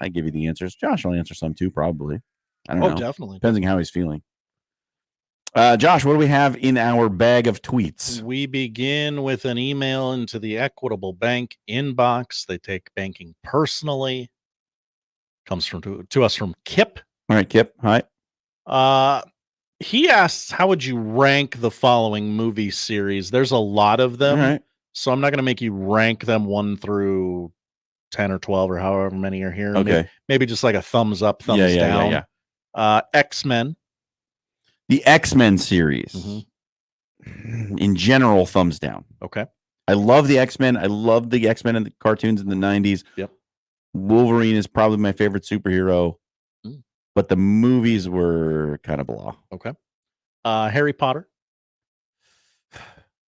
I give you the answers. Josh will answer some too, probably. I don't know. Oh, definitely. Depending on how he's feeling. Josh, what do we have in our bag of tweets? We begin with an email into the Equitable Bank inbox. They take banking personally. Comes to us from Kip. All right, Kip. Hi. He asks, how would you rank the following movie series? There's a lot of them. All right. So I'm not going to make you rank them 1 through 10 or 12 or however many are here. Okay. Maybe just like a thumbs up, thumbs down. Yeah. X-Men. The X-Men series. Mm-hmm. In general, thumbs down. Okay. I love the X-Men. I love the X-Men and the cartoons in the 90s. Yep. Wolverine is probably my favorite superhero. Mm. But the movies were kind of blah. Okay. Harry Potter.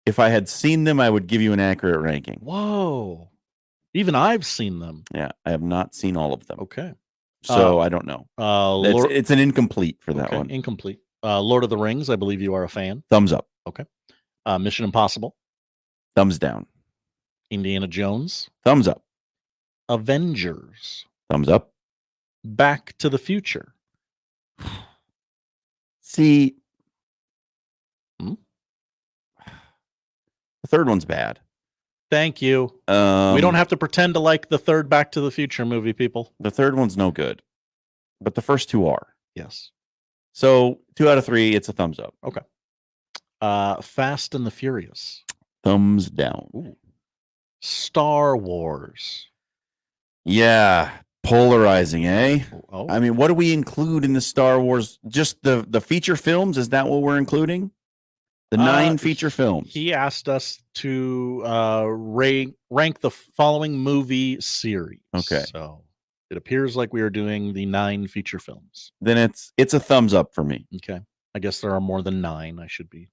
If I had seen them, I would give you an accurate ranking. Whoa. Even I've seen them. Yeah, I have not seen all of them. Okay. So I don't know. It's an incomplete for that one. Incomplete. Lord of the Rings, I believe you are a fan. Thumbs up. Okay. Mission Impossible. Thumbs down. Indiana Jones. Thumbs up. Avengers. Thumbs up. Back to the Future. See, the third one's bad. Thank you. We don't have to pretend to like the third Back to the Future movie, people. The third one's no good, but the first two are. Yes. So 2 out of 3, it's a thumbs up. Okay. Fast and the Furious. Thumbs down. Ooh. Star Wars. Yeah, polarizing, eh? Oh. I mean, what do we include in the Star Wars? Just the feature films? Is that what we're including? The 9 feature films. He asked us to rank the following movie series. Okay. So it appears like we are doing the 9 feature films. Then it's a thumbs up for me. Okay. I guess there are more than 9. I should be.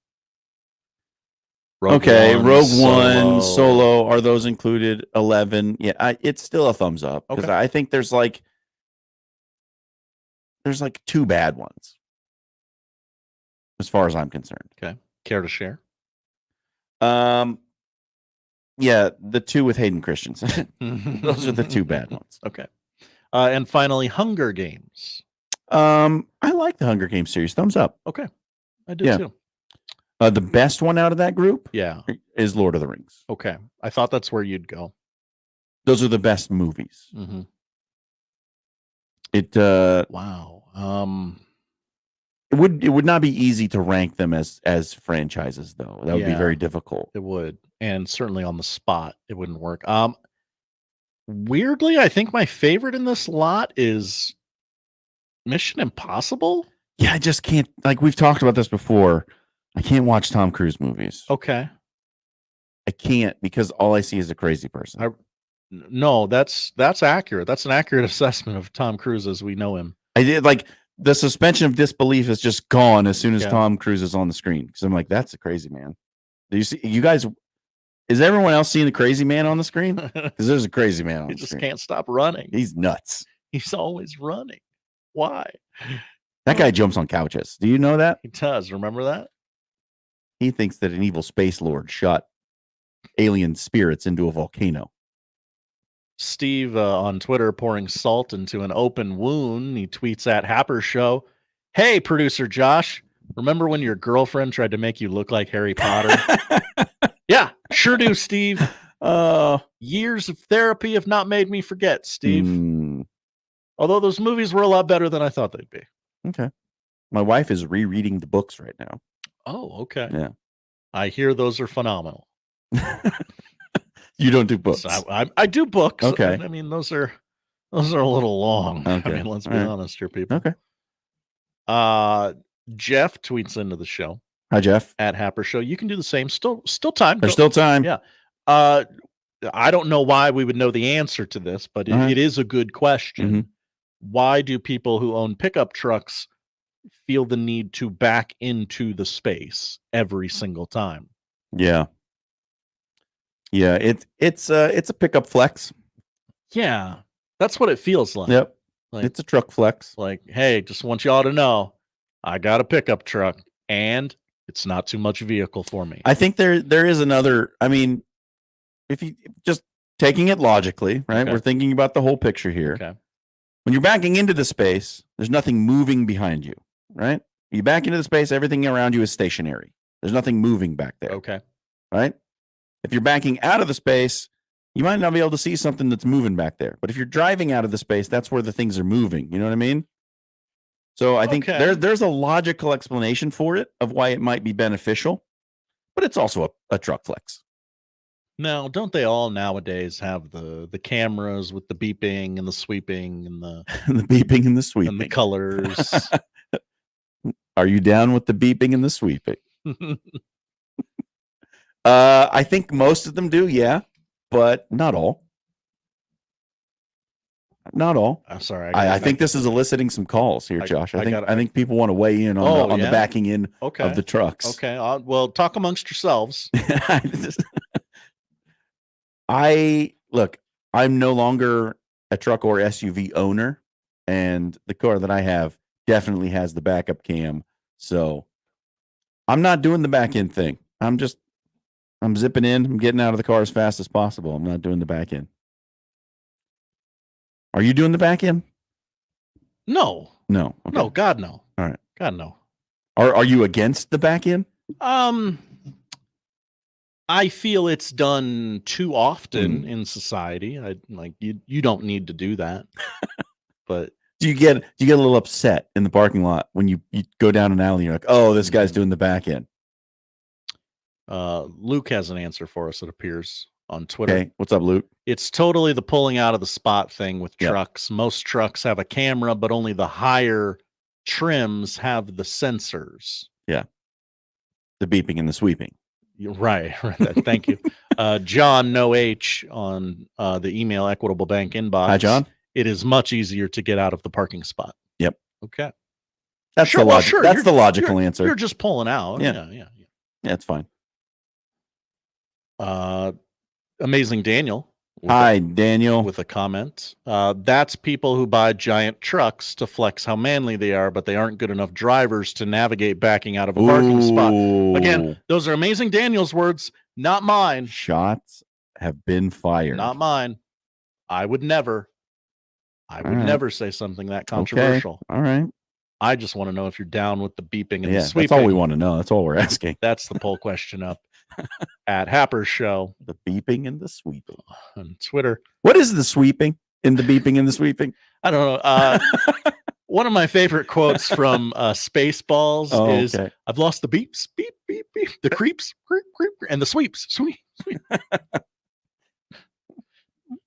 Rogue One, Solo. Are those included? 11. Yeah, it's still a thumbs up because I think there's like 2 bad ones as far as I'm concerned. Okay. Care to share? Yeah, the 2 with Hayden Christensen. Those are the 2 bad ones. Okay. And finally, Hunger Games. I like the Hunger Games series. Thumbs up. Okay. I did too. The best one out of that group is Lord of the Rings. Okay. I thought that's where you'd go. Those are the best movies. Mm-hmm. Wow. It would not be easy to rank them as franchises, though. That would be very difficult. It would. And certainly on the spot, it wouldn't work. Weirdly, I think my favorite in this lot is Mission Impossible. Yeah, I just can't, like we've talked about this before. I can't watch Tom Cruise movies. Okay. I can't because all I see is a crazy person. No, that's accurate. That's an accurate assessment of Tom Cruise as we know him. I did like the suspension of disbelief is just gone as soon as Tom Cruise is on the screen. Because I'm like, that's a crazy man. Do you see you guys? Is everyone else seeing the crazy man on the screen? Because there's a crazy man on the screen. He just can't stop running. He's nuts. He's always running. Why? That guy jumps on couches. Do you know that? He does. Remember that? He thinks that an evil space lord shot alien spirits into a volcano. Steve on Twitter pouring salt into an open wound. He tweets at Happer Show, "Hey, producer Josh, remember when your girlfriend tried to make you look like Harry Potter?" Yeah, sure do, Steve. Years of therapy have not made me forget, Steve. Although those movies were a lot better than I thought they'd be. Okay. My wife is rereading the books right now. Oh, okay. Yeah. I hear those are phenomenal. You don't do books. So I do books. Okay. I mean, those are a little long. Okay. I mean, let's be honest here, people. Okay. Jeff tweets into the show. Hi, Jeff. At Happer Show. You can do the same. Still time. There's still time. Yeah. I don't know why we would know the answer to this, but it is a good question. Why do people who own pickup trucks feel the need to back into the space every single time? Yeah. Yeah, it's a pickup flex. Yeah, that's what it feels like. Yep. Like, it's a truck flex. Like, hey, just want y'all to know, I got a pickup truck, and it's not too much vehicle for me. I think there is another. I mean, if you just taking it logically, right? Okay. We're thinking about the whole picture here. Okay. When you're backing into the space, there's nothing moving behind you, right? You back into the space, everything around you is stationary. There's nothing moving back there. Okay. Right? If you're backing out of the space, you might not be able to see something that's moving back there. But if you're driving out of the space, that's where the things are moving. You know what I mean? So I think there's a logical explanation for it of why it might be beneficial, but it's also a truck flex. Now, don't they all nowadays have the cameras with the beeping and the sweeping and the the beeping and the sweeping and the colors? Are you down with the beeping and the sweeping? I think most of them do, yeah, but not all. Not all. I'm sorry. I think this is eliciting some calls here, Josh. I think people want to weigh in on the backing in of the trucks. Okay. Well, talk amongst yourselves. I'm no longer a truck or SUV owner, and the car that I have definitely has the backup cam. So I'm not doing the back end thing. I'm zipping in. I'm getting out of the car as fast as possible. I'm not doing the back end. Are you doing the back end? No. No. Okay. No, God, no. All right. God, no. Are you against the back end? I feel it's done too often in society. You don't need to do that. But do you get a little upset in the parking lot when you go down an alley and you're like, oh, this guy's doing the back end? Luke has an answer for us, it appears, on Twitter. Okay, what's up, Luke? It's totally the pulling out of the spot thing with trucks. Most trucks have a camera, but only the higher trims have the sensors. Yeah. The beeping and the sweeping. You're right. Thank you. John No H on the email Equitable Bank inbox. Hi, John. It is much easier to get out of the parking spot. Yep. Okay. That's sure, That's the logical answer. You're just pulling out. Yeah, it's fine. Amazing Daniel. Hi, Daniel. With a comment. That's people who buy giant trucks to flex how manly they are, but they aren't good enough drivers to navigate backing out of a parking spot. Again, those are Amazing Daniel's words, not mine. Shots have been fired. Not mine. I would never say something that controversial. Okay. All right. I just want to know if you're down with the beeping and the sweeping. That's all we want to know. That's all we're asking. That's the poll question up at Happer's show. The beeping and the sweeping. On Twitter. What is the sweeping in the beeping and the sweeping? I don't know. One of my favorite quotes from Spaceballs is, okay. I've lost the beeps, beep, beep, beep, the creeps, creep, creep, and the sweeps, sweep, sweep.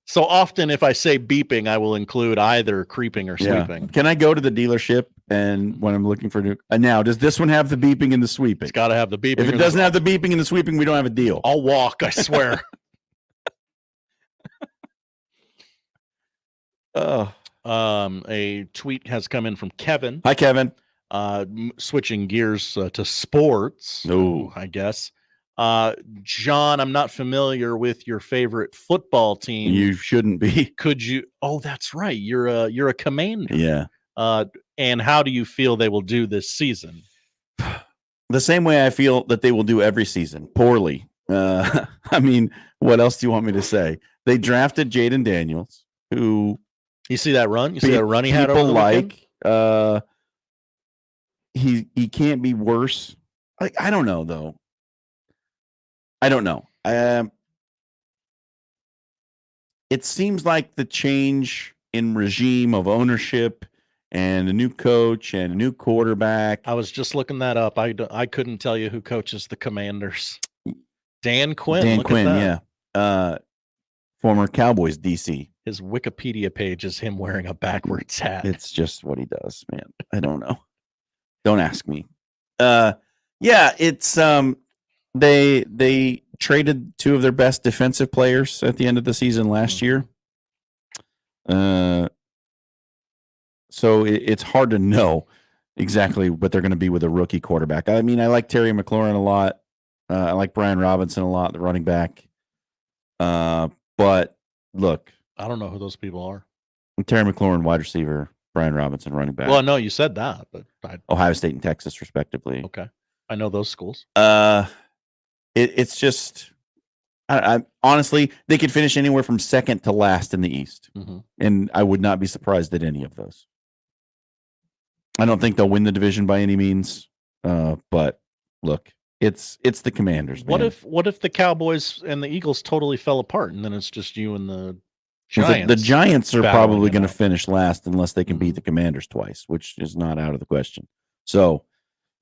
So often, if I say beeping, I will include either creeping or sweeping. Can I go to the dealership and when I'm looking for new? Now, does this one have the beeping and the sweeping? It's got to have the beeping. If it doesn't have the beeping and the sweeping, we don't have a deal. I'll walk. I swear. A tweet has come in from Kevin. Hi, Kevin. Switching gears to sports. No, I guess. John, I'm not familiar with your favorite football team. You shouldn't be. Could you? Oh, that's right. You're a commander. Yeah. And how do you feel they will do this season? The same way I feel that they will do every season, poorly. I mean, what else do you want me to say? They drafted Jaden Daniels, who you see that run? You see that run he had over the weekend? He can't be worse. I don't know though. I don't know. It seems like the change in regime of ownership and a new coach and a new quarterback. I was just looking that up. I couldn't tell you who coaches the Commanders. Dan Quinn. Dan Quinn, yeah. Former Cowboys DC. His Wikipedia page is him wearing a backwards hat. It's just what he does, man. I don't know. Don't ask me. Yeah, it's they traded two of their best defensive players at the end of the season last year. So it's hard to know exactly what they're going to be with a rookie quarterback. I mean, I like Terry McLaurin a lot. I like Brian Robinson a lot, the running back. But look, I don't know who those people are. Terry McLaurin, wide receiver, Brian Robinson, running back. Well, no, you said that, but Ohio State and Texas, respectively. Okay, I know those schools. It's just, I honestly, they could finish anywhere from second to last in the East, and I would not be surprised at any of those. I don't think they'll win the division by any means, but look, it's the Commanders. What man. if the Cowboys and the Eagles totally fell apart, and then it's just you and the Giants? The Giants are probably going to out? finish last unless they can beat the Commanders twice, which is not out of the question. So,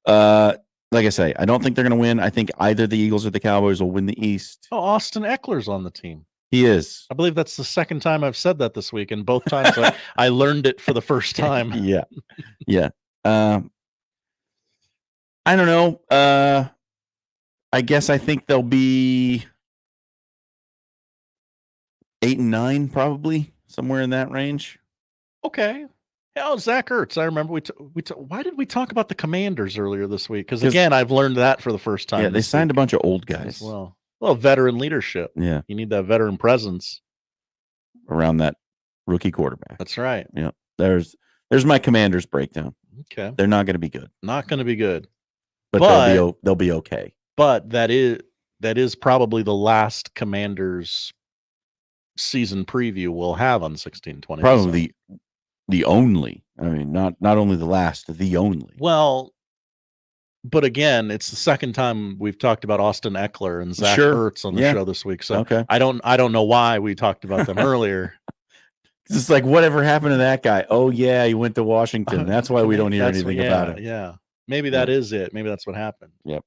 like I say, I don't think they're going to win. I think either the Eagles or the Cowboys will win the East. Oh, Austin Eckler's on the team. He is. I believe that's the second time I've said that this week, and both times I learned it for the first time. Yeah. I don't know. I guess I think they'll be 8-9, probably somewhere in that range. Okay. Hell, Zach Ertz. I remember why did we talk about the Commanders earlier this week? Because again, I've learned that for the first time. Yeah, they signed a bunch of old guys. Well, veteran leadership. Yeah, you need that veteran presence around that rookie quarterback. That's right. Yeah, there's my Commanders breakdown. Okay, they're not going to be good. Not going to be good, but they'll be okay. But that is probably the last Commanders season preview we'll have on 1620. Probably the only. I mean, not only the last, the only. Well, but again, it's the second time we've talked about Austin Eckler and Zach Ertz on the show this week. So I don't know why we talked about them earlier. It's just like, whatever happened to that guy? Oh yeah, he went to Washington. That's why we don't hear anything about it. Yeah, maybe that is it. Maybe that's what happened. Yep.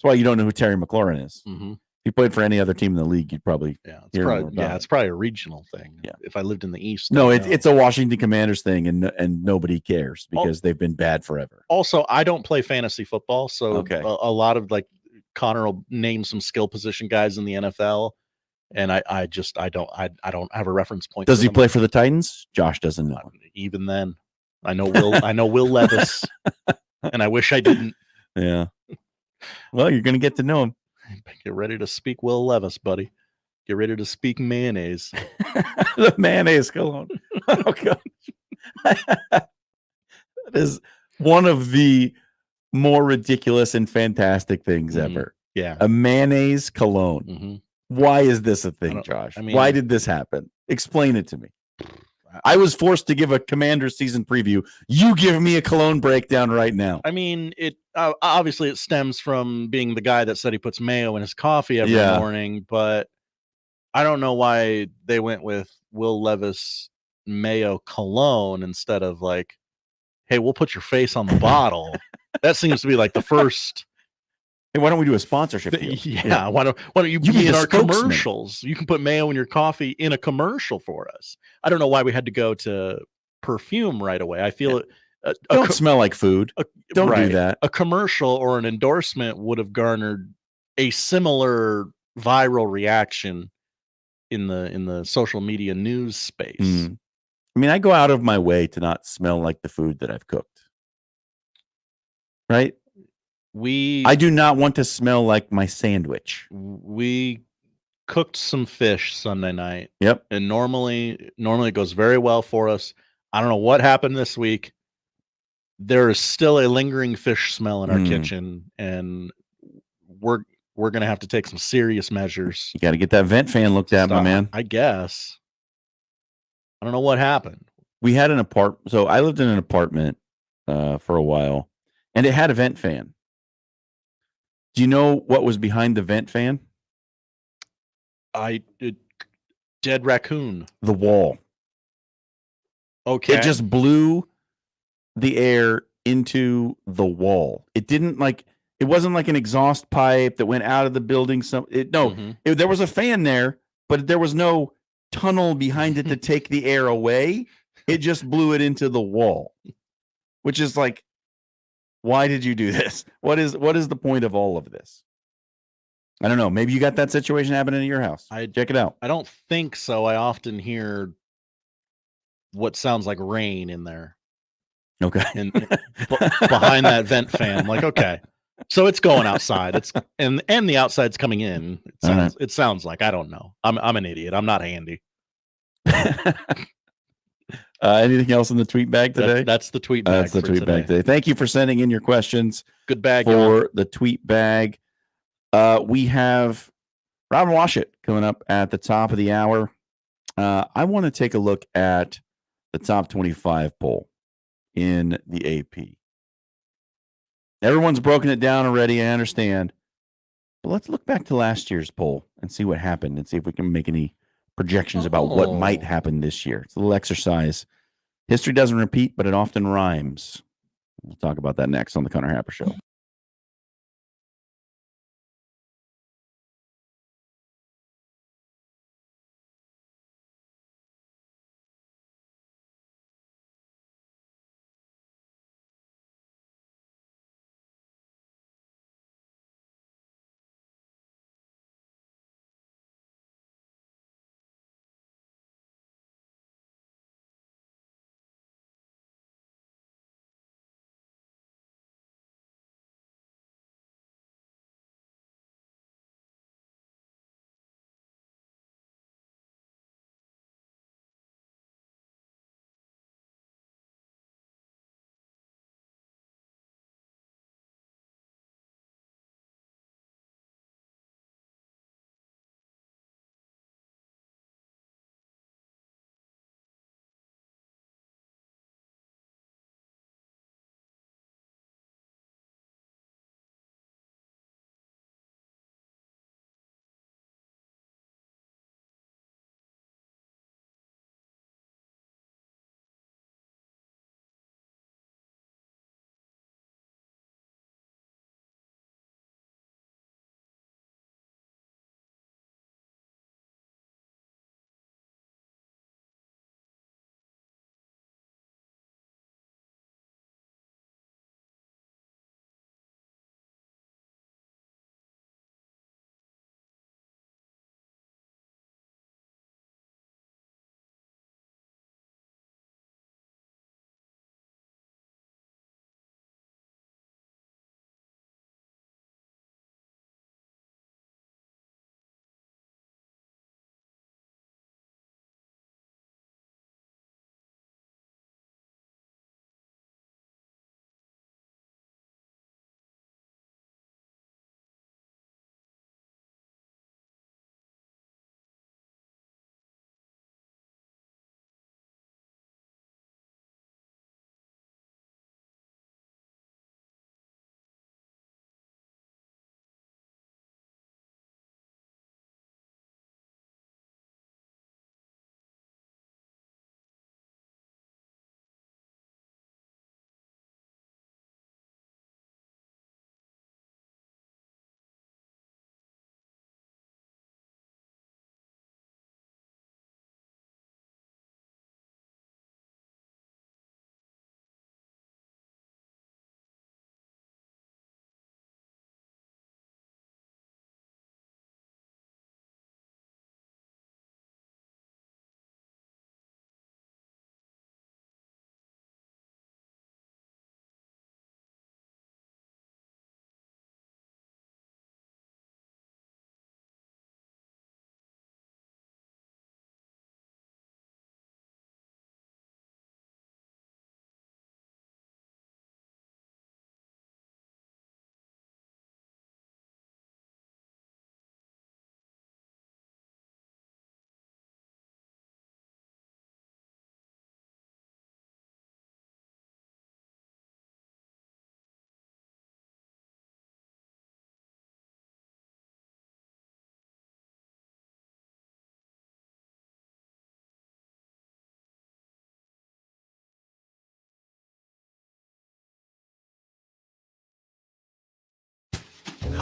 That's why you don't know who Terry McLaurin is. Mm-hmm. If you played for any other team in the league, you'd probably it's probably a regional thing. Yeah. If I lived in the East. No, it's a Washington Commanders thing, and nobody cares because they've been bad forever. Also, I don't play fantasy football, so a lot of like Connor will name some skill position guys in the NFL, and I don't have a reference point. Does he play for the Titans? Josh doesn't know. Even then, I know Will Levis, and I wish I didn't. Yeah. Well, you're going to get to know him. Get ready to speak Will Levis, buddy. Get ready to speak mayonnaise. The mayonnaise cologne. Oh, God. That is one of the more ridiculous and fantastic things ever. Yeah. A mayonnaise cologne. Mm-hmm. Why is this a thing, Josh? Why did this happen? Explain it to me. I was forced to give a Commander season preview. You give me a cologne breakdown right now. I mean, it obviously it stems from being the guy that said he puts mayo in his coffee every morning, but I don't know why they went with Will Levis mayo cologne instead of like, hey, we'll put your face on the bottle. That seems to be like the first. Hey, why don't we do a sponsorship deal? Yeah. Why don't you be in our commercials? You can put mayo in your coffee in a commercial for us. I don't know why we had to go to perfume right away. I feel it. Don't smell like food. Don't do that. A commercial or an endorsement would have garnered a similar viral reaction in the social media news space. I mean, I go out of my way to not smell like the food that I've cooked. Right? I do not want to smell like my sandwich. We cooked some fish Sunday night. Yep. And normally it goes very well for us. I don't know what happened this week. There is still a lingering fish smell in our kitchen, and we're gonna have to take some serious measures. You got to get that vent fan looked at, my man. I guess. I don't know what happened. We had an apartment. So I lived in an apartment for a while, and it had a vent fan. Do you know what was behind the vent fan? Dead raccoon. The wall. Okay. It just blew the air into the wall. It wasn't like an exhaust pipe that went out of the building. There was a fan there, but there was no tunnel behind it to take the air away. It just blew it into the wall, which is like, why did you do this? What is the point of all of this? I don't know. Maybe you got that situation happening at your house. Check it out. I don't think so. I often hear what sounds like rain in there. Okay. And behind that vent fan. I'm like, okay. So it's going outside. It's and the outside's coming in. It sounds like, I don't know. I'm an idiot. I'm not handy. Anything else in the tweet bag today? That's the tweet bag. That's the tweet bag today. Thank you for sending in your questions. Good bag for the tweet bag. We have Robin Washut coming up at the top of the hour. I want to take a look at the top 25 poll in the AP. Everyone's broken it down already, I understand. But let's look back to last year's poll and see what happened and see if we can make any projections about what might happen this year. It's a little exercise. History doesn't repeat, but it often rhymes. We'll talk about that next on the Connor Happer Show.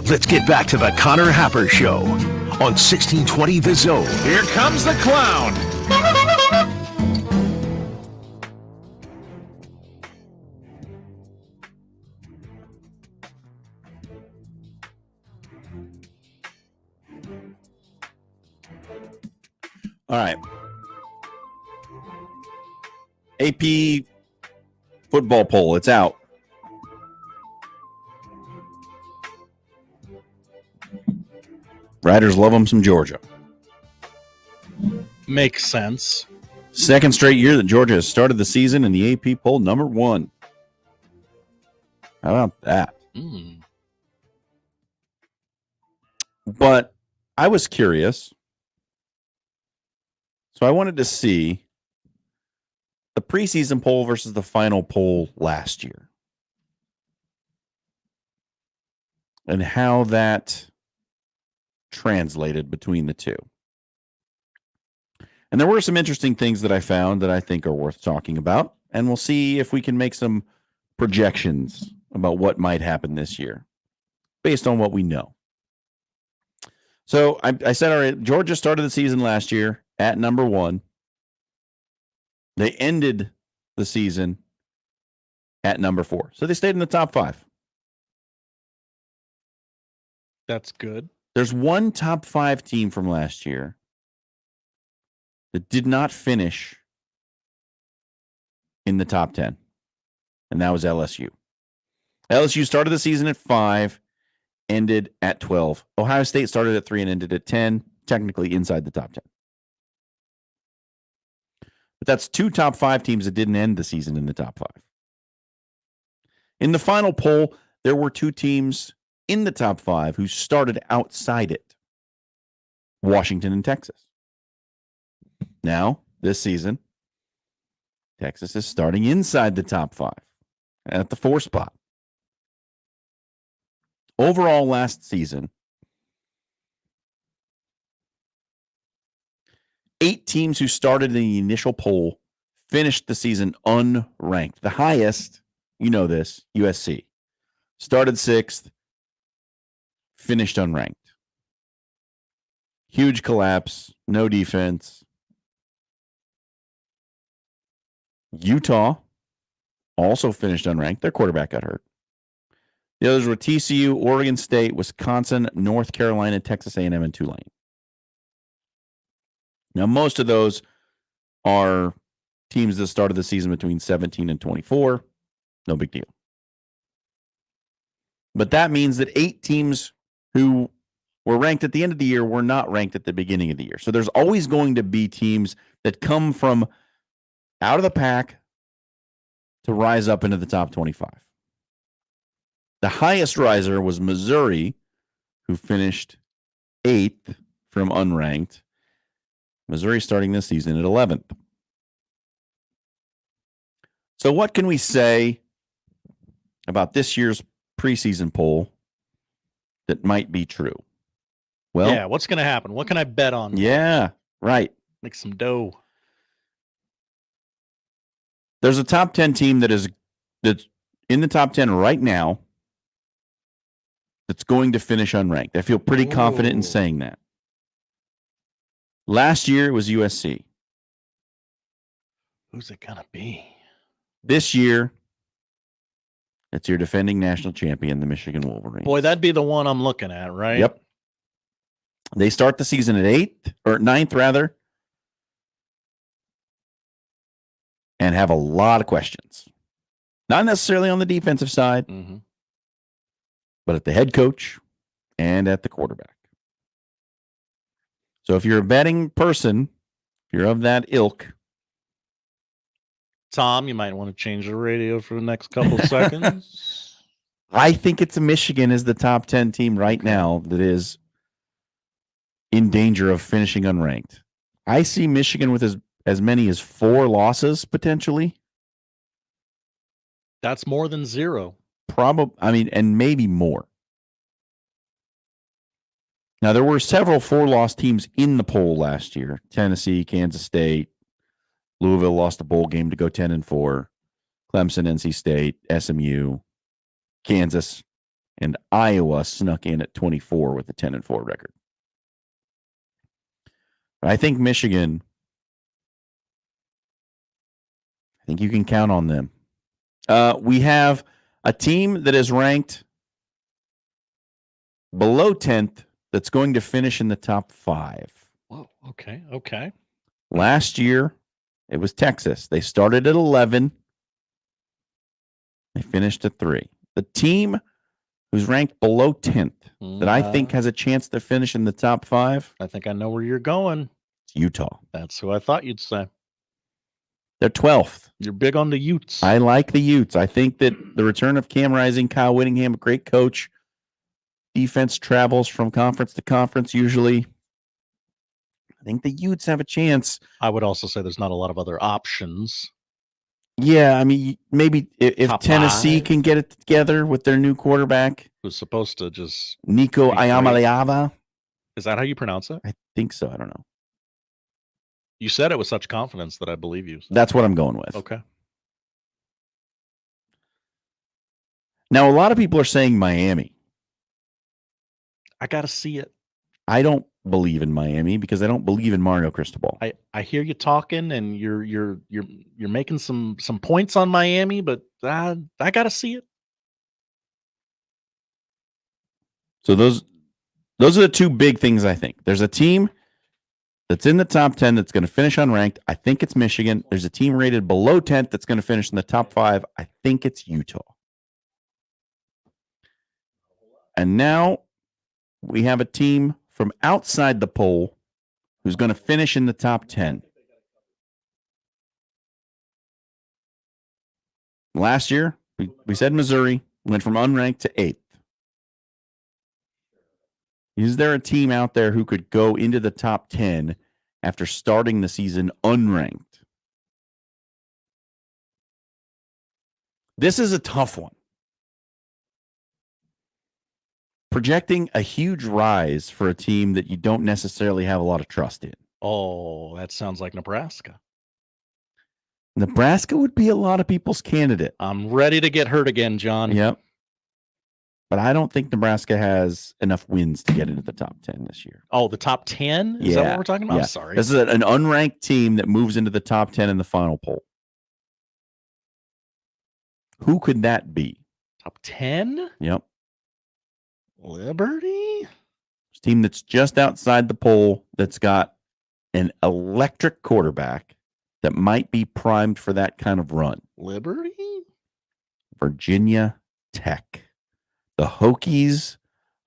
Let's get back to the Connor Happer Show on 1620 The Zone. Here comes the clown. All right. AP football poll. It's out. Riders love them some Georgia. Makes sense. Second straight year that Georgia has started the season in the AP poll number 1. How about that? But I was curious. So I wanted to see the preseason poll versus the final poll last year. And how that translated between the two. And there were some interesting things that I found that I think are worth talking about. And we'll see if we can make some projections about what might happen this year based on what we know. So I said, all right, Georgia started the season last year at number 1. They ended the season at number 4. So they stayed in the top 5. That's good. There's one top 5 team from last year that did not finish in the top 10, and that was LSU. LSU started the season at 5, ended at 12. Ohio State started at 3 and ended at 10, technically inside the top 10. But that's 2 top 5 teams that didn't end the season in the top 5. In the final poll, there were 2 teams in the top 5 who started outside it. Washington and Texas. Now, this season, Texas is starting inside the top 5 at the 4 spot. Overall, last season, 8 teams who started in the initial poll finished the season unranked. The highest, you know this, USC. Started 6th, finished unranked. Huge collapse, no defense. Utah also finished unranked. Their quarterback got hurt. The others were TCU, Oregon State, Wisconsin, North Carolina, Texas A&M, and Tulane. Now, most of those are teams that started the season between 17 and 24. No big deal. But that means that 8 teams who were ranked at the end of the year were not ranked at the beginning of the year. So there's always going to be teams that come from out of the pack to rise up into the top 25. The highest riser was Missouri, who finished 8th from unranked. Missouri starting this season at 11th. So what can we say about this year's preseason poll that might be true? Well, yeah, what's going to happen? What can I bet on? Yeah, right. Make some dough. There's a top 10 team that's in the top 10 right now that's going to finish unranked. I feel pretty confident in saying that. Last year it was USC. Who's it going to be? This year, it's your defending national champion, the Michigan Wolverines. Boy, that'd be the one I'm looking at, right? Yep. They start the season at 8th, or 9th rather, and have a lot of questions. Not necessarily on the defensive side, but at the head coach and at the quarterback. So if you're a betting person, if you're of that ilk, Tom, you might want to change the radio for the next couple seconds. I think it's Michigan is the top 10 team right now that is in danger of finishing unranked. I see Michigan with as many as 4 losses potentially. That's more than 0. And maybe more. Now, there were several 4-loss teams in the poll last year. Tennessee, Kansas State, Louisville lost a bowl game to go 10-4. Clemson, NC State, SMU, Kansas, and Iowa snuck in at 24 with a 10-4 record. But I think Michigan, I think you can count on them. We have a team that is ranked below 10th that's going to finish in the top 5. Whoa, okay. Last year, it was Texas. They started at 11. They finished at 3. The team who's ranked below 10th that I think has a chance to finish in the top 5. I think I know where you're going. It's Utah. That's who I thought you'd say. They're 12th. You're big on the Utes. I like the Utes. I think that the return of Cam Rising, Kyle Whittingham, a great coach. Defense travels from conference to conference usually. I think the Utes have a chance. I would also say there's not a lot of other options. Yeah, I mean, maybe if Top Tennessee 5. can get it together with their new quarterback, Who's supposed to just Nico be great. Iamaleava. Is that how you pronounce it? I think so. I don't know. You said it with such confidence that I believe you. That's what I'm going with. Okay. Now, a lot of people are saying Miami. I got to see it. I don't believe in Miami because I don't believe in Mario Cristobal. I hear you talking and you're making some points on Miami, but I got to see it. So those are the two big things I think. There's a team that's in the top 10 that's going to finish unranked. I think it's Michigan. There's a team rated below 10th that's going to finish in the top 5. I think it's Utah. And now we have a team from outside the poll who's going to finish in the top 10. Last year, we said Missouri went from unranked to 8th. Is there a team out there who could go into the top 10 after starting the season unranked? This is a tough one. Projecting a huge rise for a team that you don't necessarily have a lot of trust in. Oh, that sounds like Nebraska. Nebraska would be a lot of people's candidate. I'm ready to get hurt again, John. Yep. But I don't think Nebraska has enough wins to get into the top 10 this year. Oh, the top 10? Is that what we're talking about? Yeah. I'm sorry. This is an unranked team that moves into the top 10 in the final poll. Who could that be? Top 10? Yep. Liberty? Team that's just outside the poll that's got an electric quarterback that might be primed for that kind of run. Liberty? Virginia Tech. The Hokies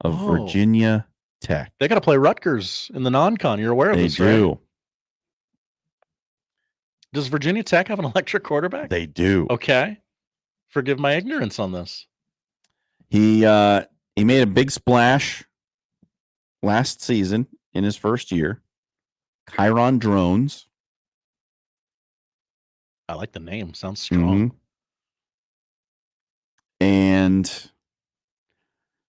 of Virginia Tech. They got to play Rutgers in the non-con. You're aware of They this, do. right? Does Virginia Tech have an electric quarterback? They do. Okay. Forgive my ignorance on this. He made a big splash last season in his first year. Chiron Drones. I like the name. Sounds strong. And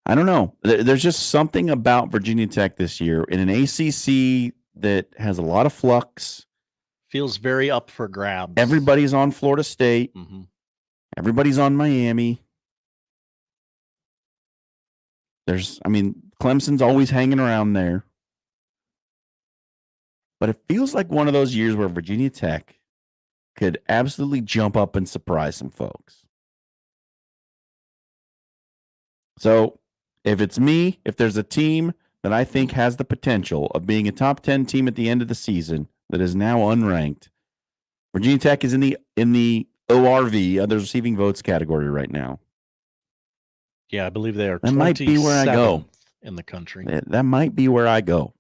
I don't know. There's just something about Virginia Tech this year in an ACC that has a lot of flux. Feels very up for grabs. Everybody's on Florida State. Everybody's on Miami. Clemson's always hanging around there. But it feels like one of those years where Virginia Tech could absolutely jump up and surprise some folks. So if it's me, if there's a team that I think has the potential of being a top 10 team at the end of the season that is now unranked, Virginia Tech is in the ORV, others receiving votes category right now. Yeah, I believe they are. That might be where I go in the country. That might be where I go.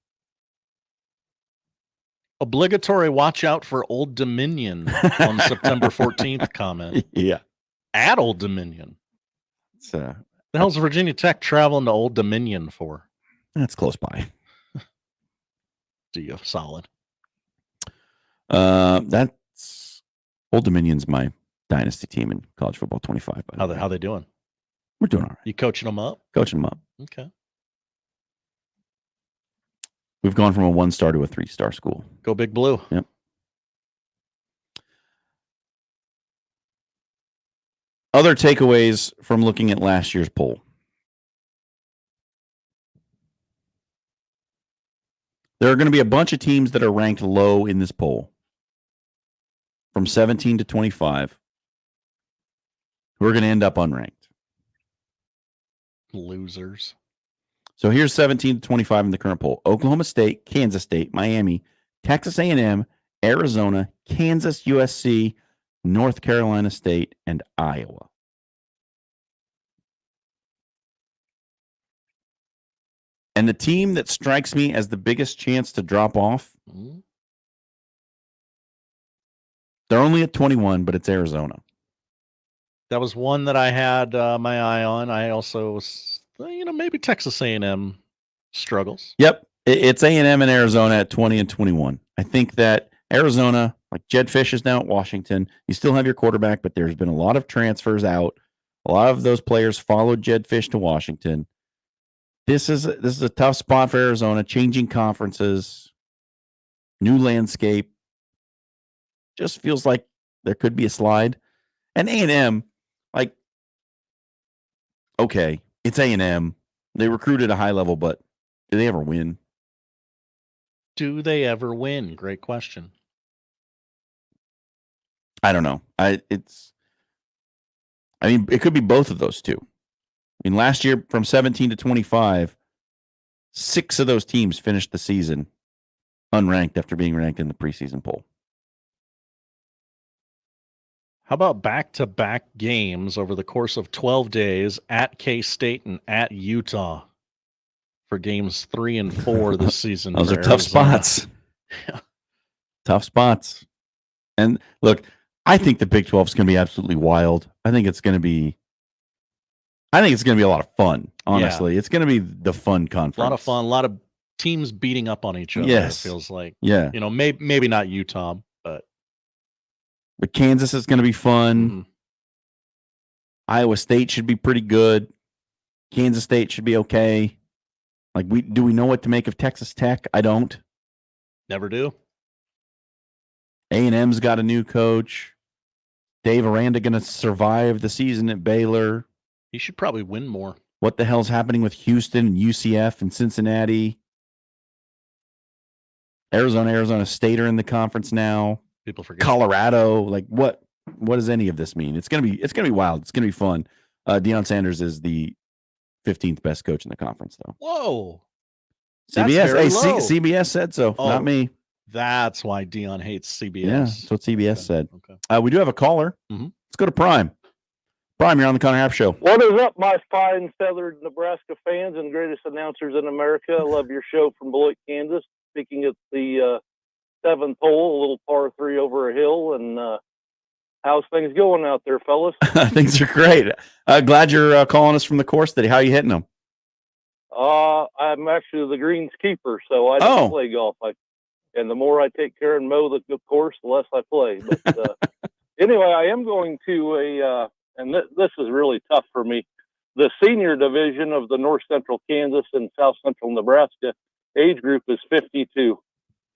Obligatory watch out for Old Dominion on September 14th comment. Yeah. At Old Dominion. The hell's Virginia Tech traveling to Old Dominion for? That's close by. Do you solid? That's Old Dominion's my dynasty team in college football 25. How they doing? We're doing all right. You coaching them up? Coaching them up. Okay. We've gone from a 1-star to a 3-star school. Go Big Blue. Yep. Other takeaways from looking at last year's poll. There are going to be a bunch of teams that are ranked low in this poll from 17 to 25 who are going to end up unranked. Losers. So here's 17 to 25 in the current poll. Oklahoma State, Kansas State, Miami, Texas A&M, Arizona, Kansas, USC, North Carolina State, and Iowa. And the team that strikes me as the biggest chance to drop off, they're only at 21, but it's Arizona. That was one that I had my eye on. I also, maybe Texas A&M struggles. Yep, it's A&M and Arizona at 20 and 21. I think that Arizona, like Jed Fish is now at Washington. You still have your quarterback, but there's been a lot of transfers out. A lot of those players followed Jed Fish to Washington. This is a tough spot for Arizona, changing conferences, new landscape. Just feels like there could be a slide. And A&M, like, okay, it's A&M. They recruited a high level, but do they ever win? Do they ever win? Great question. I don't know. It could be both of those two. I mean, last year from 17 to 25, 6 of those teams finished the season unranked after being ranked in the preseason poll. How about back-to-back games over the course of 12 days at K-State and at Utah for games 3 and 4 this season? Those are tough Arizona. spots. Tough spots. And look, I think the Big 12 is going to be absolutely wild. I think it's going to be a lot of fun, honestly. Yeah. It's going to be the fun conference. A lot of fun, a lot of teams beating up on each other, yes. It feels like. Yeah. Maybe not Utah, but Kansas is going to be fun. Mm-hmm. Iowa State should be pretty good. Kansas State should be okay. Like, do we know what to make of Texas Tech? I don't. Never do. A&M's got a new coach. Dave Aranda going to survive the season at Baylor. He should probably win more. What the hell's happening with Houston and UCF and Cincinnati? Arizona State are in the conference now. People forget. Colorado, like what does any of this mean? It's gonna be wild. It's gonna be fun. Deion Sanders is the 15th best coach in the conference, though. Whoa. CBS. CBS said so, not me. That's why Deion hates CBS. Yeah, that's what CBS said. Okay. We do have a caller. Mm-hmm. Let's go to Prime. Prime, you're on the Connor Happer Show. What is up, my fine feathered Nebraska fans and greatest announcers in America? I love your show from Beloit, Kansas. Speaking at the 7th hole, a little par 3 over a hill, and how's things going out there, fellas? Things are great. Glad you're calling us from the course today. How are you hitting them? I'm actually the greens keeper, so I don't play golf. And the more I take care and mow the course, the less I play. But anyway, I am going to and this is really tough for me, the senior division of the North Central Kansas and South Central Nebraska age group is 50 to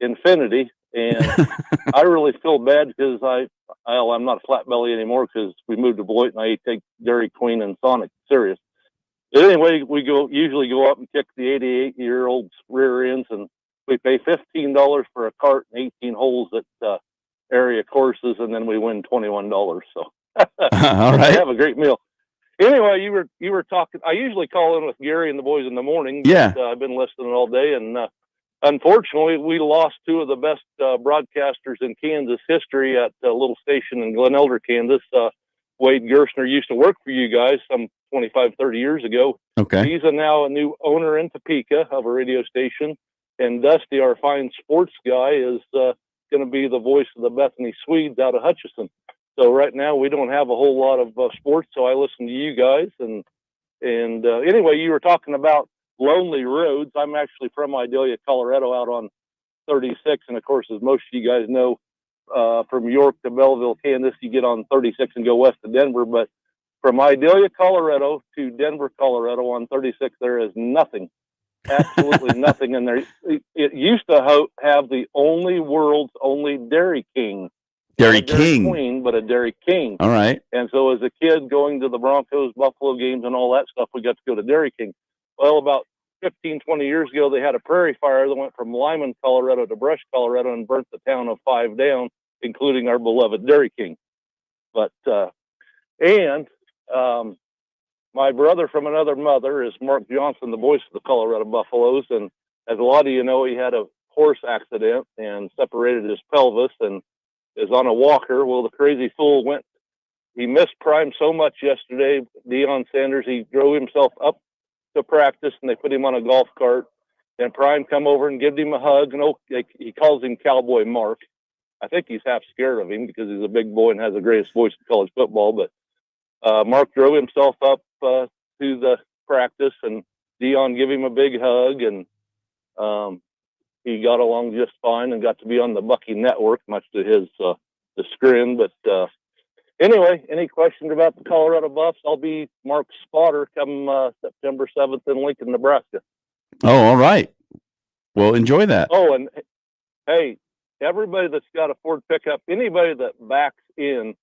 infinity. And I really feel bad because I'm not a flat belly anymore because we moved to Beloit and I take Dairy Queen and Sonic serious. But anyway, we usually go up and kick the 88-year-olds rear ends, and we pay $15 for a cart and 18 holes at area courses, and then we win $21. So all right, have a great meal. Anyway, you were talking. I usually call in with Gary and the boys in the morning. Yeah, but, I've been listening all day, and unfortunately, we lost 2 of the best broadcasters in Kansas history at a little station in Glen Elder, Kansas. Wade Gerstner used to work for you guys some 25, 30 years ago. Okay. He's now a new owner in Topeka of a radio station. And Dusty, our fine sports guy, is going to be the voice of the Bethany Swedes out of Hutchinson. So right now we don't have a whole lot of sports, so I listen to you guys. And anyway, you were talking about lonely roads. I'm actually from Idalia, Colorado, out on 36. And, of course, as most of you guys know, from York to Belleville, Kansas, you get on 36 and go west to Denver. But from Idalia, Colorado to Denver, Colorado on 36, there is nothing, absolutely nothing in there. It used to have the world's only Dairy King. Dairy King. Queen, but a Dairy King. All right. And so as a kid going to the Broncos, Buffalo games and all that stuff, we got to go to Dairy King. Well, about 15, 20 years ago, they had a prairie fire that went from Lyman, Colorado to Brush, Colorado, and burnt the town of 5 down, including our beloved Dairy King. But, my brother from another mother is Mark Johnson, the voice of the Colorado Buffaloes. And as a lot of you know, he had a horse accident and separated his pelvis and is on a walker. Well, the crazy fool he missed prime so much yesterday, Deion Sanders, he drove himself up to practice and they put him on a golf cart. And Prime come over and give him a hug. And he calls him Cowboy Mark. I think he's half scared of him because he's a big boy and has the greatest voice in college football. But Mark drove himself up to the practice and Deion gave him a big hug. And he got along just fine and got to be on the Bucky Network, much to his chagrin. But anyway, any questions about the Colorado Buffs? I'll be Mark's spotter come September 7th in Lincoln, Nebraska. Oh, all right. Well, enjoy that. Oh, and hey, everybody that's got a Ford pickup, anybody that backs in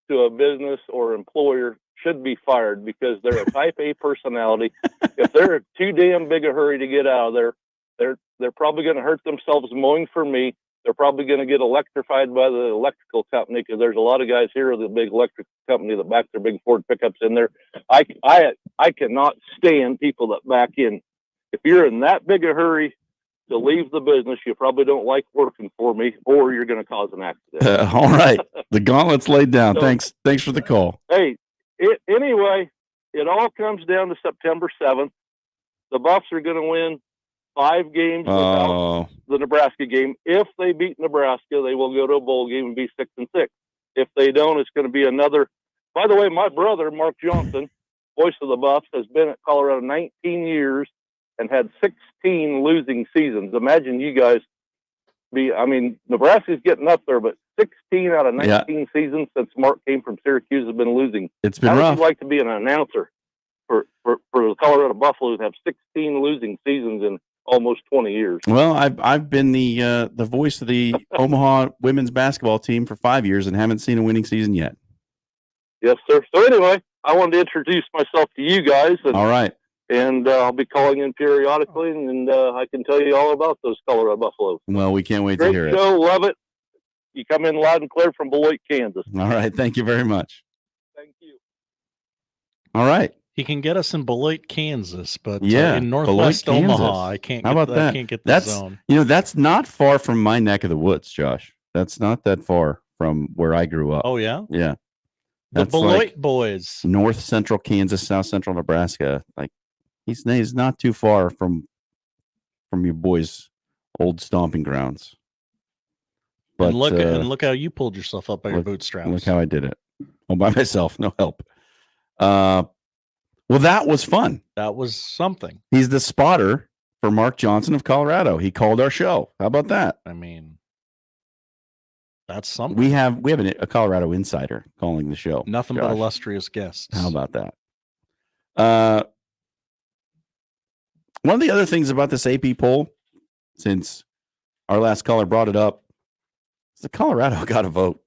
to a business or employer should be fired because they're a type A personality. If they're too damn big a hurry to get out of there, they're probably going to hurt themselves mowing for me. They're probably going to get electrified by the electrical company because there's a lot of guys here with the big electric company that back their big Ford pickups in there. I cannot stand people that back in. If you're in that big a hurry to leave the business, you probably don't like working for me, or you're going to cause an accident. All right, the gauntlet's laid down. Thanks for the call. Hey, anyway, it all comes down to September 7th. The Buffs are going to win 5 games without the Nebraska game. If they beat Nebraska, they will go to a bowl game and be 6-6. If they don't, it's going to be another. By the way, my brother, Mark Johnson, voice of the Buffs, has been at Colorado 19 years and had 16 losing seasons. Imagine you guys Nebraska's getting up there, but 16 out of 19 seasons since Mark came from Syracuse have been losing. It's been rough. rough. Would you like to be an announcer for the Colorado Buffaloes have 16 losing seasons in almost 20 years? Well, I've been the voice of the Omaha women's basketball team for 5 years and haven't seen a winning season yet. Yes, sir. So anyway, I wanted to introduce myself to you guys. All right. And I'll be calling in periodically, and I can tell you all about those Colorado Buffaloes. Well, we can't wait Great to hear it. show, love it. You come in loud and clear from Beloit, Kansas. All right, thank you very much. Thank you. All right. He can get us in Beloit, Kansas, but in Beloit, Northwest Kansas. Omaha, I can't. How get about that? I can't get the that's zone. That's not far from my neck of the woods, Josh. That's not that far from where I grew up. Oh yeah, yeah. The That's Beloit like boys. North Central Kansas, South Central Nebraska. Like he's not too far from your boys' old stomping grounds. But and look how you pulled yourself up by your bootstraps. Look how I did it. All by myself, no help. Well, that was fun. That was something. He's the spotter for Mark Johnson of Colorado. He called our show. How about that? I mean, that's something. We have a Colorado insider calling the show. Nothing but illustrious guests. How about that? One of the other things about this AP poll, since our last caller brought it up, is that Colorado got a vote.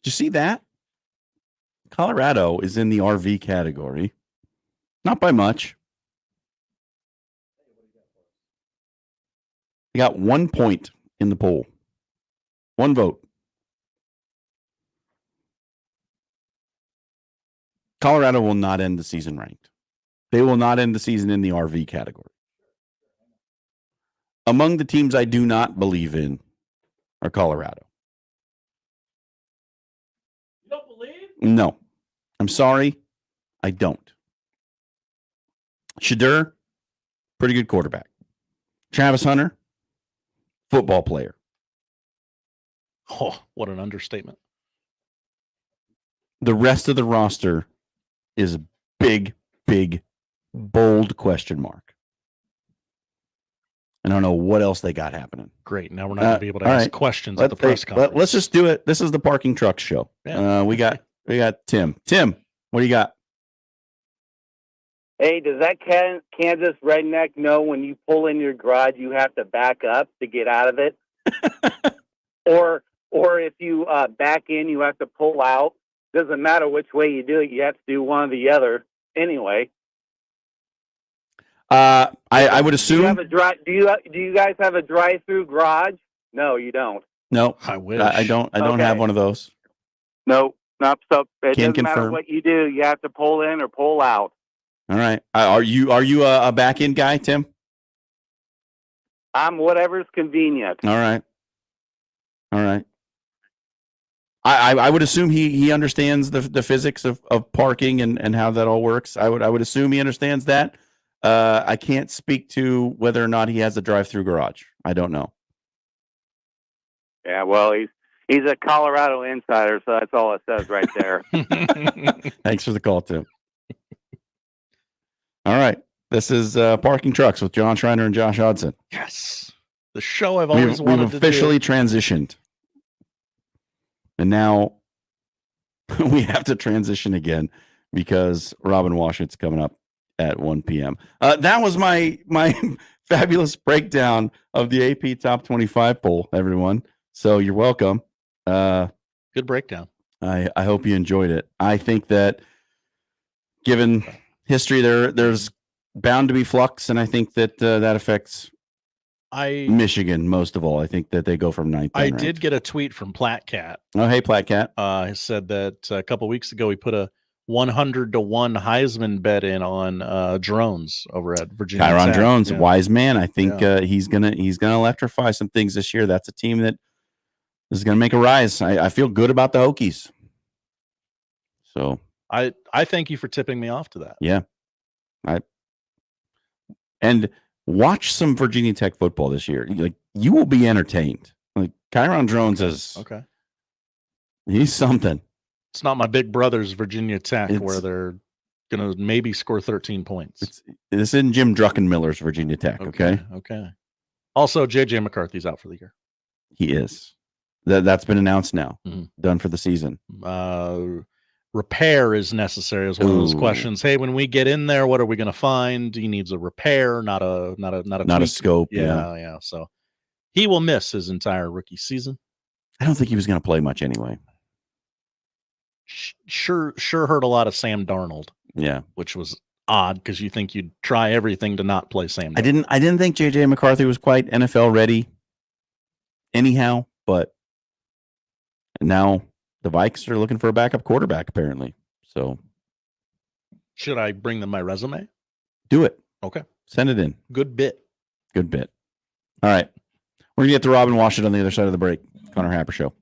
Did you see that? Colorado is in the RV category. Not by much. He got 1 point in the poll. 1 vote. Colorado will not end the season ranked. They will not end the season in the RV category. Among the teams I do not believe in are Colorado. You don't believe? No. I'm sorry. I don't. Shadur, pretty good quarterback. Travis Hunter, football player. Oh, what an understatement. The rest of the roster is a big, big, bold question mark. I don't know what else they got happening. Great. Now we're not going to be able to ask questions at the press conference. Let's just do it. This is the Parking Truck Show. Yeah. We got Tim. Tim, what do you got? Hey, does that Kansas redneck know when you pull in your garage, you have to back up to get out of it? or if you back in, you have to pull out. Doesn't matter which way you do it. You have to do one or the other anyway. I would assume. Do you guys have a drive-through garage? No, you don't. No, I wish. I don't have one of those. No, not so. It Can't doesn't matter confirm. what you do. You have to pull in or pull out. All right. Are you a back end guy, Tim? I'm whatever's convenient. All right. I would assume he understands the physics of parking and how that all works. I would assume he understands that. I can't speak to whether or not he has a drive-through garage. I don't know. Yeah, well, he's a Colorado insider, so that's all it says right there. Thanks for the call, Tim. All right. This is Parking Trucks with Jon Schriner and Josh Hodson. Yes. The show I've always wanted to do. We've officially transitioned. And now we have to transition again because Robin Washut's coming up at 1 p.m. That was my fabulous breakdown of the AP Top 25 poll, everyone. So you're welcome. Good breakdown. I hope you enjoyed it. I think that given history, there's bound to be flux, and I think that that affects Michigan most of all. I think that they go from 9th. I did get a tweet from Platcat. Oh, hey, Platcat. He said that a couple weeks ago he put a 100-1 Heisman bet in on drones over at Virginia Chiron Tech. Drones, Yeah. wise man. I think he's gonna electrify some things this year. That's a team that is gonna make a rise. I feel good about the Hokies. So I thank you for tipping me off to that. Yeah, and watch some Virginia Tech football this year. Like, you will be entertained. Like, Chiron Drones is okay. He's something. It's not my big brother's Virginia Tech where they're gonna maybe score 13 points. This isn't Jim Druckenmiller's Virginia Tech. Okay. Also, JJ McCarthy's out for the year. He is. That's been announced now. Done for the season. Repair is necessary is one of those questions. Hey, when we get in there, what are we going to find? He needs a repair, not a tweak. scope. Yeah. So he will miss his entire rookie season. I don't think he was going to play much anyway. Sure heard a lot of Sam Darnold. Yeah, which was odd because you think you'd try everything to not play Sam Darnold. I didn't think JJ McCarthy was quite NFL ready. Anyhow, but now the Vikes are looking for a backup quarterback, apparently. So, should I bring them my resume? Do it. Okay. Send it in. Good bit. All right. We're going to get to Robin Washut on the other side of the break. Connor Happer Show.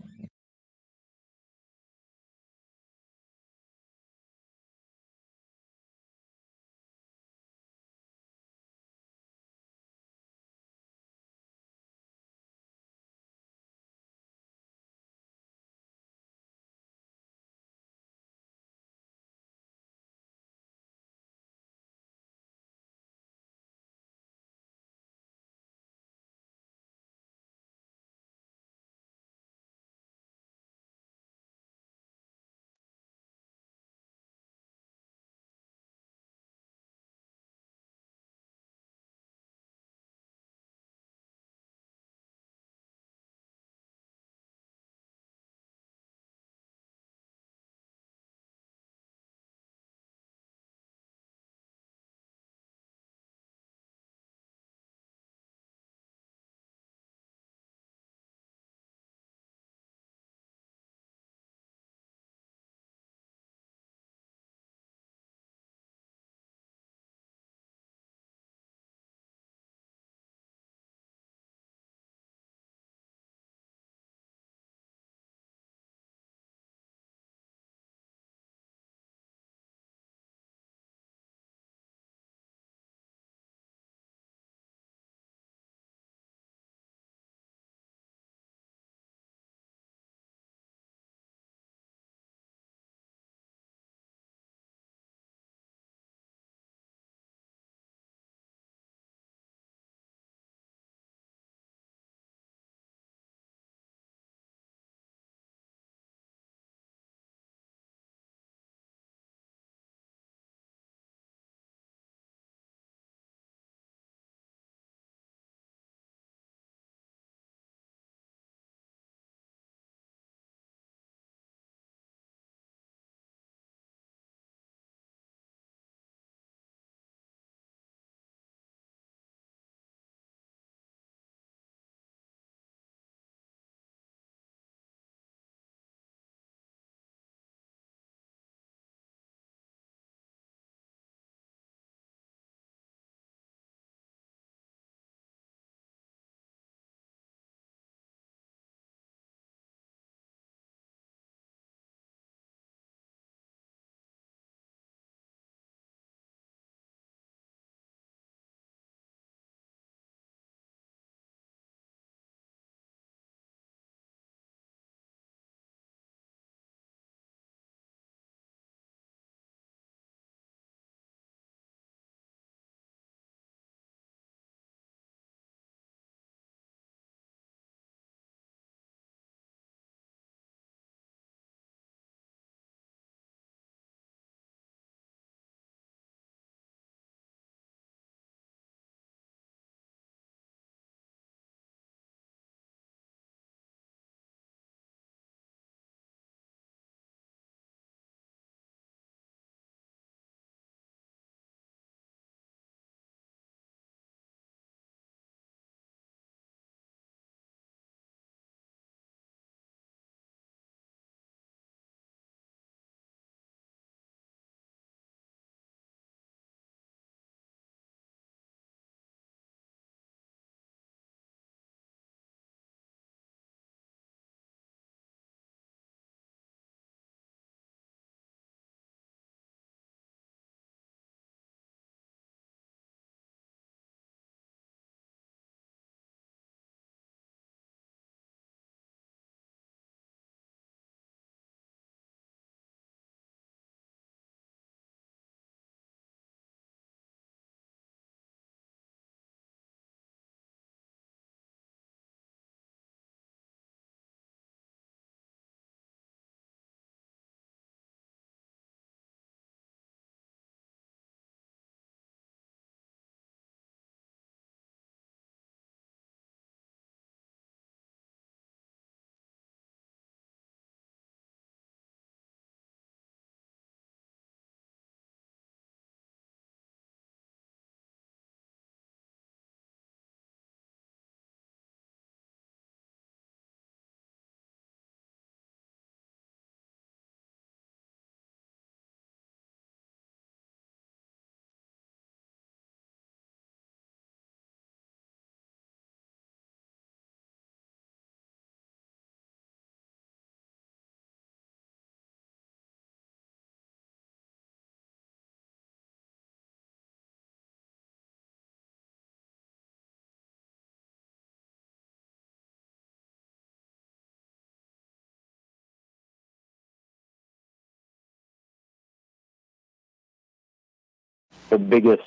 the biggest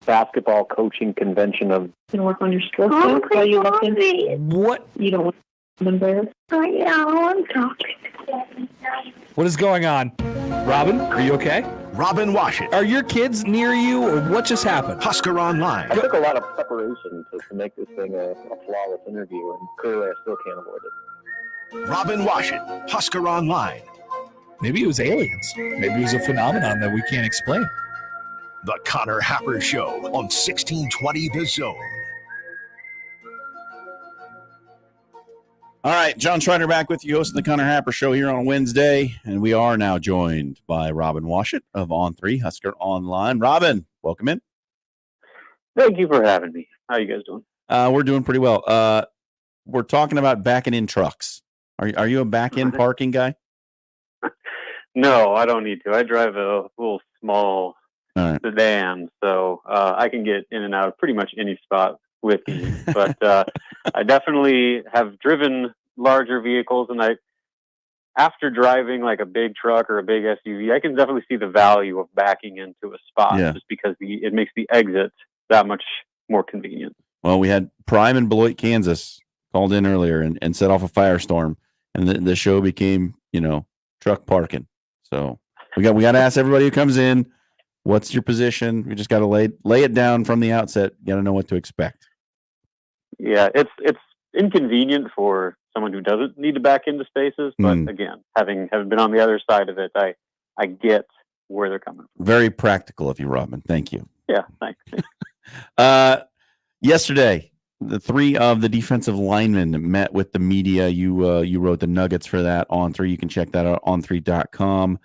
basketball coaching convention of. You can work on your skills while you listen. What? You don't want to embarrass. I'm talking. What is going on? Robin, are you okay? Robin Washut. Are your kids near you, or what just happened? Husker Online. I took a lot of preparation to make this thing a flawless interview, and clearly I still can't avoid it. Robin Washut, Husker Online. Maybe it was aliens. Maybe it was a phenomenon that we can't explain. The Connor Happer Show on 1620 The Zone. All right, Jon Schriner back with you, hosting the Connor Happer Show here on Wednesday, and we are now joined by Robin Washut of On3 Husker Online. Robin, welcome in. Thank you for having me. How you guys doing? We're doing pretty well. We're talking about backing in trucks. Are you a back-in parking guy? No, I don't need to. I drive a little small sedan, so I can get in and out of pretty much any spot with ease. But I definitely have driven larger vehicles, and after driving like a big truck or a big SUV, I can definitely see the value of backing into a spot just because it makes the exit that much more convenient. Well, we had Prime in Beloit, Kansas, called in earlier and set off a firestorm, and the show became, truck parking. So we got to ask everybody who comes in, what's your position? We just got to lay it down from the outset. You got to know what to expect. Yeah, it's inconvenient for someone who doesn't need to back into spaces, but again, having been on the other side of it, I get where they're coming from. Very practical of you, Robin. Thank you. Yeah, thanks. Yesterday, the three of the defensive linemen met with the media. You wrote the nuggets for that on 3. You can check that out on 3.com.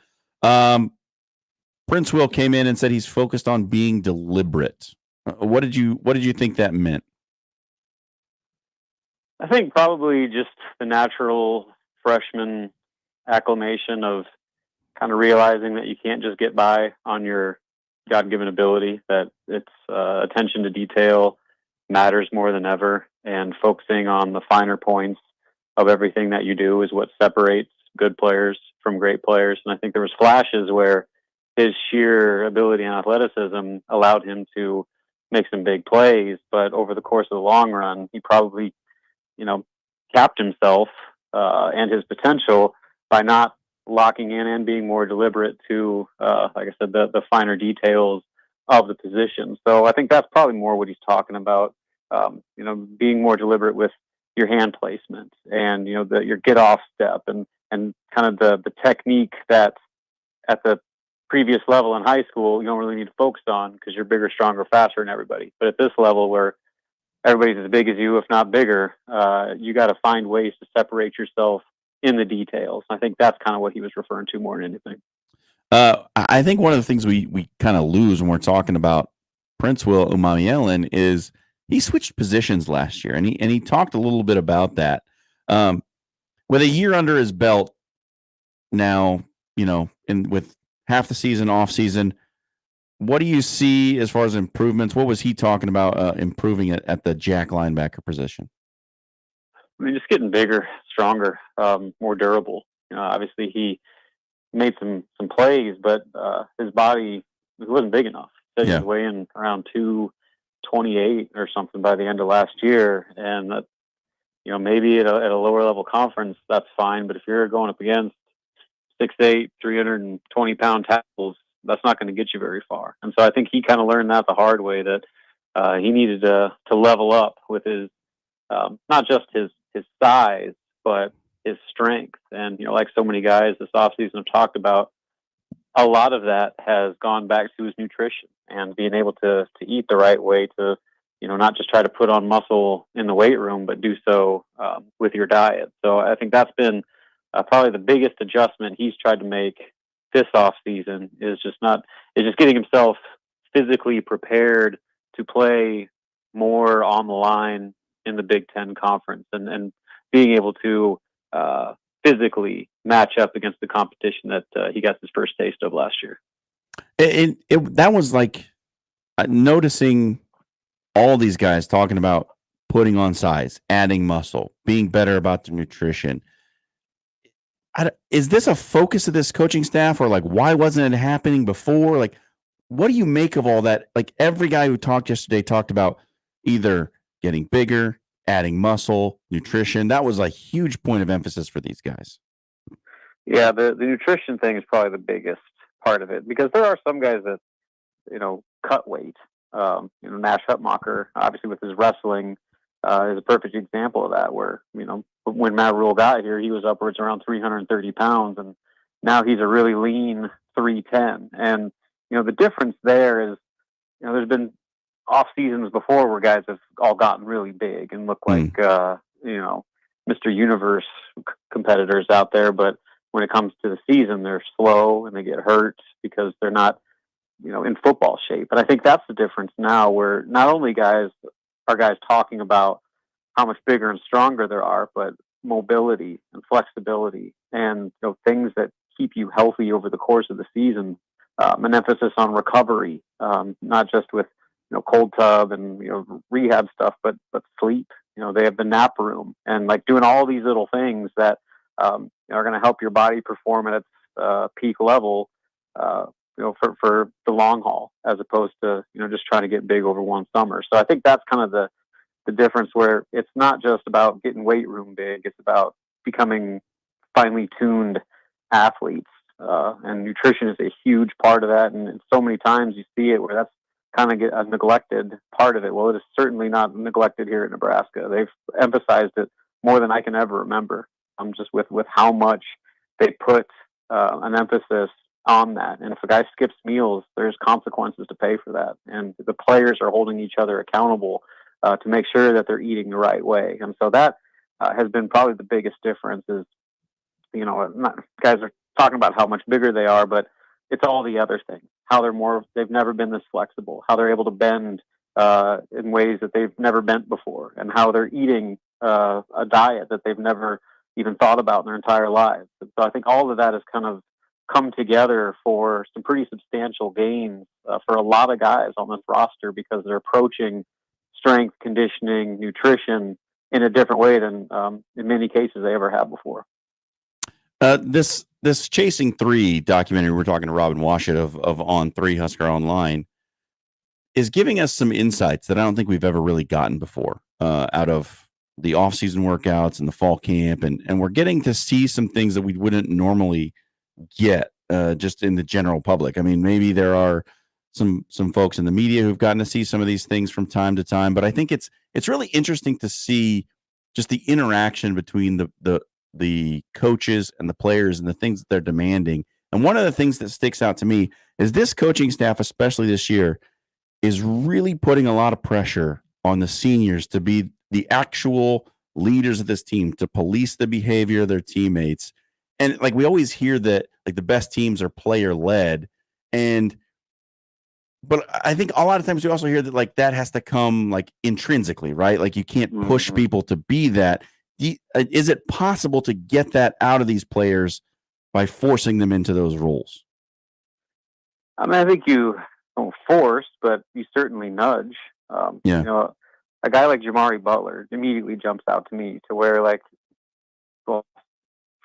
Prince Will came in and said he's focused on being deliberate. What did you think that meant? I think probably just the natural freshman acclimation of kind of realizing that you can't just get by on your God-given ability, that it's attention to detail matters more than ever, and focusing on the finer points of everything that you do is what separates good players from great players. And I think there was flashes where his sheer ability and athleticism allowed him to make some big plays, but over the course of the long run, he probably capped himself and his potential by not locking in and being more deliberate to, like I said, the finer details of the position. So I think that's probably more what he's talking about, being more deliberate with your hand placement and, your get off step and kind of the technique that at the previous level in high school, you don't really need to focus on because you're bigger, stronger, faster than everybody. But at this level where everybody's as big as you, if not bigger, you got to find ways to separate yourself in the details. I think that's kind of what he was referring to more than anything. I think one of the things we kind of lose when we're talking about Prince Will Umamen is he switched positions last year, and he talked a little bit about that. With a year under his belt now, with half the season off season, what do you see as far as improvements? What was he talking about improving it at the jack linebacker position? I mean, just getting bigger, stronger, more durable. Obviously he made some plays, but his body wasn't big enough. So he was weighing around 228 or something by the end of last year, and that, maybe at a lower level conference that's fine, but if you're going up against 6'8", 320-pound tackles, that's not going to get you very far. And so I think he kind of learned that the hard way, that he needed to level up with his not just his size, but his strength. And, like so many guys this offseason have talked about, a lot of that has gone back to his nutrition and being able to eat the right way, to, not just try to put on muscle in the weight room, but do so with your diet. So I think that's been probably the biggest adjustment he's tried to make this offseason, is just getting himself physically prepared to play more on the line in the Big Ten Conference, and being able to physically match up against the competition that he got his first taste of last year. That was like noticing all these guys talking about putting on size, adding muscle, being better about their nutrition. Is this a focus of this coaching staff, or like, why wasn't it happening before? Like, what do you make of all that? Like every guy who talked yesterday talked about either getting bigger, adding muscle, nutrition. That was a huge point of emphasis for these guys. Yeah, the nutrition thing is probably the biggest part of it, because there are some guys that, cut weight. Nash Hutmacher, obviously with his wrestling, is a perfect example of that, where, when Matt Rule got here, he was upwards around 330 pounds, and now he's a really lean 310. And, the difference there is, there's been off seasons before where guys have all gotten really big and look like, Mr. Universe competitors out there. But when it comes to the season, they're slow and they get hurt because they're not, in football shape. And I think that's the difference now, where not only guys talking about how much bigger and stronger there are, but mobility and flexibility and things that keep you healthy over the course of the season. An emphasis on recovery, not just with cold tub and rehab stuff, but sleep. They have the nap room, and like doing all these little things that are going to help your body perform at its peak level. For the long haul, as opposed to just trying to get big over one summer. So I think that's kind of the difference, where it's not just about getting weight room big; it's about becoming finely tuned athletes. And nutrition is a huge part of that. And so many times you see it where that's kind of a neglected part of it. Well, it is certainly not neglected here in Nebraska. They've emphasized it more than I can ever remember. Just with how much they put an emphasis on that. And if a guy skips meals, there's consequences to pay for that. And the players are holding each other accountable to make sure that they're eating the right way. And so that has been probably the biggest difference is, guys are talking about how much bigger they are, but it's all the other things, how they've never been this flexible, how they're able to bend in ways that they've never bent before, and how they're eating a diet that they've never even thought about in their entire lives. And so I think all of that has kind of come together for some pretty substantial gains for a lot of guys on this roster, because they're approaching strength, conditioning, nutrition in a different way than in many cases they ever have before. This Chasing 3 documentary we're talking to Robin Washut of On3 Husker Online is giving us some insights that I don't think we've ever really gotten before out of the off-season workouts and the fall camp, and we're getting to see some things that we wouldn't normally get just in the general public. I mean, maybe there are some folks in the media who've gotten to see some of these things from time to time, but I think it's really interesting to see just the interaction between the coaches and the players and the things that they're demanding. And one of the things that sticks out to me is this coaching staff, especially this year, is really putting a lot of pressure on the seniors to be the actual leaders of this team, to police the behavior of their teammates. And like we always hear that like the best teams are player led, but I think a lot of times we also hear that like that has to come like intrinsically, right? Like you can't push people to be that. Is it possible to get that out of these players by forcing them into those roles? I mean, I think you don't force, but you certainly nudge. A guy like Jamari Butler immediately jumps out to me, to where like, a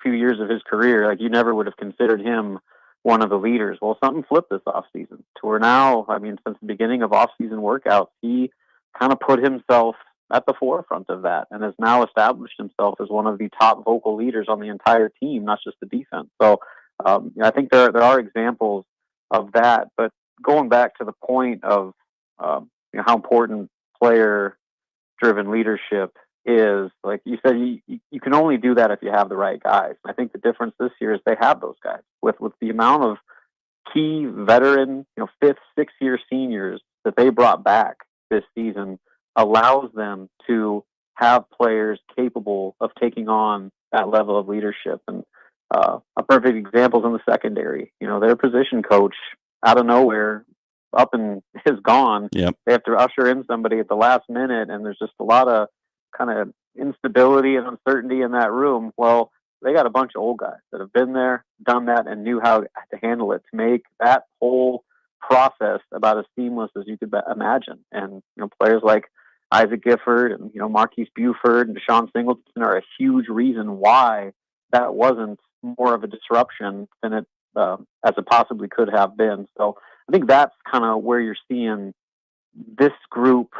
few years of his career, like you never would have considered him one of the leaders. Well, something flipped this offseason to where now, I mean, since the beginning of offseason workouts, he kind of put himself at the forefront of that and has now established himself as one of the top vocal leaders on the entire team, not just the defense. So I think there are examples of that. But going back to the point of how important player-driven leadership is, like you said, you can only do that if you have the right guys. I think the difference this year is they have those guys with the amount of key veteran, 5th, 6th-year seniors that they brought back this season allows them to have players capable of taking on that level of leadership. And a perfect example is in the secondary. Their position coach out of nowhere up and is gone. Yep. They have to usher in somebody at the last minute, and there's just a lot of kind of instability and uncertainty in that room. Well, they got a bunch of old guys that have been there, done that, and knew how to handle it to make that whole process about as seamless as you could imagine. And players like Isaac Gifford and Marquise Buford and Deshaun Singleton are a huge reason why that wasn't more of a disruption than it as it possibly could have been. So I think that's kind of where you're seeing this group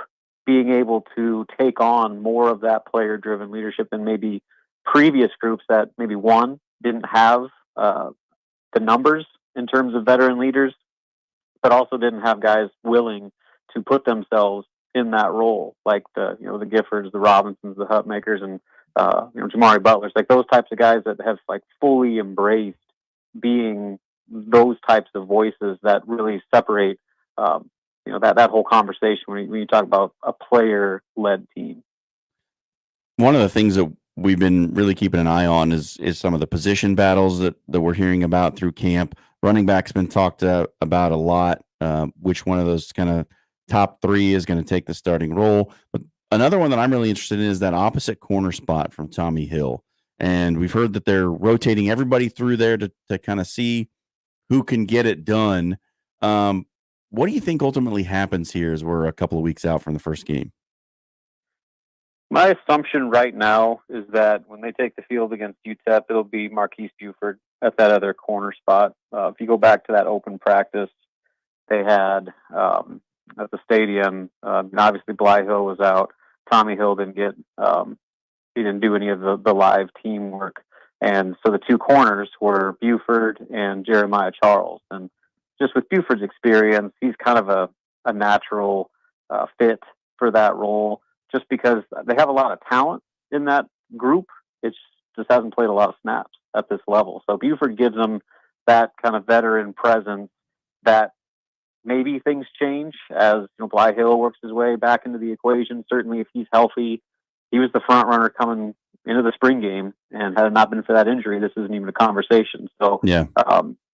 being able to take on more of that player-driven leadership than maybe previous groups that maybe one didn't have the numbers in terms of veteran leaders, but also didn't have guys willing to put themselves in that role, like the Giffords, the Robinsons, the Hutmakers, and Jamari Butlers, like those types of guys that have like fully embraced being those types of voices that really separate that whole conversation when you talk about a player-led team. One of the things that we've been really keeping an eye on is some of the position battles that we're hearing about through camp. Running back's been talked about a lot. Which one of those kind of top three is going to take the starting role? But another one that I'm really interested in is that opposite corner spot from Tommy Hill. And we've heard that they're rotating everybody through there to kind of see who can get it done. What do you think ultimately happens here as we're a couple of weeks out from the first game? My assumption right now is that when they take the field against UTEP, it'll be Marquise Buford at that other corner spot. If you go back to that open practice they had at the stadium, and obviously Blyhill was out. Tommy Hill didn't he didn't do any of the live teamwork. And so the two corners were Buford and Jeremiah Charles. And just with Buford's experience, he's kind of a natural fit for that role, just because they have a lot of talent in that group. It just hasn't played a lot of snaps at this level. So Buford gives them that kind of veteran presence that maybe things change as Blyhill works his way back into the equation. Certainly if he's healthy, he was the front runner coming into the spring game, and had it not been for that injury, this isn't even a conversation. So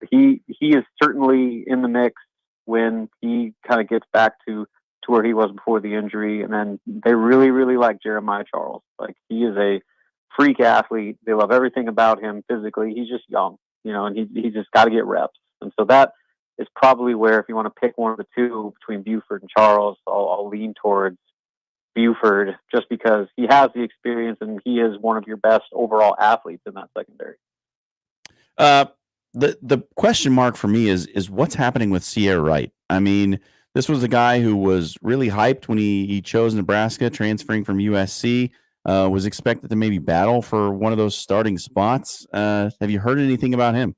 he is certainly in the mix when he kind of gets back to where he was before the injury. And then they really, really like Jeremiah Charles. Like, he is a freak athlete. They love everything about him physically. He's just young, and he just got to get reps. And so that is probably where, if you want to pick one of the two between Buford and Charles, I'll lean towards Buford, just because he has the experience and he is one of your best overall athletes in that secondary. The question mark for me is what's happening with Sierra Wright. I mean, this was a guy who was really hyped when he chose Nebraska, transferring from USC, was expected to maybe battle for one of those starting spots. Have you heard anything about him?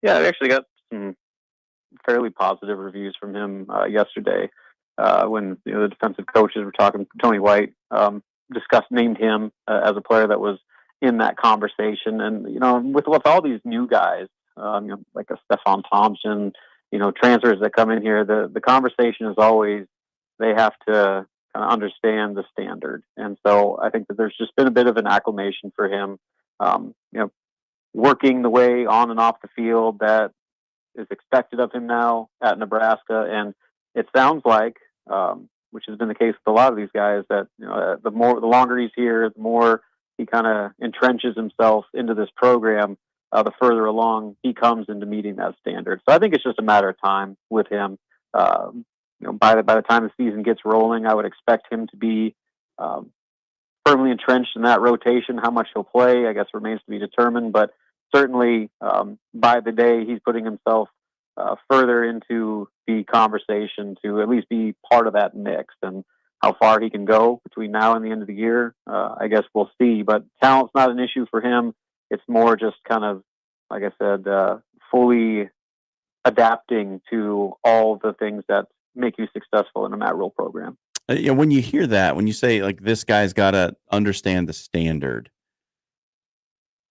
Yeah, I actually got some fairly positive reviews from him yesterday when the defensive coaches were talking. Tony White named him as a player that was in that conversation. And, with all these new guys, like a Stephon Thompson, transfers that come in here, the conversation is always they have to kind of understand the standard. And so I think that there's just been a bit of an acclimation for him, working the way on and off the field that is expected of him now at Nebraska. And it sounds like, which has been the case with a lot of these guys, that the longer he's here, the more he kind of entrenches himself into this program, the further along he comes into meeting that standard. So I think it's just a matter of time with him. By the time the season gets rolling, I would expect him to be firmly entrenched in that rotation. How much he'll play, I guess, remains to be determined. But certainly, by the day, he's putting himself further into the conversation to at least be part of that mix. And how far he can go between now and the end of the year, I guess we'll see. But talent's not an issue for him. It's more just kind of, like I said, fully adapting to all the things that make you successful in a Matt Rule program. When you hear that, when you say, like, this guy's got to understand the standard,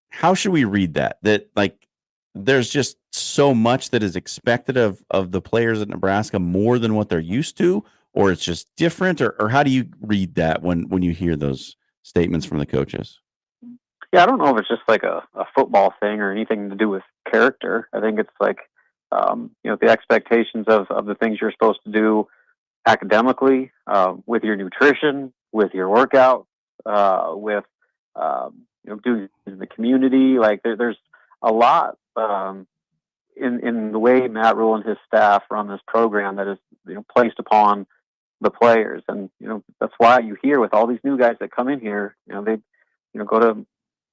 how should we read that? That, like, there's just so much that is expected of the players at Nebraska more than what they're used to, or it's just different, or how do you read that when you hear those statements from the coaches? Yeah, I don't know if it's just like a football thing or anything to do with character. I think it's like, the expectations of the things you're supposed to do academically, with your nutrition, with your workout, with, doing in the community. Like there's a lot in the way Matt Rule and his staff run this program that is placed upon the players. And that's why you hear with all these new guys that come in here, they go to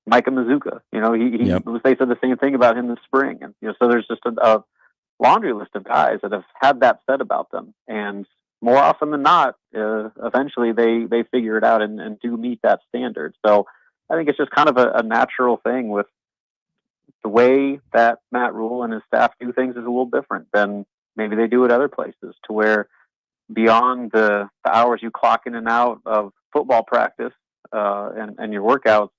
Micah Mazuka. They said the same thing about him this spring. And so there's just laundry list of guys that have had that said about them. And more often than not, eventually they figure it out and do meet that standard. So I think it's just kind of a natural thing with the way that Matt Rule and his staff do things is a little different than maybe they do at other places, to where beyond the hours you clock in and out of football practice and your workouts,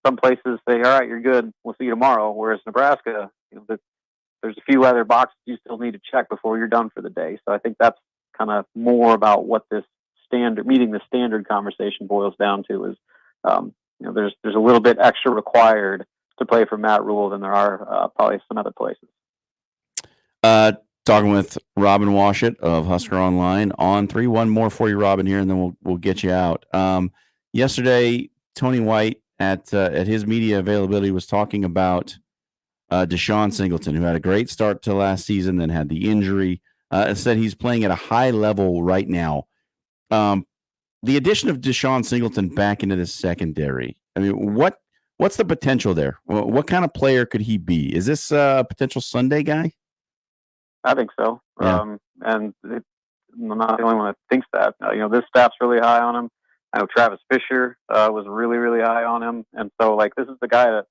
some places say, all right, you're good, we'll see you tomorrow. Whereas Nebraska, there's a few other boxes you still need to check before you're done for the day. So I think that's kind of more about what this meeting the standard conversation boils down to is, there's a little bit extra required to play for Matt Rule than there are probably some other places. Talking with Robin Washut of Husker Online on 3. One more for you, Robin, here, and then we'll get you out. Yesterday, Tony White at his media availability was talking about Deshaun Singleton, who had a great start to last season, then had the injury. Said he's playing at a high level right now. The addition of Deshaun Singleton back into the secondary, I mean, what's the potential there? What kind of player could he be? Is this a potential Sunday guy? I think so. Yeah. And I'm not the only one that thinks that. This staff's really high on him. I know Travis Fisher was really, really high on him. And so, this is the guy that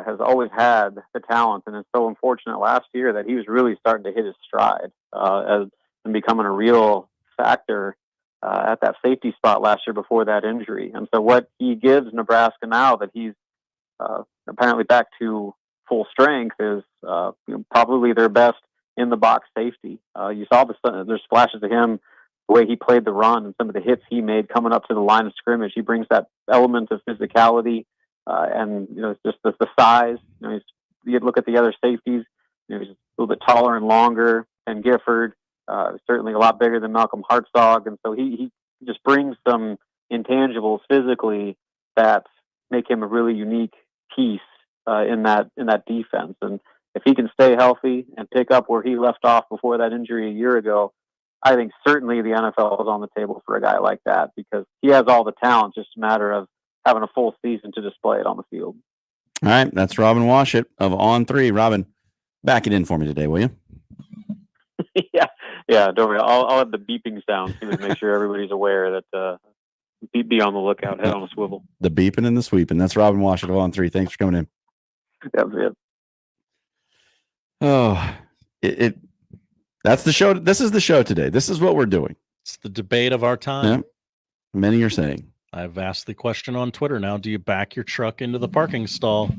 has always had the talent, and it's so unfortunate last year that he was really starting to hit his stride and becoming a real factor at that safety spot last year before that injury. And so what he gives Nebraska now that he's apparently back to full strength is probably their best in the box safety. You saw there's flashes of him, the way he played the run and some of the hits he made coming up to the line of scrimmage. He brings that element of physicality and just the size. You look at the other safeties. He's a little bit taller and longer than Gifford. Certainly a lot bigger than Malcolm Hartzog, and so he just brings some intangibles physically that make him a really unique piece in that defense. And if he can stay healthy and pick up where he left off before that injury a year ago, I think certainly the NFL is on the table for a guy like that, because he has all the talent, just a matter of having a full season to display it on the field. All right, that's Robin Washut of On 3. Robin, back it in for me today, will you? Yeah. Don't worry. I'll have the beeping sound to make sure everybody's aware that be on the lookout, head on a swivel. The beeping and the sweeping. That's Robin Washut of On 3. Thanks for coming in. That was it. Oh, that's the show. This is the show today. This is what we're doing. It's the debate of our time. Yeah. Many are saying. I've asked the question on Twitter now. Do you back your truck into the parking stall?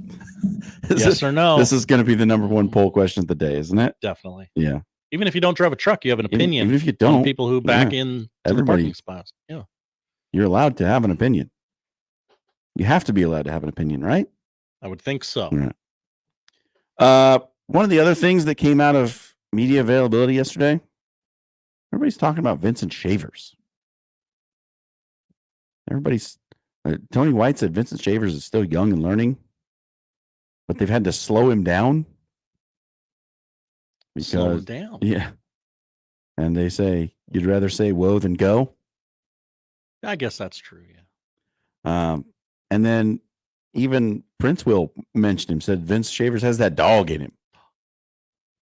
Yes or no? This is going to be the number one poll question of the day, isn't it? Definitely. Yeah. Even if you don't drive a truck, you have an opinion. Even if you don't, on people who back in to the parking spots. Yeah. You're allowed to have an opinion. You have to be allowed to have an opinion, right? I would think so. Yeah. One of the other things that came out of media availability yesterday, everybody's talking about Vincent Shavers. Tony White said Vincent Shavers is still young and learning, but they've had to slow him down. Slow him down? Yeah. And they say, you'd rather say whoa than go? I guess that's true, yeah. And then even Prince Will mentioned him, said Vince Shavers has that dog in him.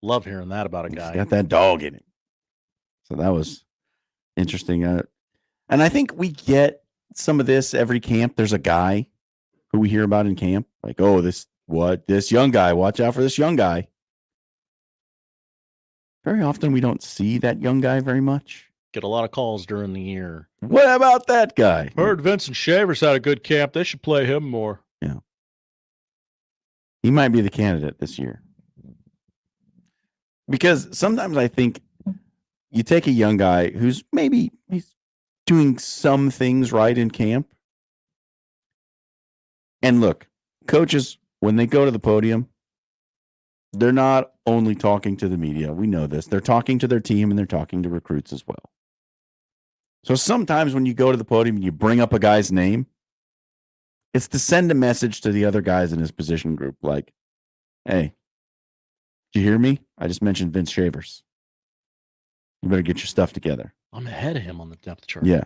Love hearing that about a guy. He's got that dog in him. So that was interesting. And I think we get some of this every camp. There's a guy who we hear about in camp, like, oh, this young guy, watch out for this young guy. Very often we don't see that young guy very much. Get a lot of calls during the year. What about that guy? Heard Vincent Shavers had a good camp. They should play him more. Yeah. He might be the candidate this year. Because sometimes I think you take a young guy who's maybe he's doing some things right in camp. And look, coaches, when they go to the podium, they're not only talking to the media. We know this. They're talking to their team and they're talking to recruits as well. So sometimes when you go to the podium and you bring up a guy's name, it's to send a message to the other guys in his position group like, hey, did you hear me? I just mentioned Vince Shavers. You better get your stuff together. I'm ahead of him on the depth chart. Yeah.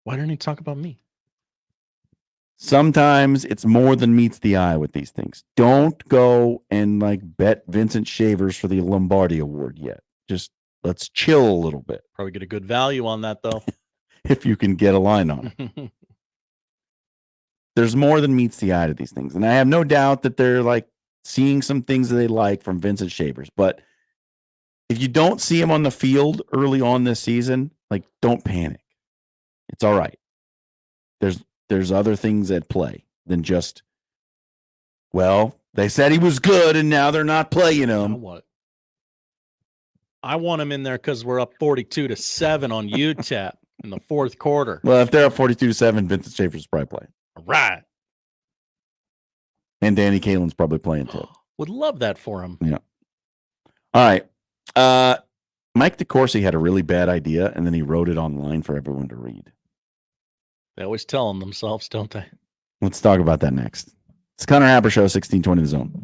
Why didn't he talk about me? Sometimes it's more than meets the eye with these things. Don't go and like bet Vincent Shavers for the Lombardi Award yet. Just let's chill a little bit. Probably get a good value on that, though. If you can get a line on it. There's more than meets the eye to these things. And I have no doubt that they're like seeing some things that they like from Vincent Shavers. But if you don't see him on the field early on this season, like don't panic. It's all right. There's other things at play than just, well, they said he was good and now they're not playing him. You know what? I want him in there because we're up 42-7 on UTEP in the fourth quarter. Well, if they're up 42-7, Vincent Schaefer's probably playing. All right. And Danny Kalen's probably playing too. Would love that for him. Yeah. All right. Mike DeCourcy had a really bad idea, and then he wrote it online for everyone to read. They always tell them themselves, don't they? Let's talk about that next. It's Connor Happer Show, 1620 The Zone.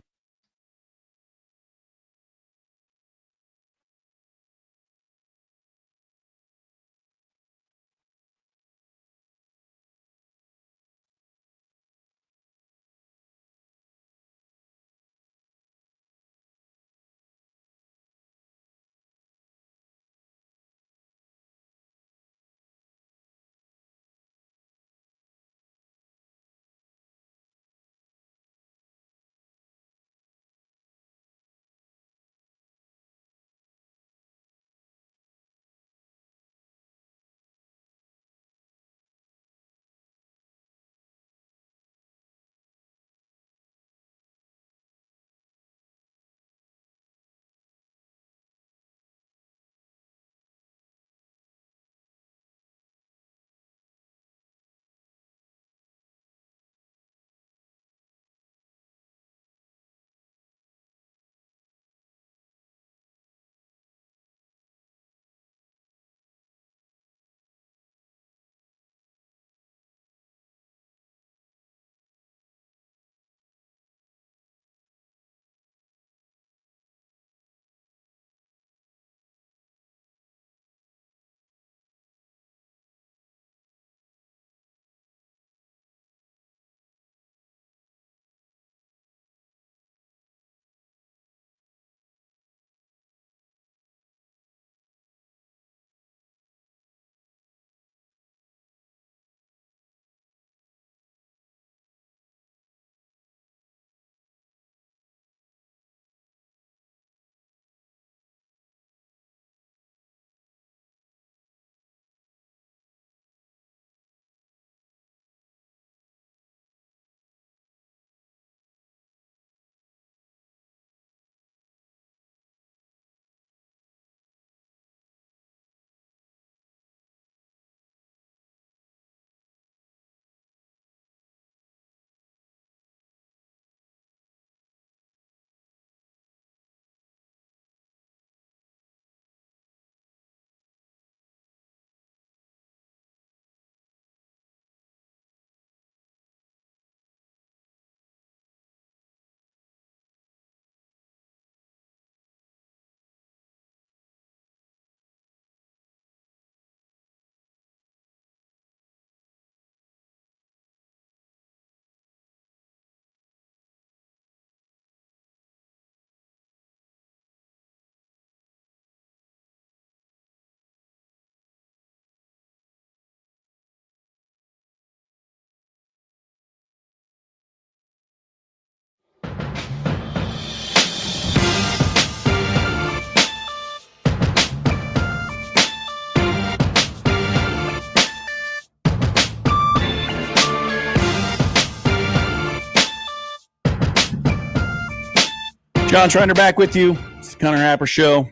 Jon Schriner back with you. It's the Connor Happer Show.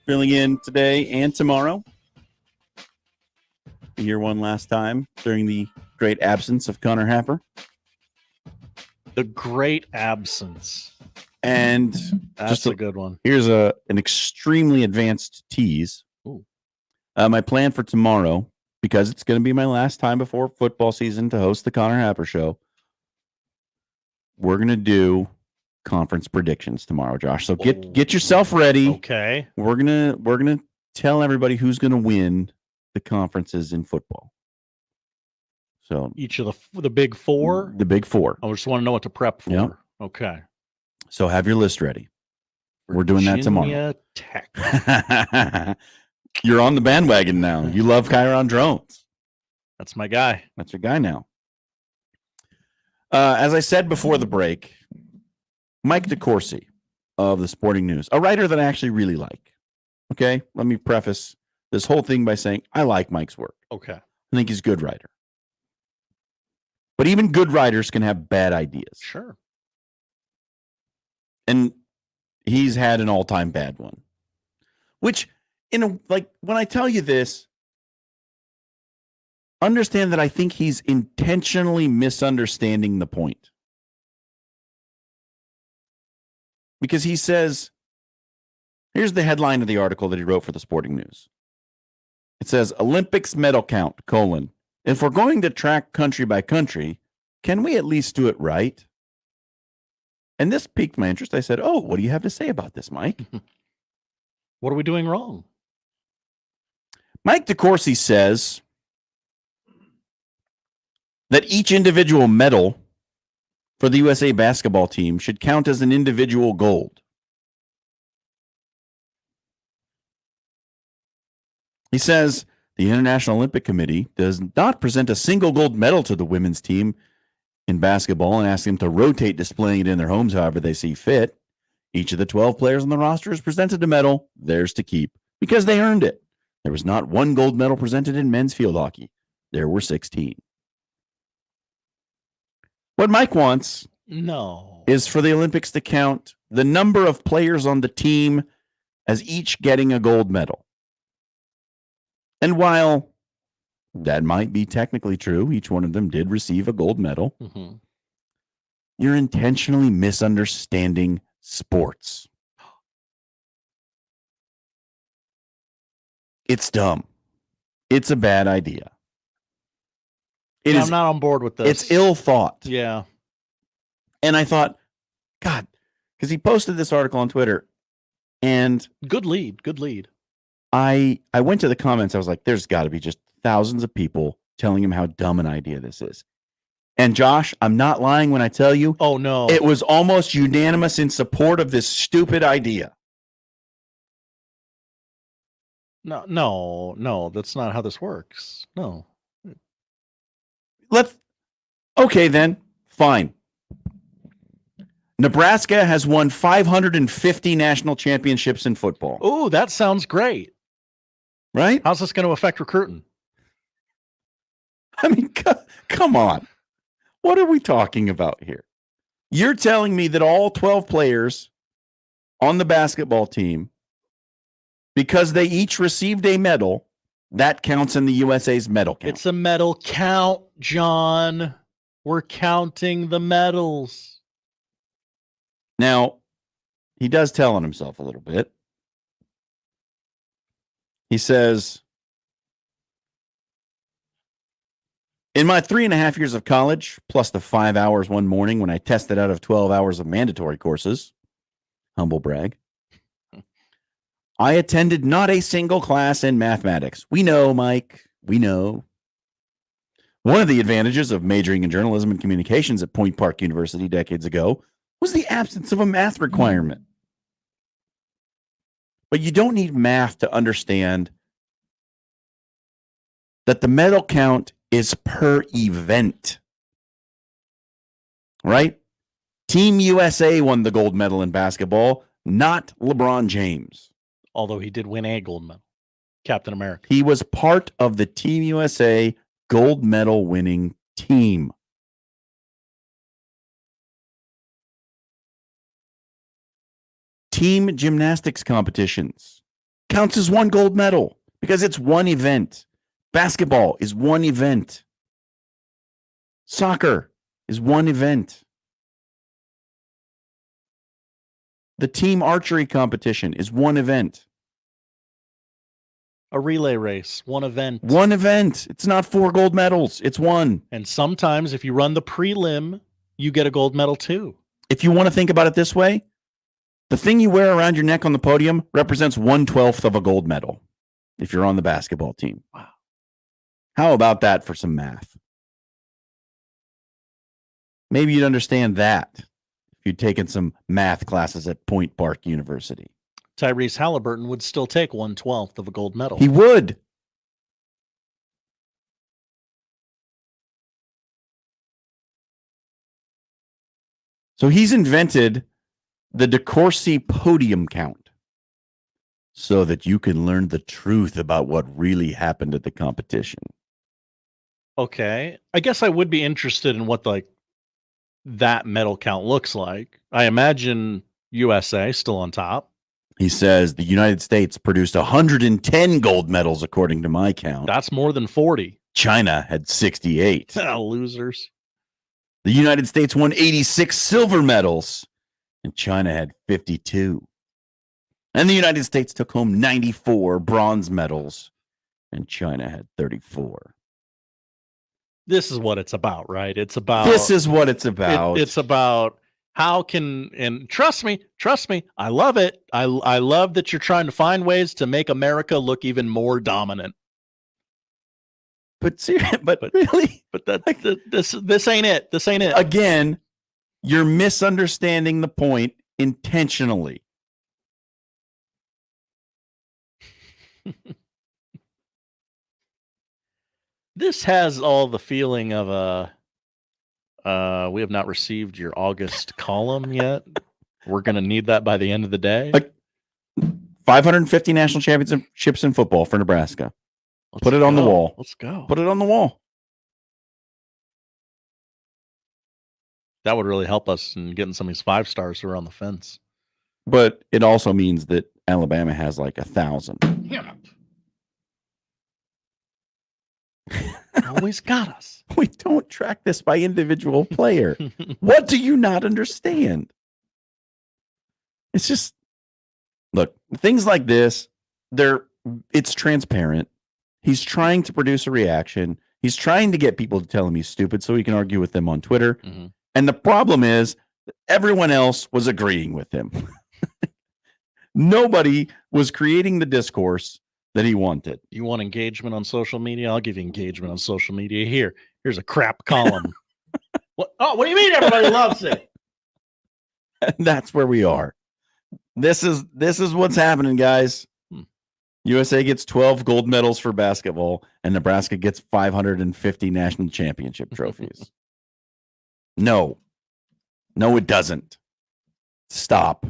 Filling in today and tomorrow. Be here one last time during the great absence of Connor Happer. The great absence. And that's just a good one. Here's an extremely advanced tease. My plan for tomorrow, because it's going to be my last time before football season to host the Connor Happer Show. We're going to do conference predictions tomorrow, Josh. So get yourself ready. Okay. We're gonna tell everybody who's gonna win the conferences in football. So each of the big four? The big four. I just want to know what to prep for. Yep. Okay. So have your list ready. We're doing that tomorrow. Virginia Tech. You're on the bandwagon now. You love Chiron drones. That's my guy. That's your guy now. As I said before the break, Mike DeCourcy of the Sporting News, a writer that I actually really like. Okay, let me preface this whole thing by saying I like Mike's work. Okay. I think he's a good writer. But even good writers can have bad ideas. Sure. And he's had an all-time bad one. Which, when I tell you this, understand that I think he's intentionally misunderstanding the point. Because he says, here's the headline of the article that he wrote for the Sporting News. It says, Olympics medal count, : if we're going to track country by country, can we at least do it right? And this piqued my interest. I said, oh, what do you have to say about this, Mike? What are we doing wrong? Mike DeCourcy says that each individual medal for the USA basketball team should count as an individual gold. He says the International Olympic Committee does not present a single gold medal to the women's team in basketball and ask them to rotate displaying it in their homes however they see fit. Each of the 12 players on the roster is presented a medal, theirs to keep, because they earned it. There was not one gold medal presented in men's field hockey. There were 16. What Mike wants is for the Olympics to count the number of players on the team as each getting a gold medal. And while that might be technically true, each one of them did receive a gold medal, you're intentionally misunderstanding sports. It's dumb. It's a bad idea. I'm not on board with this. It's ill thought. Yeah. And I thought, God, because he posted this article on Twitter, and good lead. I went to the comments. I was like, there's got to be just thousands of people telling him how dumb an idea this is. And Josh, I'm not lying when I tell you, oh no, it was almost unanimous in support of this stupid idea. No, that's not how this works. No. Okay, then, fine. Nebraska has won 550 national championships in football. Oh, that sounds great. Right? How's this going to affect recruiting? I mean, come on. What are we talking about here? You're telling me that all 12 players on the basketball team, because they each received a medal, that counts in the USA's medal count. It's a medal count, John. We're counting the medals. Now, he does tell on himself a little bit. He says, in my 3.5 years of college, plus the 5 hours one morning when I tested out of 12 hours of mandatory courses, humble brag, I attended not a single class in mathematics. We know, Mike. We know. One of the advantages of majoring in journalism and communications at Point Park University decades ago was the absence of a math requirement. But you don't need math to understand that the medal count is per event. Right? Team USA won the gold medal in basketball, not LeBron James. Although he did win a gold medal. Captain America. He was part of the Team USA gold medal winning team. Team gymnastics competitions counts as one gold medal because it's one event. Basketball is one event. Soccer is one event. The team archery competition is one event. A relay race, one event. One event. It's not 4 gold medals. It's one. And sometimes if you run the prelim, you get a gold medal too. If you want to think about it this way, the thing you wear around your neck on the podium represents 1/12 of a gold medal if you're on the basketball team. Wow. How about that for some math? Maybe you'd understand that if you'd taken some math classes at Point Park University. Tyrese Halliburton would still take 1/12 of a gold medal. He would. So he's invented the DeCourcy podium count so that you can learn the truth about what really happened at the competition. Okay. I guess I would be interested in what that medal count looks like. I imagine USA still on top. He says the United States produced 110 gold medals according to my count. That's more than 40. China had 68. Losers. The United States won 86 silver medals, and China had 52. And the United States took home 94 bronze medals, and China had 34. This is what it's about, right? It's about This is what it's about. It's about how can, and trust me, I love it. I love that you're trying to find ways to make America look even more dominant. But really? But this ain't it. This ain't it. Again, you're misunderstanding the point intentionally. This has all the feeling of we have not received your August column yet. We're going to need that by the end of the day. 550 national championships in football for Nebraska. Put it on the wall. Let's go. Put it on the wall. That would really help us in getting some of these 5 stars who are on the fence. But it also means that Alabama has like 1,000. Always got us. We don't track this by individual player. What do you not understand? It's just, look, things like this, it's transparent. He's trying to produce a reaction. He's trying to get people to tell him he's stupid so he can argue with them on Twitter. Mm-hmm. And the problem is everyone else was agreeing with him. Nobody was creating the discourse that he wanted. You want engagement on social media? I'll give you engagement on social media. Here's a crap column. What do you mean everybody loves it? That's where we are. This is what's happening, guys. USA gets 12 gold medals for basketball, and Nebraska gets 550 national championship trophies. No, it doesn't. Stop.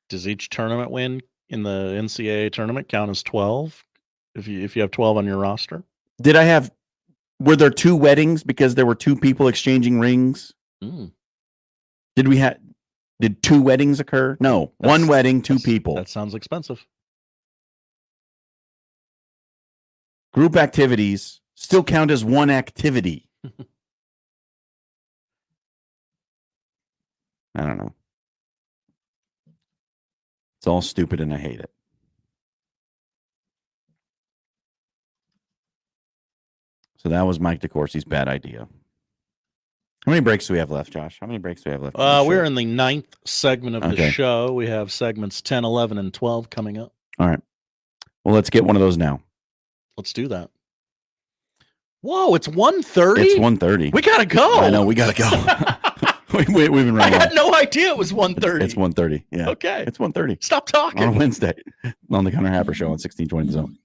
Does each tournament win in the NCAA tournament count as 12? If you have 12 on your roster? Were there 2 weddings because there were 2 people exchanging rings? Mm. Did 2 weddings occur? No, 1 wedding, 2 people. That sounds expensive. Group activities still count as 1 activity. I don't know. It's all stupid and I hate it. So that was Mike DeCourcy's bad idea. How many breaks do we have left, Josh? How many breaks do we have left? We're in the 9th segment of the show. We have segments 10, 11, and 12 coming up. All right. Well, let's get one of those now. Let's do that. Whoa, it's 1:30? It's 1:30. We got to go. I know, we got to go. We've been running. I had no idea it was 1:30. It's 1:30. Yeah. Okay. It's 1:30. Stop talking. On a Wednesday on the Connor Happer Show on 1620 Zone.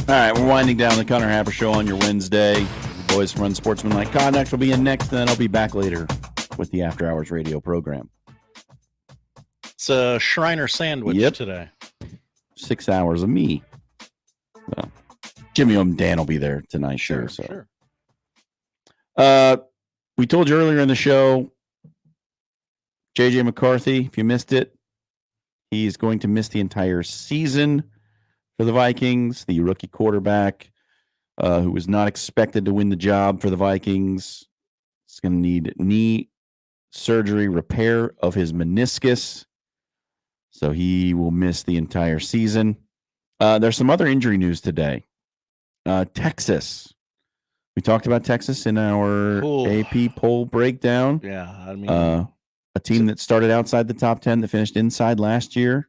All right, we're winding down the Connor Happer Show on your Wednesday. The boys from Unsportsmanlike Conduct will be in next, and then I'll be back later with the After Hours radio program. It's a Shriner sandwich today. 6 hours of me. Well, Jimmy and Dan will be there tonight. Sure. We told you earlier in the show, J.J. McCarthy, if you missed it, he's going to miss the entire season for the Vikings. The rookie quarterback who was not expected to win the job for the Vikings. He's going to need knee surgery, repair of his meniscus. So he will miss the entire season. There's some other injury news today. Texas. We talked about Texas in our AP poll breakdown. Yeah, I mean, a team that started outside the top 10 that finished inside last year.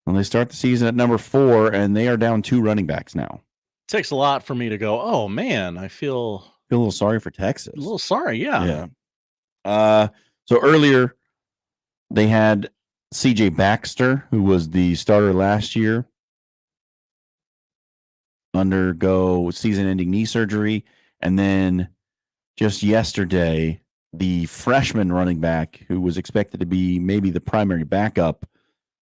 And they start the season at number 4, and they are down 2 running backs now. it takes a lot for me to go, oh, man, I feel a little sorry for Texas. A little sorry, yeah. So earlier, they had C.J. Baxter, who was the starter last year, undergo season-ending knee surgery. And then just yesterday, the freshman running back, who was expected to be maybe the primary backup,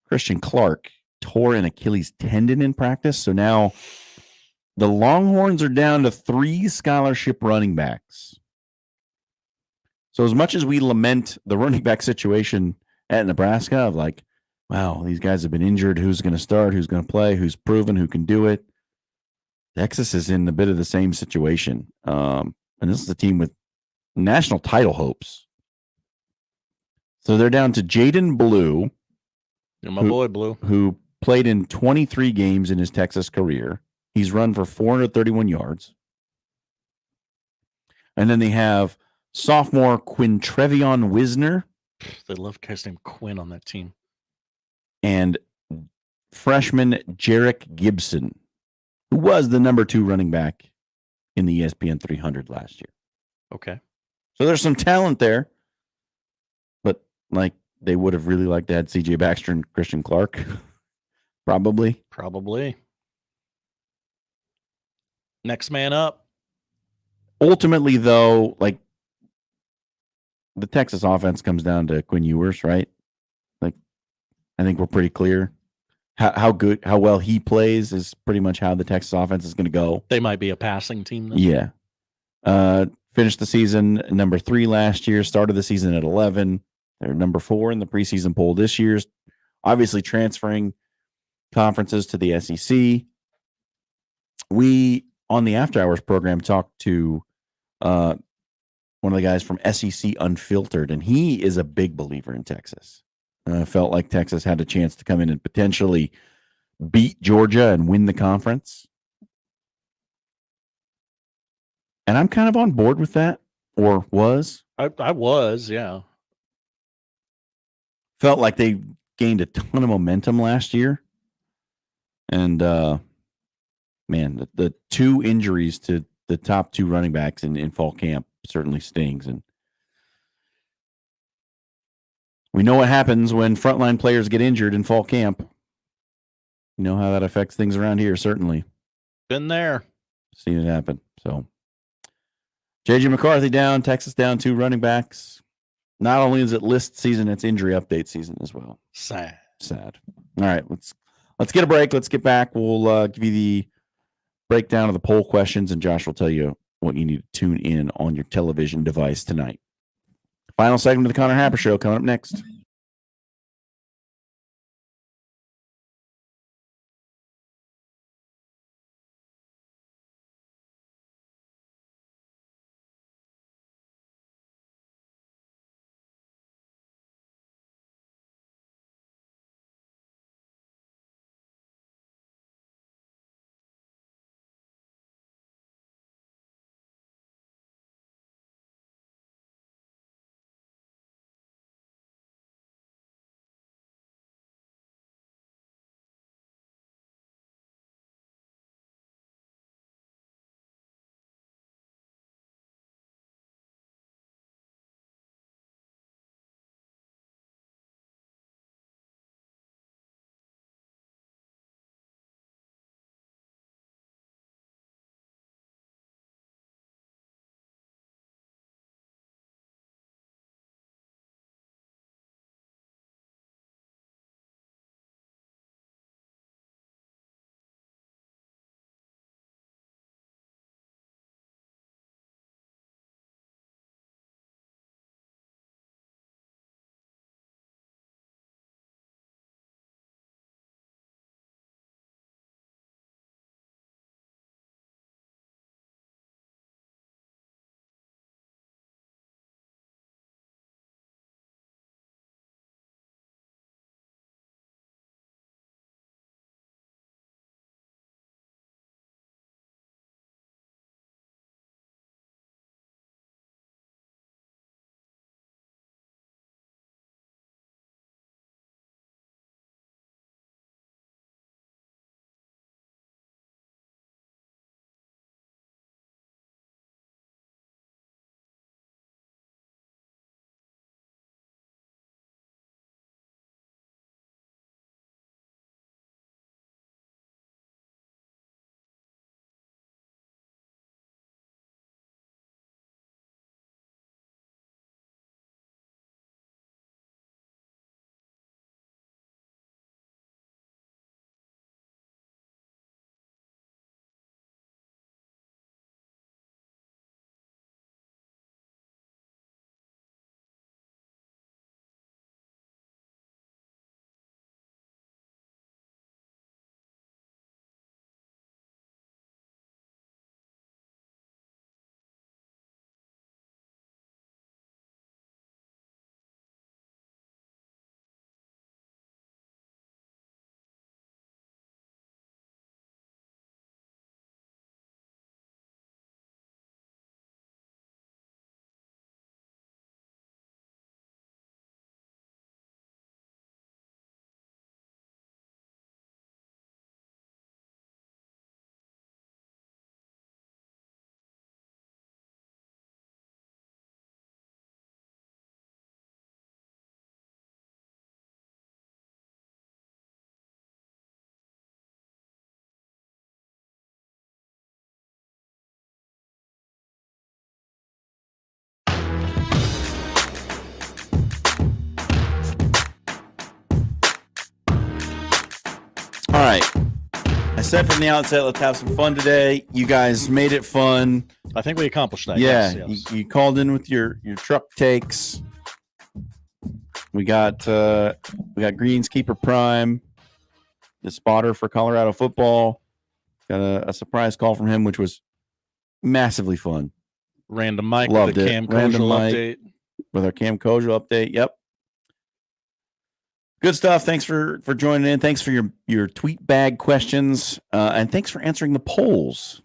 Christian Clark, tore an Achilles tendon in practice. So now the Longhorns are down to 3 scholarship running backs. So as much as we lament the running back situation at Nebraska of like, wow, these guys have been injured. Who's going to start? Who's going to play? Who's proven? Who can do it? Texas is in a bit of the same situation. And this is a team with national title hopes. So they're down to Jaden Blue. Yeah, my boy Blue. Who played in 23 games in his Texas career. He's run for 431 yards. And then they have sophomore Quintrevion Wisner. They love guys named Quinn on that team. And freshman Jarek Gibson, who was the number 2 running back in the ESPN 300 last year. Okay. So there's some talent there. But like they would have really liked to have C.J. Baxter and Christian Clark. Probably. Next man up. Ultimately, though, like the Texas offense comes down to Quinn Ewers, right? Like, I think we're pretty clear. How well he plays is pretty much how the Texas offense is going to go. They might be a passing team then. Yeah. Finished the season number 3 last year, started the season at 11. They're number 4 in the preseason poll this year. Obviously transferring conferences to the SEC. We, on the After Hours program, talked to one of the guys from SEC Unfiltered, and he is a big believer in Texas. Felt like Texas had a chance to come in and potentially beat Georgia and win the conference. And I'm kind of on board with that, or was. I was, yeah. Felt like they gained a ton of momentum last year. And, man, the 2 injuries to the top 2 running backs in fall camp certainly stings. And we know what happens when frontline players get injured in fall camp. You know how that affects things around here, certainly. Been there. Seen it happen. So, J.J. McCarthy down, Texas down 2 running backs. Not only is it list season, it's injury update season as well. Sad. All right, let's get a break. Let's get back. We'll give you the breakdown of the poll questions, and Josh will tell you what you need to tune in on your television device tonight. Final segment of the Connor Happer Show coming up next. said from the outset, let's have some fun today. You guys made it fun. I think we accomplished that. Yeah, yes. You called in with your truck takes. We got Greenskeeper Prime, the spotter for Colorado football. Got a surprise call from him, which was massively fun. Random Mike Loved with the it. Cam Random Kojal Mike update. with our Cam Kojal update. Yep. Good stuff. Thanks for joining in. Thanks for your tweet bag questions. And thanks for answering the polls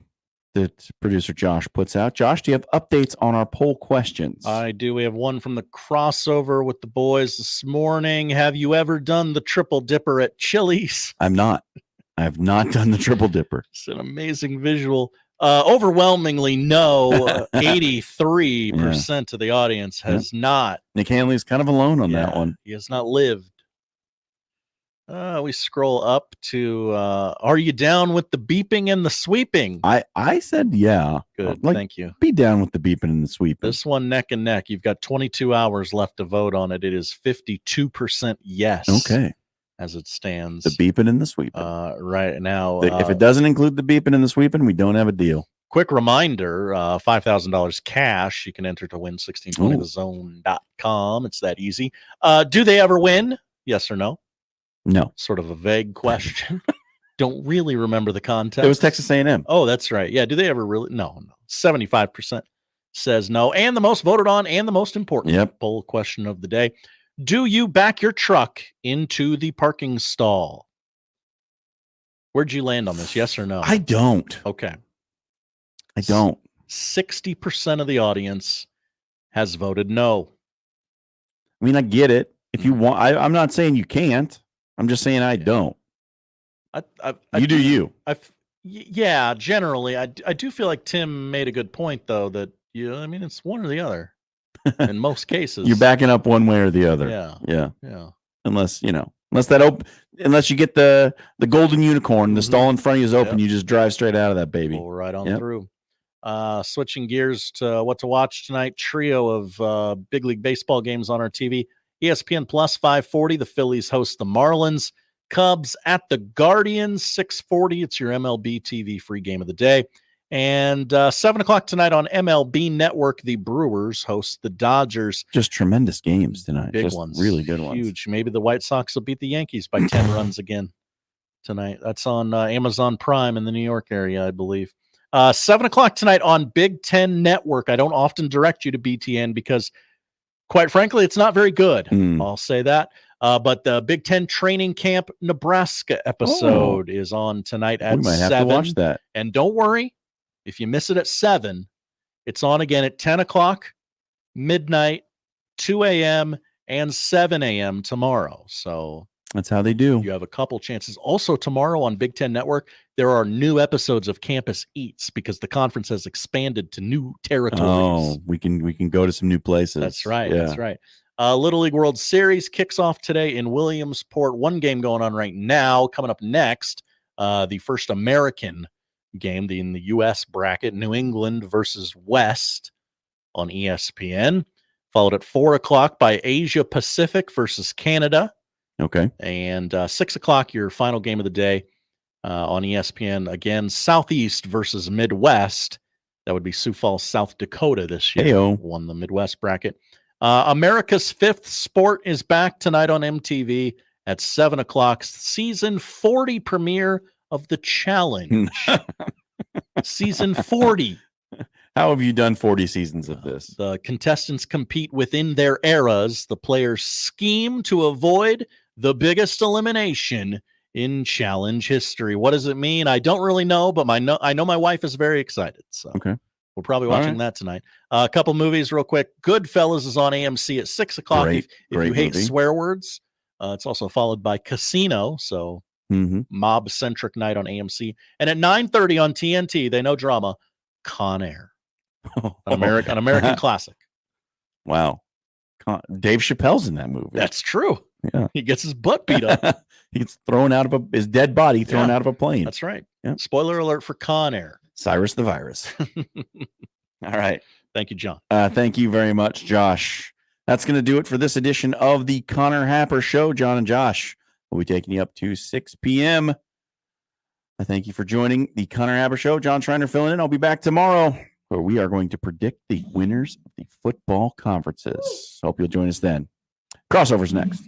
that producer Josh puts out. Josh, do you have updates on our poll questions? I do. We have one from the crossover with the boys this morning. Have you ever done the triple dipper at Chili's? I'm not. I have not done the triple dipper. It's an amazing visual. Overwhelmingly, no. 83% of the audience has not. Nick Hanley's kind of alone on that one. He has not lived. We scroll up to, are you down with the beeping and the sweeping? I said, yeah. Good. Like, thank you. Be down with the beeping and the sweeping. This one neck and neck. You've got 22 hours left to vote on it. It is 52% yes. Okay. As it stands. The beeping and the sweeping. Right now. If it doesn't include the beeping and the sweeping, we don't have a deal. Quick reminder, $5,000 cash. You can enter to win 1620thezone.com. It's that easy. Do they ever win? Yes or no? No. Sort of a vague question. Don't really remember the context. It was Texas A&M. Oh, that's right. Yeah. Do they ever really? No. 75% says no. And the most voted on and the most important poll question of the day. Do you back your truck into the parking stall? Where'd you land on this? Yes or no? I don't. Okay. I don't. 60% of the audience has voted no. I mean, I get it. If you want, I'm not saying you can't. I'm just saying I don't. You do you. Yeah, generally. I do feel like Tim made a good point, though, that, I mean, it's one or the other in most cases. You're backing up one way or the other. Yeah. Unless you get the golden unicorn, the stall in front of you is open, you just drive straight out of that baby. Pull right on through. Switching gears to what to watch tonight. Trio of big league baseball games on our TV. ESPN Plus 540. The Phillies host the Marlins. Cubs at the Guardians 640. It's your MLB TV free game of the day. And 7 o'clock tonight on MLB Network, the Brewers host the Dodgers. Just tremendous games tonight. Big just ones. Really good ones. Huge. Maybe the White Sox will beat the Yankees by 10 runs again tonight. That's on Amazon Prime in the New York area, I believe. 7 o'clock tonight on Big Ten Network. I don't often direct you to BTN because, quite frankly, it's not very good. I'll say that. But the Big Ten Training Camp Nebraska episode is on tonight at 7. We might have to watch that. And don't worry, if you miss it at 7, it's on again at 10 o'clock, midnight, 2 a.m., and 7 a.m. tomorrow. So that's how they do. You have a couple chances. Also, tomorrow on Big Ten Network, there are new episodes of Campus Eats because the conference has expanded to new territories. Oh, we can go to some new places. That's right. Yeah. That's right. Little League World Series kicks off today in Williamsport. One game going on right now. Coming up next, the first American game in the U.S. bracket, New England versus West on ESPN. Followed at 4 o'clock by Asia Pacific versus Canada. Okay. And 6 o'clock, your final game of the day on ESPN. Again, Southeast versus Midwest. That would be Sioux Falls, South Dakota this year. Hey-o. Won the Midwest bracket. America's Fifth Sport is back tonight on MTV at 7 o'clock. Season 40 premiere of The Challenge. Season 40. How have you done 40 seasons of this? The contestants compete within their eras. The players scheme to avoid the biggest elimination in challenge history. What does it mean? I don't really know, but I know my wife is very excited. So okay. We're probably watching that tonight. A couple movies real quick. Goodfellas is on AMC at 6 o'clock. If you hate swear words, it's also followed by Casino. So mob-centric night on AMC. And at 9:30 on TNT, they know drama, Con Air. An American classic. Wow. Dave Chappelle's in that movie. That's true. Yeah. He gets his butt beat up. He gets thrown out of his dead body thrown out of a plane. That's right. Yeah. Spoiler alert for Con Air. Cyrus the Virus. All right. Thank you, John. Thank you very much, Josh. That's going to do it for this edition of the Connor Happer Show. John and Josh will be taking you up to 6 p.m. I thank you for joining the Connor Happer Show. Jon Schriner filling in. I'll be back tomorrow where we are going to predict the winners of the football conferences. Hope you'll join us then. Crossover's next.